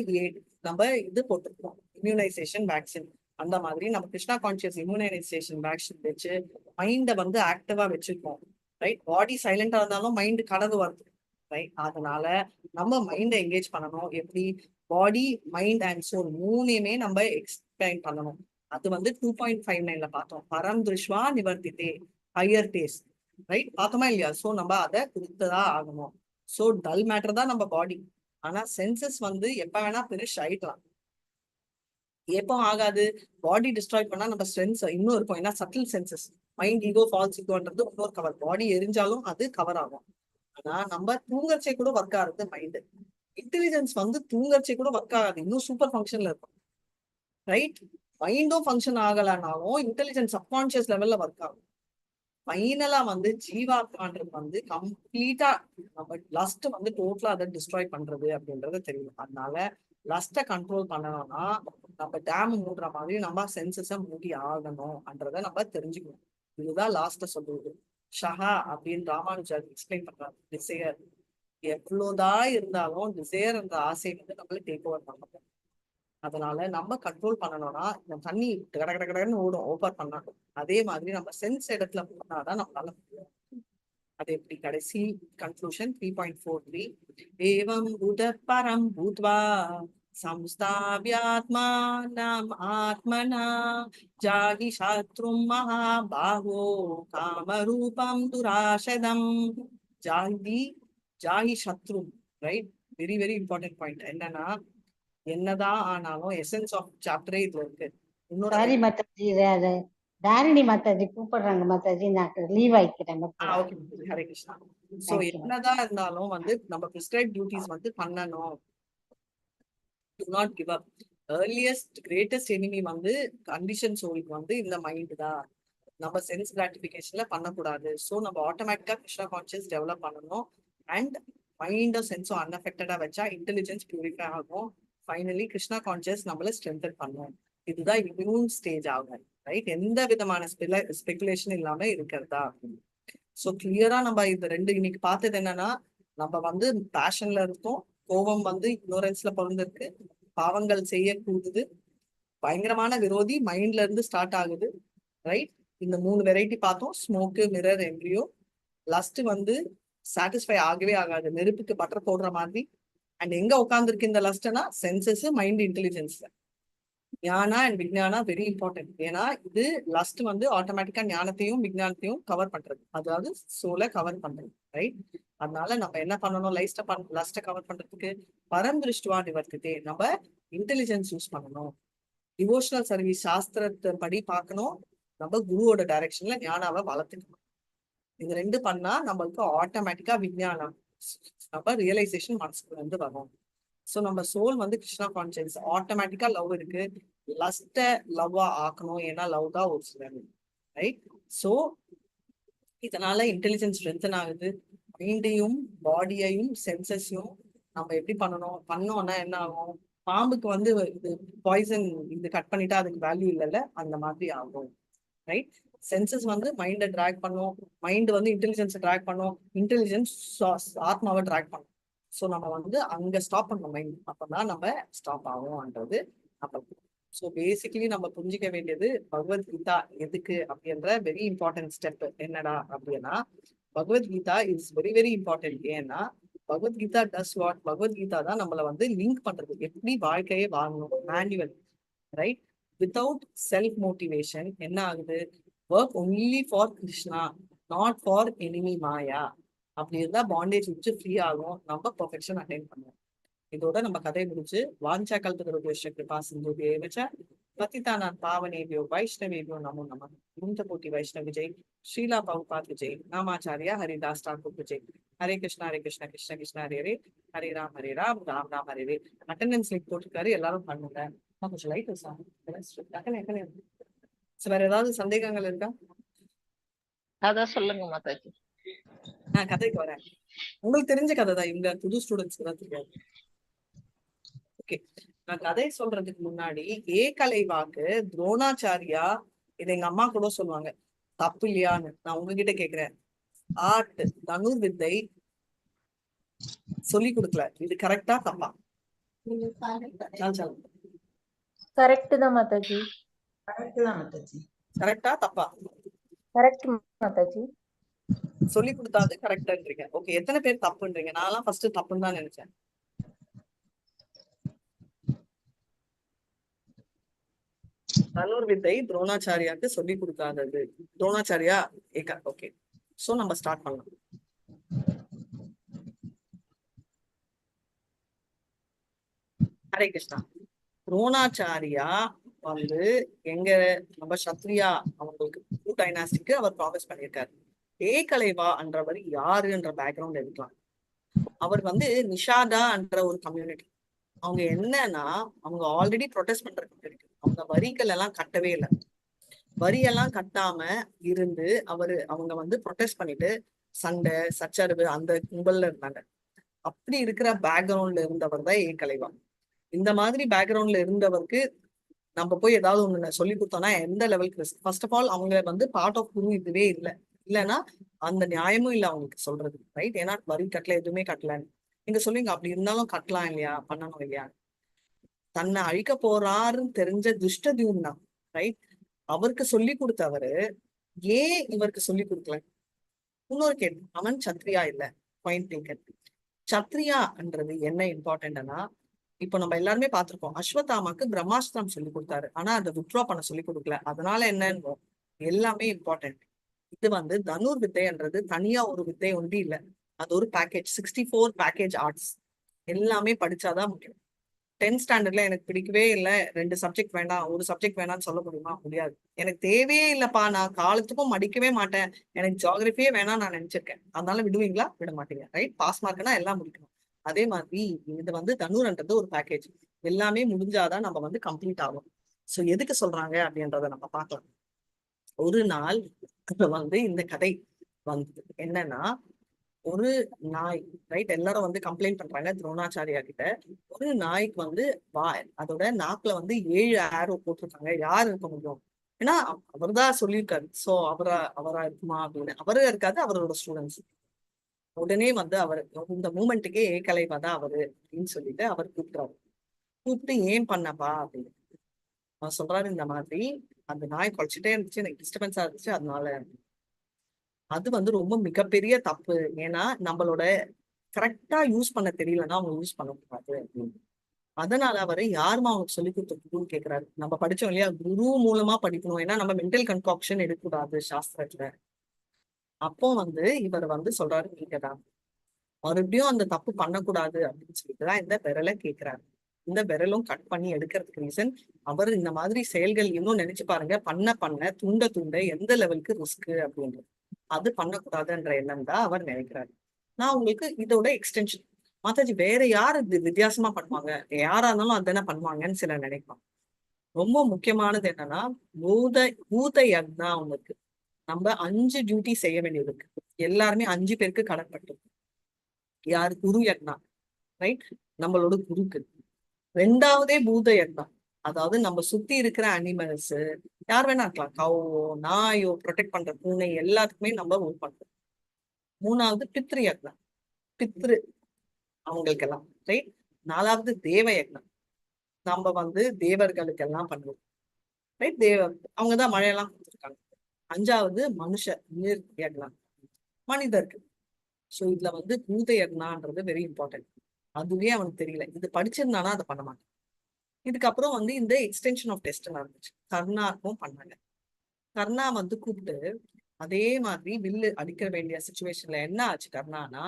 நம்ம இது போட்டிருக்கோம், இம்யூனைசேஷன் வேக்சின். அந்த மாதிரி நம்ம கிருஷ்ணா கான்சியஸ் இம்யூனைசேஷன் வேக்சின் வச்சு மைண்டை வந்து ஆக்டிவா வச்சிருக்கோம். ரைட்? பாடி சைலண்டா இருந்தாலும் மைண்ட் கனவு வருது. ரைட்? அதனால நம்ம மைண்டை என்கேஜ் பண்ணணும். எப்படி? பாடி, மைண்ட் அண்ட் சோல் மூணையுமே நம்ம எக்ஸ்பிளைன் பண்ணணும். அது வந்து 2.59ல பார்த்தோம். பரம் திருஷ்வா நிவர்த்தித்தே, ஹையர் டேஸ்ட். ரைட்? பார்த்தோமா இல்லையா? சோ நம்ம அதை கொடுத்துதான் ஆகணும். சோ டல் மேட்டர் தான் நம்ம பாடி. ஆனா சென்சஸ் வந்து எப்ப வேணா பெருசு ஆயிக்கலாம். எப்போ ஆகாது? பாடி டிஸ்ட்ராய் பண்ணா நம்ம ஸ்ட்ரென்த் இன்னும் இருக்கும். ஏன்னா subtle senses, mind, ego, false ஈகோன்றது இன்னொரு கவர். பாடி எரிஞ்சாலும் அது கவர் ஆகும். ஆனா நம்ம தூங்கர்ச்சே கூட ஒர்க் ஆகுறது மைண்ட். இன்டெலிஜென்ஸ் வந்து தூங்கர்ச்சே கூட ஒர்க் ஆகாது, இன்னும் சூப்பர் ஃபங்க்ஷன்ல இருக்கும். ரைட்? மைண்டும் ஃபங்க்ஷன் ஆகலனாலும் இன்டெலிஜென்ஸ் சப்கான்சியஸ் லெவல்ல ஒர்க் ஆகும். ஃபைனலா வந்து ஜீவாத்மான்றது வந்து கம்ப்ளீட்டா நம்ம லஸ்ட் வந்து டோட்டலா அதை டிஸ்ட்ராய் பண்றது அப்படின்றது தெரியும். அதனால லஸ்ட்டை கண்ட்ரோல் பண்ணணும்னா நம்ம டேம் மூடுற மாதிரி நம்ம சென்சஸை மூடி ஆகணும்ன்றத நம்ம தெரிஞ்சுக்கணும். இதுதான் லாஸ்ட சொல்லுவது. ஷஹா அப்படின்னு ராமானுஜர் எக்ஸ்பிளைன் பண்றாரு. டிசையர் எவ்வளவுதான் இருந்தாலும் டிசையர் என்ற ஆசை வந்து நம்மள டேக் ஓவர் பண்ணணும். அதனால நம்ம கண்ட்ரோல் பண்ணணும்னா இந்த தண்ணி கட கட கடன்னு ஓடும் ஓவர் பண்ணா, அதே மாதிரி நம்ம சென்ஸ் இடத்துல போனாதான் நம்மளால முடியும். அது எப்படி? கடைசி கன்க்ளூஷன் 3.43 ஏவம் பூத பரம் பூத்வா சம்ஸ்தாவ்யாத்மானம் ஆத்மனா ஜாகி சத்ரும் மகாபாஹோ காமரூபம் துராஷதம். ஜாகி சத்ரும். Right? Very very important point. என்னன்னா என்னதான் ஆனாலும் எசன்ஸ் ஆஃப் சாப்டரே இதுல இருக்கு. சாரி மாதாஜி, தாரிணி மாதாஜி கூப்பிடுறாங்க மாதாஜி, நான் லீவ் ஆயிக்கிறேன். ஹரே கிருஷ்ணா. சோ என்னதான் இருந்தாலும் வந்து நம்ம பிரிஸ்கிரைப் டியூட்டிஸ் வந்து பண்ணணும். To not give up. Earliest greatest enemy வந்து கண்டிஷன் சோலுக்கு வந்து இந்த மைண்ட் தான். நம்ம சென்ஸ் கிராட்டிபிகேஷன்ல பண்ணக்கூடாது. ஸோ நம்ம ஆட்டோமேட்டிக்கா கிருஷ்ணா கான்சியஸ் டெவலப் பண்ணணும். அண்ட் மைண்டும் சென்ஸும் அன்அஃபெக்டடா வச்சா இன்டெலிஜென்ஸ் பியூரிஃபை ஆகும். ஃபைனலி கிருஷ்ணா கான்சியஸ் நம்மள ஸ்ட்ரென்தன் பண்ணும். இதுதான் இம்யூன் ஸ்டேஜ் ஆகும். ரைட்? எந்த விதமான ஸ்பெகுலேஷன் இல்லாம இருக்கிறதா. ஸோ கிளியரா நம்ம இது ரெண்டு இன்னைக்கு பார்த்தது என்னன்னா, நம்ம வந்து பேஷன்ல இருக்கோம், கோபம் வந்து இக்னோரன்ஸ்ல பிறந்திருக்கு, பாவங்கள் செய்ய கூடுது, பயங்கரமான விரோதி மைண்ட்ல இருந்து ஸ்டார்ட் ஆகுது. ரைட்? இந்த 3 வெரைட்டி பார்த்தோம். Smoke, mirror, embryo. லஸ்ட் வந்து சாட்டிஸ்ஃபை ஆகவே ஆகாது, நெருப்புக்கு பட்டர் போடுற மாதிரி. அண்ட் எங்க உட்காந்துருக்கு இந்த லஸ்ட்னா சென்சஸ், மைண்ட், இன்டெலிஜென்ஸ்ல. Jnana and vijnana very important. ஏன்னா இது லஸ்ட் வந்து ஆட்டோமேட்டிக்கா ஞானத்தையும் விஜ்ஞானத்தையும் கவர் பண்றது, அதாவது சோலை கவர் பண்றது. ரைட்? அதனால நம்ம என்ன பண்ணணும்? லஸ்ட கவர் பண்றதுக்கு பரம் திருஷ்டுவா நிவர்த்தித்தே, நம்ம இன்டெலிஜென்ஸ் யூஸ் பண்ணணும். டிவோஷனல் சர்வீஸ் சாஸ்திரத்தை படி பார்க்கணும். நம்ம குருவோட டைரக்ஷன்ல ஞானாவை வளர்த்துக்கணும். இது ரெண்டு பண்ணா நம்மளுக்கு ஆட்டோமேட்டிக்கா விஜ்ஞானம், நம்ம ரியலைசேஷன் மனசுக்குள்ள இருந்து வரும். சோ நம்ம சோல் வந்து கிருஷ்ணா கான்சியஸ், ஆட்டோமேட்டிக்கா லவ் இருக்கு, லஸ்ட லவ்வா ஆக்கணும். ஏன்னா லவ் தான் ஒரு சிலர். ரைட்? சோ இதனால இன்டெலிஜென்ஸ் ஸ்ட்ரென்தன் ஆகுது. மைண்டையும் பாடியையும் சென்சஸையும் நம்ம எப்படி பண்ணோம்னா என்ன ஆகும்? பாம்புக்கு வந்து இது பாய்சன் இது கட் பண்ணிட்டா அதுக்கு வேல்யூ இல்லைல்ல, அந்த மாதிரி ஆகும். ரைட்? சென்சஸ் வந்து மைண்டை டிராக் பண்ணும், மைண்ட் வந்து இன்டெலிஜென்ஸை டிராக் பண்ணும், இன்டெலிஜென்ஸ் ஆத்மாவை டிராக் பண்ணும். ஸோ நம்ம வந்து அங்க ஸ்டாப் பண்ணணும் மைண்ட், அப்பதான் நம்ம ஸ்டாப் ஆகும்ன்றது அப்ப. ஸோ பேசிக்கலி நம்ம புரிஞ்சிக்க வேண்டியது பகவத்கீதா எதுக்கு அப்படின்ற வெரி இம்பார்ட்டன்ட் ஸ்டெப் என்னடா அப்படின்னா, Bhagavad Gita is very very important. ஏன்னா பகவத்கீதா டஸ் வாட்? பகவத்கீதா தான் நம்மள வந்து லிங்க் பண்றது, எப்படி வாழ்க்கையை வாழணும், manual. Right? Without self motivation என்ன ஆகுது? Work only for Krishna, not for enemy Maya. அப்படி இருந்தா பாண்டேஜ் வச்சு ஃப்ரீ ஆகும், நம்ம பெர்ஃபெக்ஷன் அட்டைன் பண்ணுவோம். இதோட நம்ம கதை முடிச்சு வாஞ்சா கல்பதருஷ்ய கிருபா சிந்து தேவச்ச பத்திதானான் பாவனேபியோ வைஷ்ணவேபியோ நமோ நம. குந்த கோட்டி வைஷ்ணவ விஜய், ஸ்ரீலா பகுபாத் விஜய், நாமாச்சாரியா ஹரிதாஸ் டாக்கூர் விஜய். ஹரே கிருஷ்ணா கிருஷ்ண கிருஷ்ண ஹரே ஹரே, ஹரே ராம் ராம் ராம் ஹரே ஹரே. அட்டெண்டன்ஸ் லிங்க் போட்டிருக்காரு, எல்லாரும் பண்ணுங்க. கொஞ்சம் லைட் வேற ஏதாவது சந்தேகங்கள் இருக்கா? கதை சொல்லுங்க மாதாஜி. நான் கதைக்கு வரேன். உங்களுக்கு தெரிஞ்ச கதை தான், இவங்க புது ஸ்டூடெண்ட்ஸ்க்கு தான் தெரியாது. ஓகே, நான் கதை சொல்றதுக்கு முன்னாடி ஏகலைவாக்கு துரோணாச்சாரியா, இது எங்க அம்மா கூட சொல்லுவாங்க, தப்பு இல்லையான்னு. நான் உங்ககிட்ட கேக்குறேன், ஆர்ட் தனுர் வித்தை சொல்லி கொடுக்கல, இது கரெக்டா தப்பா? கரெக்ட் தான் மாதாஜி. கரெக்ட் தான் மாதாஜி. கரெக்டா தப்பா? கரெக்ட் மாதாஜி. சொல்லி கொடுத்தாது கரெக்டான்றீங்க. ஓகே, எத்தனை பேர் தப்புன்றீங்க? நான்லாம் ஃபர்ஸ்ட் தப்புன்னு தான் நினைச்சேன். தனுர் வித்தை துரோணாச்சாரியாக்கு சொல்லி கொடுக்காதது. துரோணாச்சாரியா ஏகா. ஓகே, சோ நம்ம ஸ்டார்ட் பண்ணலாம். ஹரே கிருஷ்ணா. துரோணாச்சாரியா வந்து எங்க நம்ம சத்ரியா அவங்களுக்கு டைனாஸ்டிக்கு அவர் ப்ராமிஸ் பண்ணியிருக்காரு. ஏகலைவா என்றவர் யாருன்ற பேக்ரவுண்ட் எடுக்கலாம். அவர் வந்து நிஷாதா என்ற ஒரு கம்யூனிட்டி. அவங்க என்னன்னா, அவங்க ஆல்ரெடி ப்ரொடெஸ்ட் பண்ற கம்யூனிட்டி. அவங்க வரிகள் எல்லாம் கட்டவே இல்லை. வரியெல்லாம் கட்டாம இருந்து அவங்க வந்து ப்ரொடெஸ்ட் பண்ணிட்டு சண்டை சச்சரவு அந்த கும்பல்ல இருந்தாங்க. அப்படி இருக்கிற பேக்ரவுண்ட்ல இருந்தவர் தான் ஏகலைவா. இந்த மாதிரி பேக்ரவுண்ட்ல இருந்தவருக்கு நம்ம போய் ஏதாவது ஒண்ணு சொல்லி கொடுத்தோம்னா எந்த லெவலுக்கு ரிஸ்க். ஃபர்ஸ்ட் ஆஃப் ஆல் அவங்க வந்து பார்ட் ஆஃப் குரு இதுவே இல்லை. இல்லைன்னா அந்த நியாயமும் இல்லை அவங்களுக்கு சொல்றது, ரைட்? ஏன்னா வரி கட்டல, எதுவுமே கட்டலன்னு நீங்க சொல்லுவீங்க. அப்படி இருந்தாலும் கட்டலாம் இல்லையா, பண்ணணும் இல்லையா? தன்னை அழிக்க போறாருன்னு தெரிஞ்ச துஷ்டத்யும்னா, ரைட், அவருக்கு சொல்லி கொடுத்தவரு ஏன் இவருக்கு சொல்லி கொடுக்கல? இன்னொரு கேள்வி, அவன் சத்ரியா இல்ல, பாயிண்ட் டேக்கன். சத்ரியான்றது என்ன இம்பார்ட்டன்ட்னா, இப்ப நம்ம எல்லாருமே பார்த்திருக்கோம், அஸ்வத்தாமாக்கு பிரம்மாஸ்திரம் சொல்லி கொடுத்தாரு, ஆனா அதை வித்ட்ரா பண்ண சொல்லி கொடுக்கல. அதனால என்னன்னு எல்லாமே இம்பார்ட்டன்ட். இது வந்து தனுர் வித்தைன்றது தனியா ஒரு வித்தை ஒன்றி இல்லை, அது ஒரு பேக்கேஜ். 64 பேக்கேஜ் ஆர்ட்ஸ் எல்லாமே படிச்சாதான் முக்கியம். 10th ஸ்டாண்டர்ட்ல எனக்கு பிடிக்கவே இல்லை, 2 சப்ஜெக்ட் வேண்டாம், ஒரு சப்ஜெக்ட் வேணாம்னு சொல்ல முடியுமா? முடியாது. எனக்கு தேவையே இல்லப்பா, நான் காலத்துக்கும் மடிக்கவே மாட்டேன், எனக்கு ஜியாகிரபியே வேணாம் நான் நினைச்சிருக்கேன், அதனால விடுவீங்களா? விட மாட்டீங்க, ரைட்? பாஸ் மார்க்னா எல்லாம் முடிக்கணும். அதே மாதிரி இது வந்து தனுர்ன்றது ஒரு பேக்கேஜ், எல்லாமே முடிஞ்சாதான் நம்ம வந்து கம்ப்ளீட் ஆகும். சோ எதுக்கு சொல்றாங்க அப்படின்றத நம்ம பார்க்கலாம். ஒரு நாள் வந்து இந்த கதை வந்து என்னன்னா, ஒரு நாய், ரைட், எல்லாரும் வந்து கம்ப்ளைண்ட் பண்றாங்க துரோணாச்சாரியா கிட்ட. ஒரு நாய்க்கு வந்து அதோட நாக்குல வந்து 7 ஆரோ போட்டிருக்காங்க. யார் இருக்க முடியும்? ஏன்னா அவர்தான் சொல்லியிருக்காரு. சோ அவரா இருக்குமா அப்படின்னு. அவரும் இருக்காது, அவரோட ஸ்டூடெண்ட்ஸ். உடனே வந்து அவர் இந்த மூமெண்ட்டுக்கே ஏகலைவா தான் அவரு அப்படின்னு சொல்லிட்டு அவர் கூப்பிட்டு ஏன் பண்ணப்பா அப்படின்னு அவர் சொல்றாரு. இந்த மாதிரி அந்த நாய் குலைச்சிட்டே இருந்துச்சு, எனக்கு டிஸ்டர்பன்ஸா இருந்துச்சு, அதனால. அது வந்து ரொம்ப மிகப்பெரிய தப்பு. ஏன்னா நம்மளோட கரெக்டா யூஸ் பண்ண தெரியலன்னா அவங்க யூஸ் பண்ணக்கூடாது அப்படின்னு. அதனால அவரு யாருமா அவங்களுக்கு சொல்லி கொடுத்த குருன்னு கேட்கிறாரு. நம்ம படிச்சோம் இல்லையா, குரு மூலமா படிக்கணும். ஏன்னா நம்ம மென்டல் கன்காக்ஷன் எடுக்கக்கூடாது சாஸ்திரத்துல. அப்போ வந்து இவர் வந்து சொல்றாரு, நீங்கதான் மறுபடியும் அந்த தப்பு பண்ணக்கூடாது அப்படின்னு சொல்லிட்டுதான் இந்த விரலை கேட்கிறாரு. இந்த விரலும் கட் பண்ணி எடுக்கிறதுக்கு ரீசன், அவர் இந்த மாதிரி செயல்கள் இன்னும் நினைச்சு பாருங்க, பண்ண துண்ட எந்த லெவலுக்கு ரிஸ்க் அப்படின்றது, அது பண்ணக்கூடாதுன்ற எண்ணம் தான் அவர் நினைக்கிறாரு. நான் உங்களுக்கு இதோட எக்ஸ்டென்ஷன், மாதாஜி வேற யாரு இது வித்தியாசமா பண்ணுவாங்க, யாரா இருந்தாலும் அதுதானே பண்ணுவாங்கன்னு சில நினைப்பாங்க. ரொம்ப முக்கியமானது என்னன்னா, பூத யக்னா அவங்களுக்கு நம்ம 5 டியூட்டி செய்ய வேண்டியது இருக்கு. எல்லாருமே 5 பேருக்கு கடன்பட்டு. யாரு? குரு யக்னா, ரைட், நம்மளோட குருக்கு. 2வதே பூத யக்னா, அதாவது நம்ம சுத்தி இருக்கிற அனிமல்ஸ் யார் வேணா இருக்கலாம், கவோ நாயோ ப்ரொடெக்ட் பண்ற பூனை, எல்லாத்துக்குமே நம்ம ஒர்க் பண்றோம். 3வது பித்ரு யக்னா, பித்ரு அவங்களுக்கெல்லாம், ரைட். 4வது தேவ யக்னா, நம்ம வந்து தேவர்களுக்கு எல்லாம் பண்ணுவோம், ரைட். அவங்கதான் மழையெல்லாம் கொடுத்துருக்காங்க. 5வது மனுஷ நீர் யக்னா, மனிதருக்கு. சோ இதுல வந்து பூத யக்னான்றது வெரி இம்பார்ட்டன்ட். அதுவே அவனுக்கு தெரியல, இது படிச்சிருந்தானா அதை பண்ண மாட்டான். இதுக்கப்புறம் வந்து இந்த எக்ஸ்டென்ஷன் ஆஃப் டெஸ்ட் நடந்துச்சு, கர்ணாக்கும் பண்ணாங்க. கர்ணா வந்து கூப்பிட்டு அதே மாதிரி வில்லு அடிக்க வேண்டிய சுச்சுவேஷன்ல என்ன ஆச்சு, கர்ணானா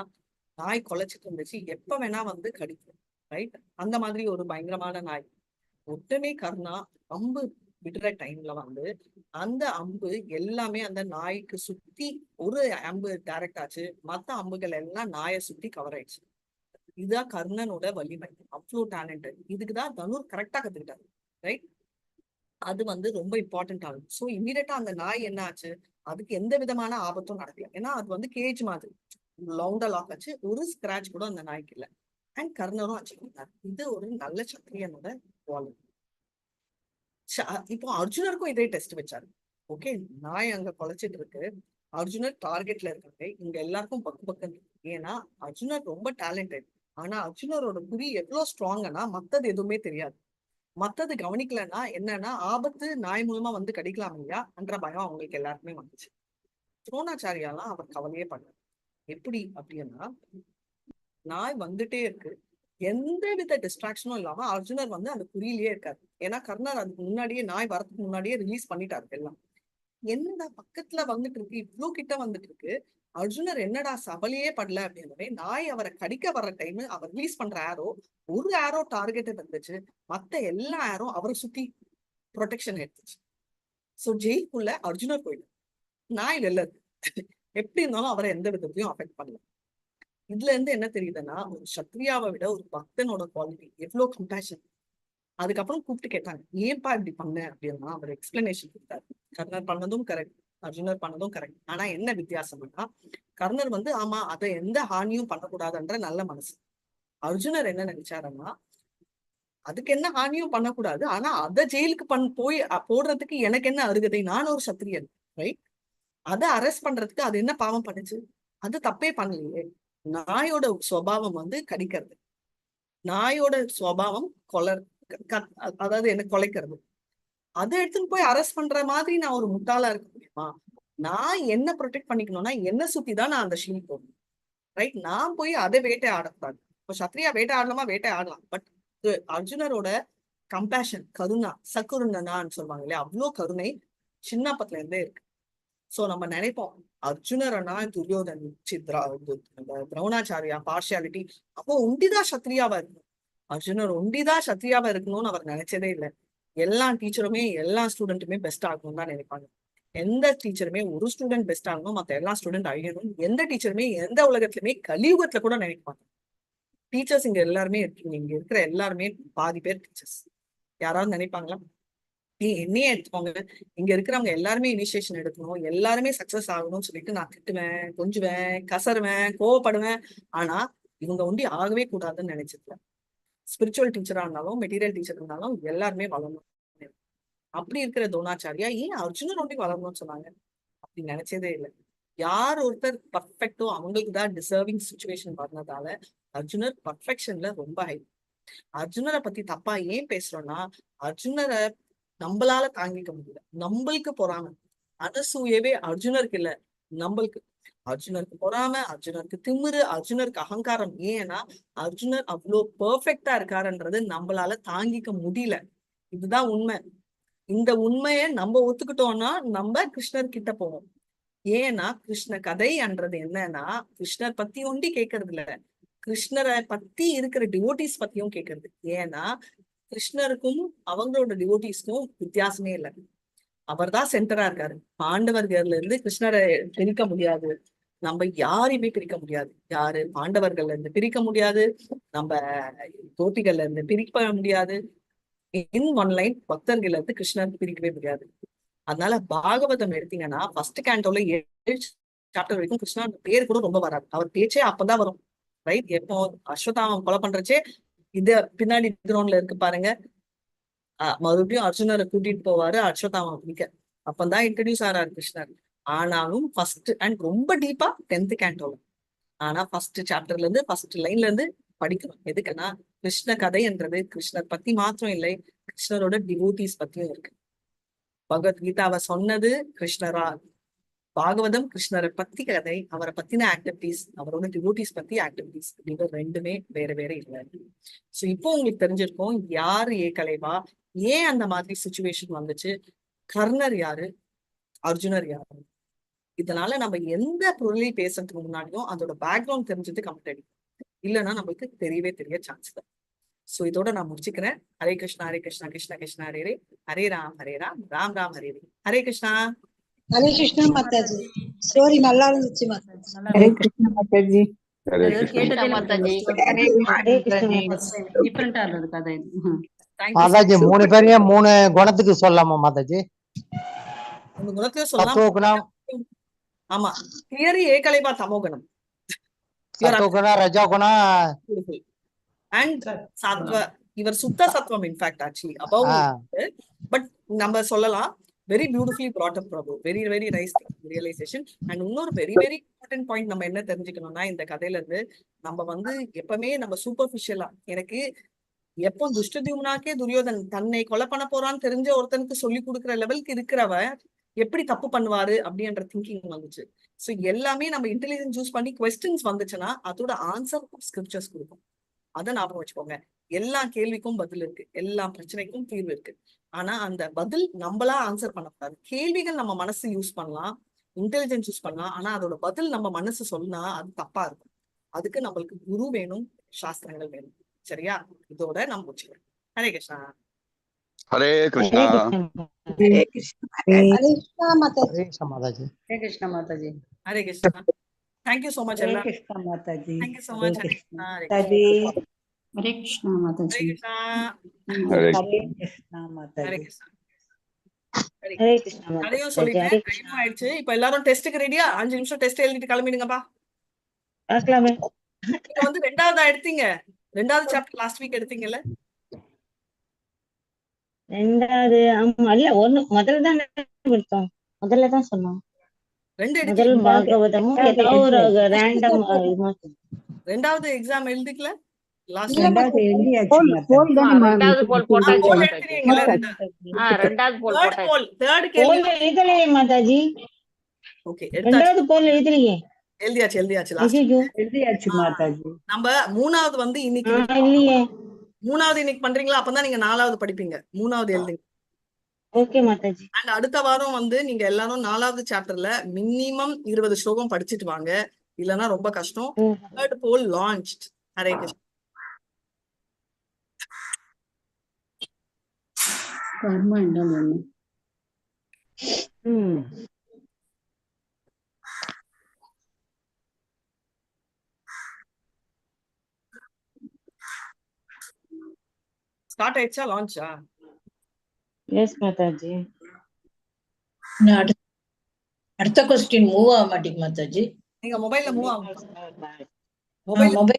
நாய் குலைச்சிட்டு இருந்துச்சு, எப்ப வேணா வந்து கடிக்கும், ரைட். அந்த மாதிரி ஒரு பயங்கரமான நாய். உடனே கர்ணா அம்பு விடுற டைம்ல வந்து அந்த அம்பு எல்லாமே அந்த நாய்க்கு சுத்தி ஒரு அம்பு டைரக்ட் ஆச்சு, மத்த அம்புகள் எல்லாம் நாயை சுத்தி கவர் ஆயிடுச்சு. இதுதான் கர்ணனோட வலிமை, அவ்வளோ டேலண்ட். இதுக்குதான் தனுர் கரெக்டா கத்துக்கிட்டாரு, ரைட். அது வந்து ரொம்ப இம்பார்ட்டன்ட் ஆகும். ஸோ இமீடியட்டா அந்த நாய் என்ன ஆச்சு, அதுக்கு எந்த விதமான ஆபத்தும் நடக்கல. ஏன்னா அது வந்து கேஜ் மாதிரி லவுண்டா லாக் ஆச்சு, ஒரு ஸ்கிராச் கூட அந்த நாய்க்கு இல்லை. அண்ட் கர்ணரும் அச்சீவ் பண்ணாரு. இது ஒரு நல்ல சத்திரியனோட குவாலிட்டி. இப்போ அர்ஜுனருக்கும் இதே டெஸ்ட் வச்சாரு. ஓகே, நாய் அங்க குலைச்சிட்டு இருக்கு, அர்ஜுனர் டார்கெட்ல இருக்காங்க, இங்க எல்லாருக்கும் பக்கு பக்கம் இருக்கு. ஏன்னா அர்ஜுனர் ரொம்ப டேலண்டட். ஆனா அர்ஜுனரோட குறி எவ்வளவு ஸ்ட்ராங்கன்னா மத்தது எதுவுமே தெரியாது. மத்தது கவனிக்கலன்னா என்னன்னா ஆபத்து நாய் மூலமா வந்து கடிக்கலாம் இல்லையா என்ற பயம் அவங்களுக்கு எல்லாருக்குமே வந்துச்சு. துரோணாச்சாரியாலாம் அவர் கவலையே பண்ணார். எப்படி அப்படின்னா, நாய் வந்துட்டே இருக்கு, எந்த வித டிஸ்ட்ராக்ஷனும் இல்லாம அர்ஜுனர் வந்து அந்த குறியிலேயே இருக்காரு. ஏன்னா கர்ணர் அதுக்கு முன்னாடியே, நாய் வரதுக்கு முன்னாடியே ரிலீஸ் பண்ணிட்டாரு எல்லாம். என்னடா பக்கத்துல வந்துட்டு இருக்கு, இவ்வளவு கிட்ட வந்துட்டு இருக்கு, அர்ஜுனர் என்னடா சபலையே படல அப்படின்னு நாய் அவரை கடிக்க வர்ற டைம் அவர் ரிலீஸ் பண்ற ஆரோ, ஒரு ஆரோ டார்கெட் இருந்துச்சு, மத்த எல்லா ஆரோ அவரை சுத்தி ப்ரொடெக்ஷன் எடுத்துச்சு. சோ ஜெயிலுக்குள்ள அர்ஜுனர் போயிடும், நாய் வெளில இருக்கு. எப்படி இருந்தாலும் அவரை எந்த விதத்தையும் அஃபெக்ட் பண்ணல. இதுல இருந்து என்ன தெரியுதுன்னா, ஒரு சத்ரியாவை விட ஒரு பக்தனோட குவாலிட்டி எவ்வளவு கம்பேஷன். அதுக்கப்புறம் கூப்பிட்டு கேட்டாங்க, ஏன்பா இப்படி பண்ண அப்படின்னா அவர் எக்ஸ்பிளனேஷன் கொடுத்தாரு. கர்ணர் பண்ணதும் கரெக்ட், அர்ஜுனர் பண்ணதும் கரெக்ட். ஆனா என்ன வித்தியாசம்னா, கர்ணர் வந்து ஆமா அதை எந்த ஹானியும் பண்ணக்கூடாதுன்ற நல்ல மனசு. அர்ஜுனர் என்ன நினைச்சாருன்னா, அதுக்கு என்ன ஹானியும் பண்ணக்கூடாது, ஆனா அதை ஜெயிலுக்கு போய் போடுறதுக்கு எனக்கு என்ன அருகதை, நான் ஒரு சத்திரியன், ரைட்? அதை அரெஸ்ட் பண்றதுக்கு அது என்ன பாவம் பண்ணுச்சு, அது தப்பே பண்ணலையே. நாயோட சுவாவம் வந்து கடிக்கிறது, நாயோட சுவாவம் அதாவது என்ன கொலைக்கிறது. அதை எடுத்துன்னு போய் அரெஸ்ட் பண்ற மாதிரி நான் ஒரு முட்டாளா இருக்க முடியுமா? நான் என்ன ப்ரொடெக்ட் பண்ணிக்கணும்னா என்ன சுத்தி தான் நான் அந்த ஷீல்ட் போடணும், ரைட்? நான் போய் அதை வேட்டை ஆடக்கூடாது. இப்போ சத்ரியா வேட்டை ஆடலாமா, வேட்டை ஆடலாம், பட் அர்ஜுனரோட கம்பேஷன், கருணா, சக்குருணனான்னு சொல்லுவாங்க இல்லையா, அவ்வளோ கருணை சின்னப்பத்துல இருந்தே இருக்கு. சோ நம்ம நினைப்போம் அர்ஜுனரனா துரியோதன், திரோணாச்சாரியா பார்ஷியாலிட்டி, அப்போ ஒண்டிதான் சத்ரியாவா இருக்கணும், அர்ஜுனர் ஒண்டிதான் சத்ரியாவா இருக்கணும்னு அவர் நினைச்சதே இல்லை. எல்லா டீச்சருமே எல்லா ஸ்டூடெண்ட்டுமே பெஸ்ட் ஆகணும்னு தான் நினைப்பாங்க. எந்த டீச்சருமே ஒரு ஸ்டூடெண்ட் பெஸ்ட் ஆகணும், மத்த எல்லா ஸ்டூடெண்ட் அழியணும், எந்த டீச்சருமே எந்த உலகத்திலுமே கலியுகத்துல கூட நினைப்பாங்க. டீச்சர்ஸ் இங்க எல்லாருமே இருக்கீங்க, இங்க இருக்கிற எல்லாருமே பாதி பேர் டீச்சர்ஸ். யாராவது நினைப்பாங்களா? என்னையே எடுத்துக்கோங்க, இங்க இருக்கிறவங்க எல்லாருமே இனிஷியேஷன் எடுக்கணும், எல்லாருமே சக்சஸ் ஆகணும்னு சொல்லிட்டு நான் திட்டுவேன், கொஞ்சுவேன், கசருவேன், கோவப்படுவேன். ஆனா இவங்க ஒண்டி ஆகவே கூடாதுன்னு நினைச்சிருக்கேன். ஸ்பிரிச்சுவல் டீச்சரா இருந்தாலும் மெட்டீரியல் டீச்சர் இருந்தாலும் எல்லாருமே வளரணும். அப்படி இருக்கிற துரோணாச்சாரியா ஏன் அர்ஜுனர் ஒண்டி வளரணும்னு சொன்னாங்க? அப்படி நினைச்சதே இல்லை. யார் ஒருத்தர் பர்ஃபெக்டோ அவங்களுக்கு தான் டிசர்விங் சுச்சுவேஷன் பண்ணதால அர்ஜுனர் பர்ஃபெக்ஷன்ல ரொம்ப ஹை. அர்ஜுனரை பத்தி தப்பா ஏன் பேசுறோம்னா, அர்ஜுனரை நம்மளால தாங்கிக்க முடியல, நம்மளுக்கு பொறாம, அனசூயவே அர்ஜுனருக்கு இல்ல நம்மளுக்கு. அர்ஜுனருக்கு பொறாம, அர்ஜுனருக்கு திமிரு, அர்ஜுனருக்கு அகங்காரம். ஏன்னா அர்ஜுனர் அவ்வளோ பெர்ஃபெக்டா இருக்காருன்றது நம்மளால தாங்கிக்க முடியல. இதுதான் உண்மை. இந்த உண்மையை நம்ம ஒத்துக்கிட்டோம்னா நம்ம கிருஷ்ணர் கிட்ட போவோம். ஏன்னா கிருஷ்ண கதைன்றது என்னன்னா, கிருஷ்ணர் பத்தி ஒண்டி கேட்கறது இல்ல, கிருஷ்ணரை பத்தி இருக்கிற டிவோட்டிஸ் பத்தியும் கேட்கறது. ஏன்னா கிருஷ்ணருக்கும் அவங்களோட டிவோட்டிஸ்க்கும் வித்தியாசமே இல்லை, அவர் தான் சென்டரா இருக்காரு. பாண்டவர்கள்ல இருந்து கிருஷ்ணரை பிரிக்க முடியாது, நம்ம யாரையுமே பிரிக்க முடியாது. யாரு பாண்டவர்கள்ல இருந்து பிரிக்க முடியாது, நம்ம கோபிகள்ல இருந்து பிரிக்க முடியாது. இன் ஒன் லைன் பக்தர்கள் இருந்து கிருஷ்ணருக்கு பிரிக்கவே முடியாது. அதனால பாகவதம் எடுத்தீங்கன்னா ஃபர்ஸ்ட் கேண்டோல 7 சாப்டர் வரைக்கும் கிருஷ்ணா பேர் கூட ரொம்ப வராது, அவர் பேச்சே அப்பதான் வரும், ரைட்? எப்போ அஸ்வத்தாமன் கொலை பண்றச்சே இது பின்னாடி கிரவுண்ட்ல இருக்கு பாருங்க, மறுபடியும் அர்ஜுனரை கூட்டிட்டு போவாரு அஸ்வத்தாமன் பிடிக்க, அப்பதான் இன்ட்ரடியூஸ் ஆறாரு கிருஷ்ணர். ஆனாலும் ஃபர்ஸ்ட் அண்ட் ரொம்ப டீப்பா 10th கேண்டோல. ஆனா ஃபர்ஸ்ட் சாப்டர்ல இருந்து ஃபர்ஸ்ட் லைன்ல இருந்து படிக்கணும். எதுக்குன்னா கிருஷ்ண கதைன்றது கிருஷ்ணர் பத்தி மாத்திரம் இல்லை, கிருஷ்ணரோட டிவோட்டிஸ் பத்தியும் இருக்கு. பகவத்கீதாவை சொன்னது கிருஷ்ணரா, பாகவதம் கிருஷ்ணரை பத்தி கதை, அவரை பத்தின ஆக்டிவிட்டிஸ், அவரோட டிவோட்டிஸ் பத்தி ஆக்டிவிட்டிஸ், இது ரெண்டுமே வேற வேற இல்லை. சோ இப்போ உங்களுக்கு தெரிஞ்சிருக்கும் யாரு ஏகலைவா, ஏன் அந்த மாதிரி சுச்சுவேஷன் வந்துச்சு, கர்ணர் யாரு, அர்ஜுனர் யாரு. இதனால நம்ம எந்த பொருளை பேசுறதுக்கு முன்னாடியும் அதோட பேக்ரவுண்ட் தெரிஞ்சது கம்ப்ளீட், இல்லைன்னா நம்மளுக்கு தெரியவே தெரிய சான்ஸ் தான். சோ இதோட நான் முடிச்சுக்கிறேன். ஹரே கிருஷ்ணா ஹரே கிருஷ்ணா கிருஷ்ண கிருஷ்ணா ஹரே ஹரே, ஹரே ராம் ராம் ராம் ஹரே ஹரே. ஹரே கிருஷ்ணா. ஹரே கிருஷ்ணா மாதாஜி, ஸ்டோரி நல்லா இருந்துச்சு மாதாஜி. ஹரே கிருஷ்ணா மாதாஜி. ஹரே கிருஷ்ணா கேட்டதே மாதாஜி. டிஃபரெண்டா இருந்தது கதை. Thank you so Mataji much. 3 பேரையும் 3 குணத்துக்கு சொல்லலாமா மாதாஜி? உங்க குணத்தையே சொல்லலாம். சத்துவகுணம், ஆமா, கிளியரி ஏகலைவா தமோகுணம். சத்துவகுணம், ரஜோகுணம் அண்ட் சாத்வ, இவர் சுத்த சத்வம் இன்ஃபேக்ட் ஆக்சுவலி அபவ். பட் நம்ம சொல்லலாம் very beautifully brought up Prabhu. Very very nice realization. And இன்னொரு வெரி வெரி இம்பார்ட்டன்ட் பாயிண்ட் நம்ம என்ன தெரிஞ்சுக்கணும்னா, இந்த கதையில இருந்து நம்ம வந்து எப்பவுமே நம்ம சூப்பர்ஃபிஷியலா, எனக்கு எப்போ துஷ்டத்யும்னாக்கே துரியோதன் தன்னை கொலை பண்ண போறான்னு தெரிஞ்ச ஒருத்தனுக்கு சொல்லி கொடுக்குற லெவலுக்கு இருக்கிறவ எப்படி தப்பு பண்ணுவாரு அப்படின்ற திங்கிங் வந்துச்சு. ஸோ எல்லாமே நம்ம இன்டெலிஜென்ஸ் யூஸ் பண்ணி கொஸ்டின்ஸ் வந்துச்சுன்னா அதோட ஆன்சர் ஸ்கிரிப்சர்ஸ் கொடுக்கும். அதை ஞாபகம் வச்சுக்கோங்க. எல்லா கேள்விக்கும் பதில் இருக்கு, எல்லா பிரச்சனைக்கும் தீர்வு இருக்கு. ஆனா அந்த பதில் நம்மளா ஆன்சர் பண்ணக்கூடாது. கேள்விகள் நம்ம மனசு யூஸ் பண்ணலாம், இன்டெலிஜென்ஸ் யூஸ் பண்ணலாம். ஆனா அதோட பதில் நம்ம மனசு சொன்னா அது தப்பா இருக்கும். அதுக்கு நம்மளுக்கு குரு வேணும், சாஸ்திரங்கள் வேணும். சரியா? இதோட நம்ம முடிச்சுக்கிறோம். Hare Krishna. Hare Krishna. Hare Krishna. Hare Krishna Mataji. Hare Krishna Mataji. Hare Krishna Mataji. Hare Krishna. Thank you so much Hare எல்லாம். Krishna Mataji. Thank you so Hare much. Hare Krishna Krishna. Hare Mataji. Krishna. Hare Krishna Hare Mataji. Krishna. Hare Hare Krishna Hare Mataji. Krishna. Hare Hare Krishna. Krishna Mataji. கதையும் ஹரே சொல்லிட்டேன், டைமும் கிருஷ்ணா. ஆயிடுச்சு. இப்ப எல்லாரும் டெஸ்ட்டுக்கு ரெடியா? 5 நிமிஷம் டெஸ்ட் எழுதிட்டு கிளம்பிடுங்கப்பா. பார்க்கலாமே. நீங்க வந்து 2வது எடுத்தீங்க, 2வது சாப்டர் லாஸ்ட் வீக் எடுத்தீங்கல்ல? 2வது ஆமா இல்ல ஒண்ணு முதல்ல தான் எடுத்தோம். முதல்ல தான் சொன்னோம். 2 முதல் எடுத்தீங்க. பாகவதமும் ஏதோ ஒரு ரேண்டம் 2வது எக்ஸாம் எழுதிக்கல லாஸ்ட் இல்ல வீக்? மாதாஜி. எழுதியாச்சு போல் மாதாஜி. போல் தானே 2வது போல் போட்டாச்சு போல் மாதாஜி. எடுத்துறீங்கல்ல? மாதாஜி. 2வது போல் தேர்ட் போட்டாச்சு. போல், தேர்ட் போல் கேள்வி. எழுதலையே மாதாஜி. ஓகே, எடுத்தாச்சு. 2வது போல் எழுதலையே. எழுதியாச்சு லாஸ்ட். ஐயோ எழுதியாச்சு மாதாஜி. நம்ம 3வது வந்து இன்னைக்கு இல்லையே. 3வது இன்னைக்கு பண்றீங்களா? அப்பதான் நீங்க 4வது படிப்பீங்க. 3வது எழுதுங்க. ஓகே மாதாஜி. அண்ட் அடுத்த வாரம் வந்து நீங்க எல்லாரும் 4வது சாப்டர்ல மினிமம் 20 ஸ்லோகம் படிச்சுட்டு வாங்க, இல்லைன்னா ரொம்ப கஷ்டம். தேர்ட் போல் லான்ச்ட். ஹரே கிருஷ்ணா. கர்மா என்ன ஒண்ணு. ஸ்டார்ட் ஆயிடுச்சா? லான்ச்சா? எஸ் மாதாஜி. அடுத்த கொஸ்டின் மூவ் ஆக மாட்டேங்குது மாதாஜி. நீங்க மொபைல்ல மூவ் ஆகும். மொபைல் மொபைல்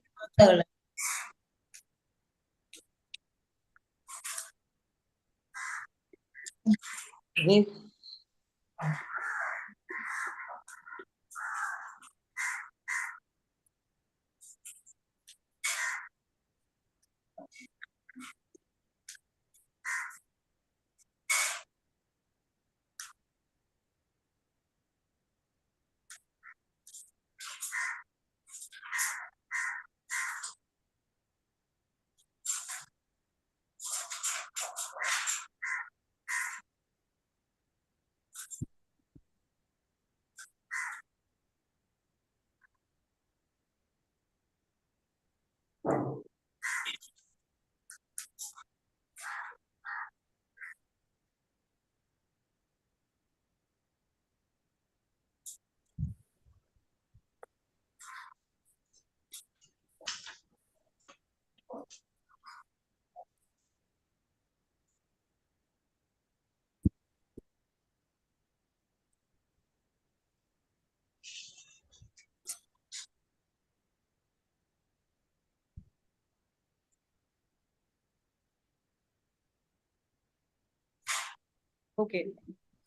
ஓகே,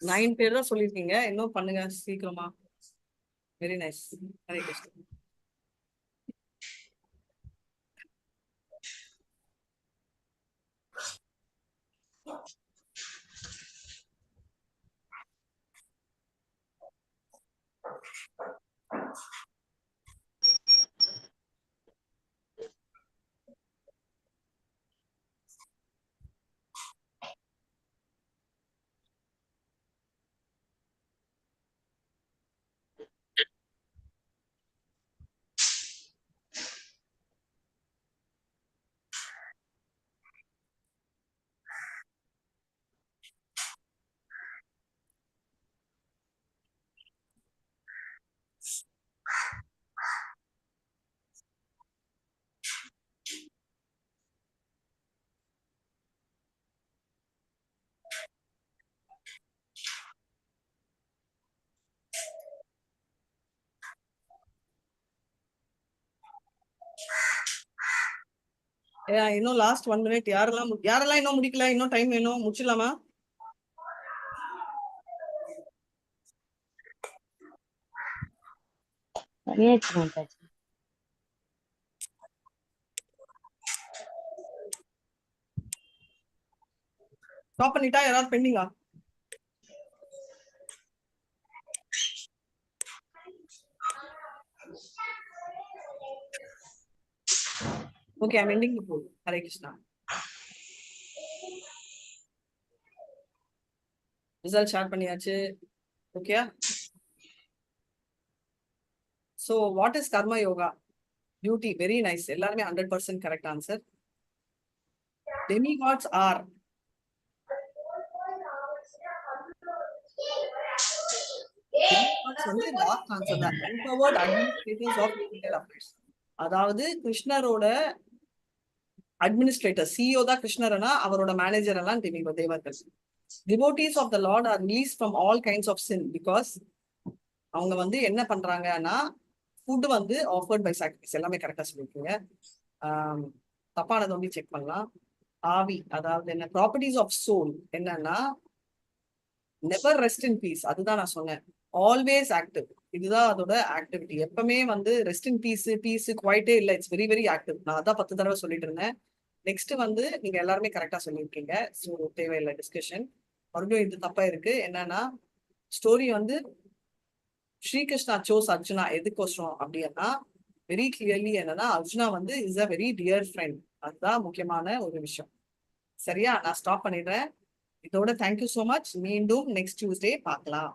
9 பேர் தான் சொல்லிருக்கீங்க. இன்னும் பண்ணுங்க சீக்கிரமா. Very nice. ஹரே கிருஷ்ணா. இன்னும் லாஸ்ட் 1 minute. யாரெல்லாம் இன்னும் முடிக்கல? இன்னும் டைம் வேணும், முடிச்சிடலாமா? மாதாஜி. ஸ்டாப் பண்ணிட்டா யாராவது பெண்டிங்கா? Okay, I'm ending the poll. Hare Krishna. Result share பண்ணியாச்சு. Okay. So what is karma yoga? Beauty, very nice. எல்லாருமே 100% correct answer. Demigods are வந்து லாஸ்ட் ஆன்சர் தான். Empowered administrators of material affairs. அதாவது கிருஷ்ணரோட அட்மினிஸ்ட்ரேட்டர், சிஇஓ தான் கிருஷ்ணர்னா அவரோட மேனேஜர் எல்லாம் தேவர்கள். Devotees of the Lord are released from all kinds of sin because அவங்க வந்து என்ன பண்றாங்கன்னா ஃபுட் வந்து ஆஃபர்ட் பை சாக்ரிஃபைஸ். எல்லாமே கரெக்டா சொல்லிருக்கீங்க. தப்பானது வந்து செக் பண்ணலாம். ஆவி, அதாவது என்ன ப்ராப்பர்ட்டிஸ் ஆஃப் சோல் என்னன்னா நெவர் ரெஸ்ட் இன் பீஸ். அதுதான் நான் சொன்னேன், ஆல்வேஸ் ஆக்டிவ். இதுதான் அதோட ஆக்டிவிட்டி. எப்பவுமே வந்து ரெஸ்ட் இன் பீஸ் குவைட்டே இல்லை, இட்ஸ் வெரி வெரி ஆக்டிவ். நான் அதான் 10 தடவை சொல்லிட்டு இருந்தேன். நெக்ஸ்ட் வந்து நீங்க எல்லாருமே கரெக்டா சொல்லியிருக்கீங்க. ஸோ தேவையில்லை டிஸ்கஷன். மறுபடியும் இது தப்பா இருக்கு. என்னன்னா ஸ்டோரி வந்து ஸ்ரீகிருஷ்ணா சோஸ் அர்ஜுனா எதுக்கோசரம் அப்படின்னா வெரி கிளியர்லி என்னன்னா அர்ஜுனா வந்து is a very dear friend. அதுதான் முக்கியமான ஒரு விஷயம். சரியா? நான் ஸ்டாப் பண்ணிடுறேன் இதோட. Thank you so much. மீண்டும் நெக்ஸ்ட் டியூஸ்டே பார்க்கலாம்.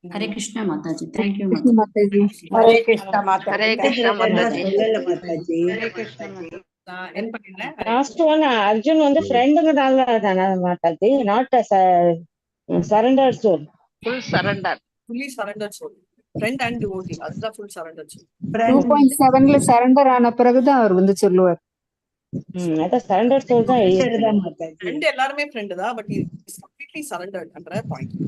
ஹரே கிருஷ்ணா மாதாஜி. தேங்க்யூ மாதாஜி. ஹரே கிருஷ்ணா மாதாஜி. ஹரே கிருஷ்ணா மாதாஜி. சொல்லல மாதாஜி. ஹரே கிருஷ்ணா மாதாஜி. நான் என் பண்ணிடுறேன். லாஸ்ட் ஒன் அர்ஜுன் வந்து ஃப்ரெண்டுங்கிறதால தானே Mataji, not surrender soul. Full surrender. Fully surrender soul. Friend and devotee, அதுதான் ஃபுல் சரண்டர் சோல். 2.7ல சரண்டர் ஆன பிறகுதான் அவர் வந்து சொல்லுவார். அதான் சரண்டர் சோல் தான் சரிதான் மாதாஜி. ஃப்ரெண்ட் எல்லாருமே ஃப்ரெண்டு தான், பட் இஸ் கம்ப்ளீட்லி சரண்டர்ட் பண்ற பாயிண்ட்.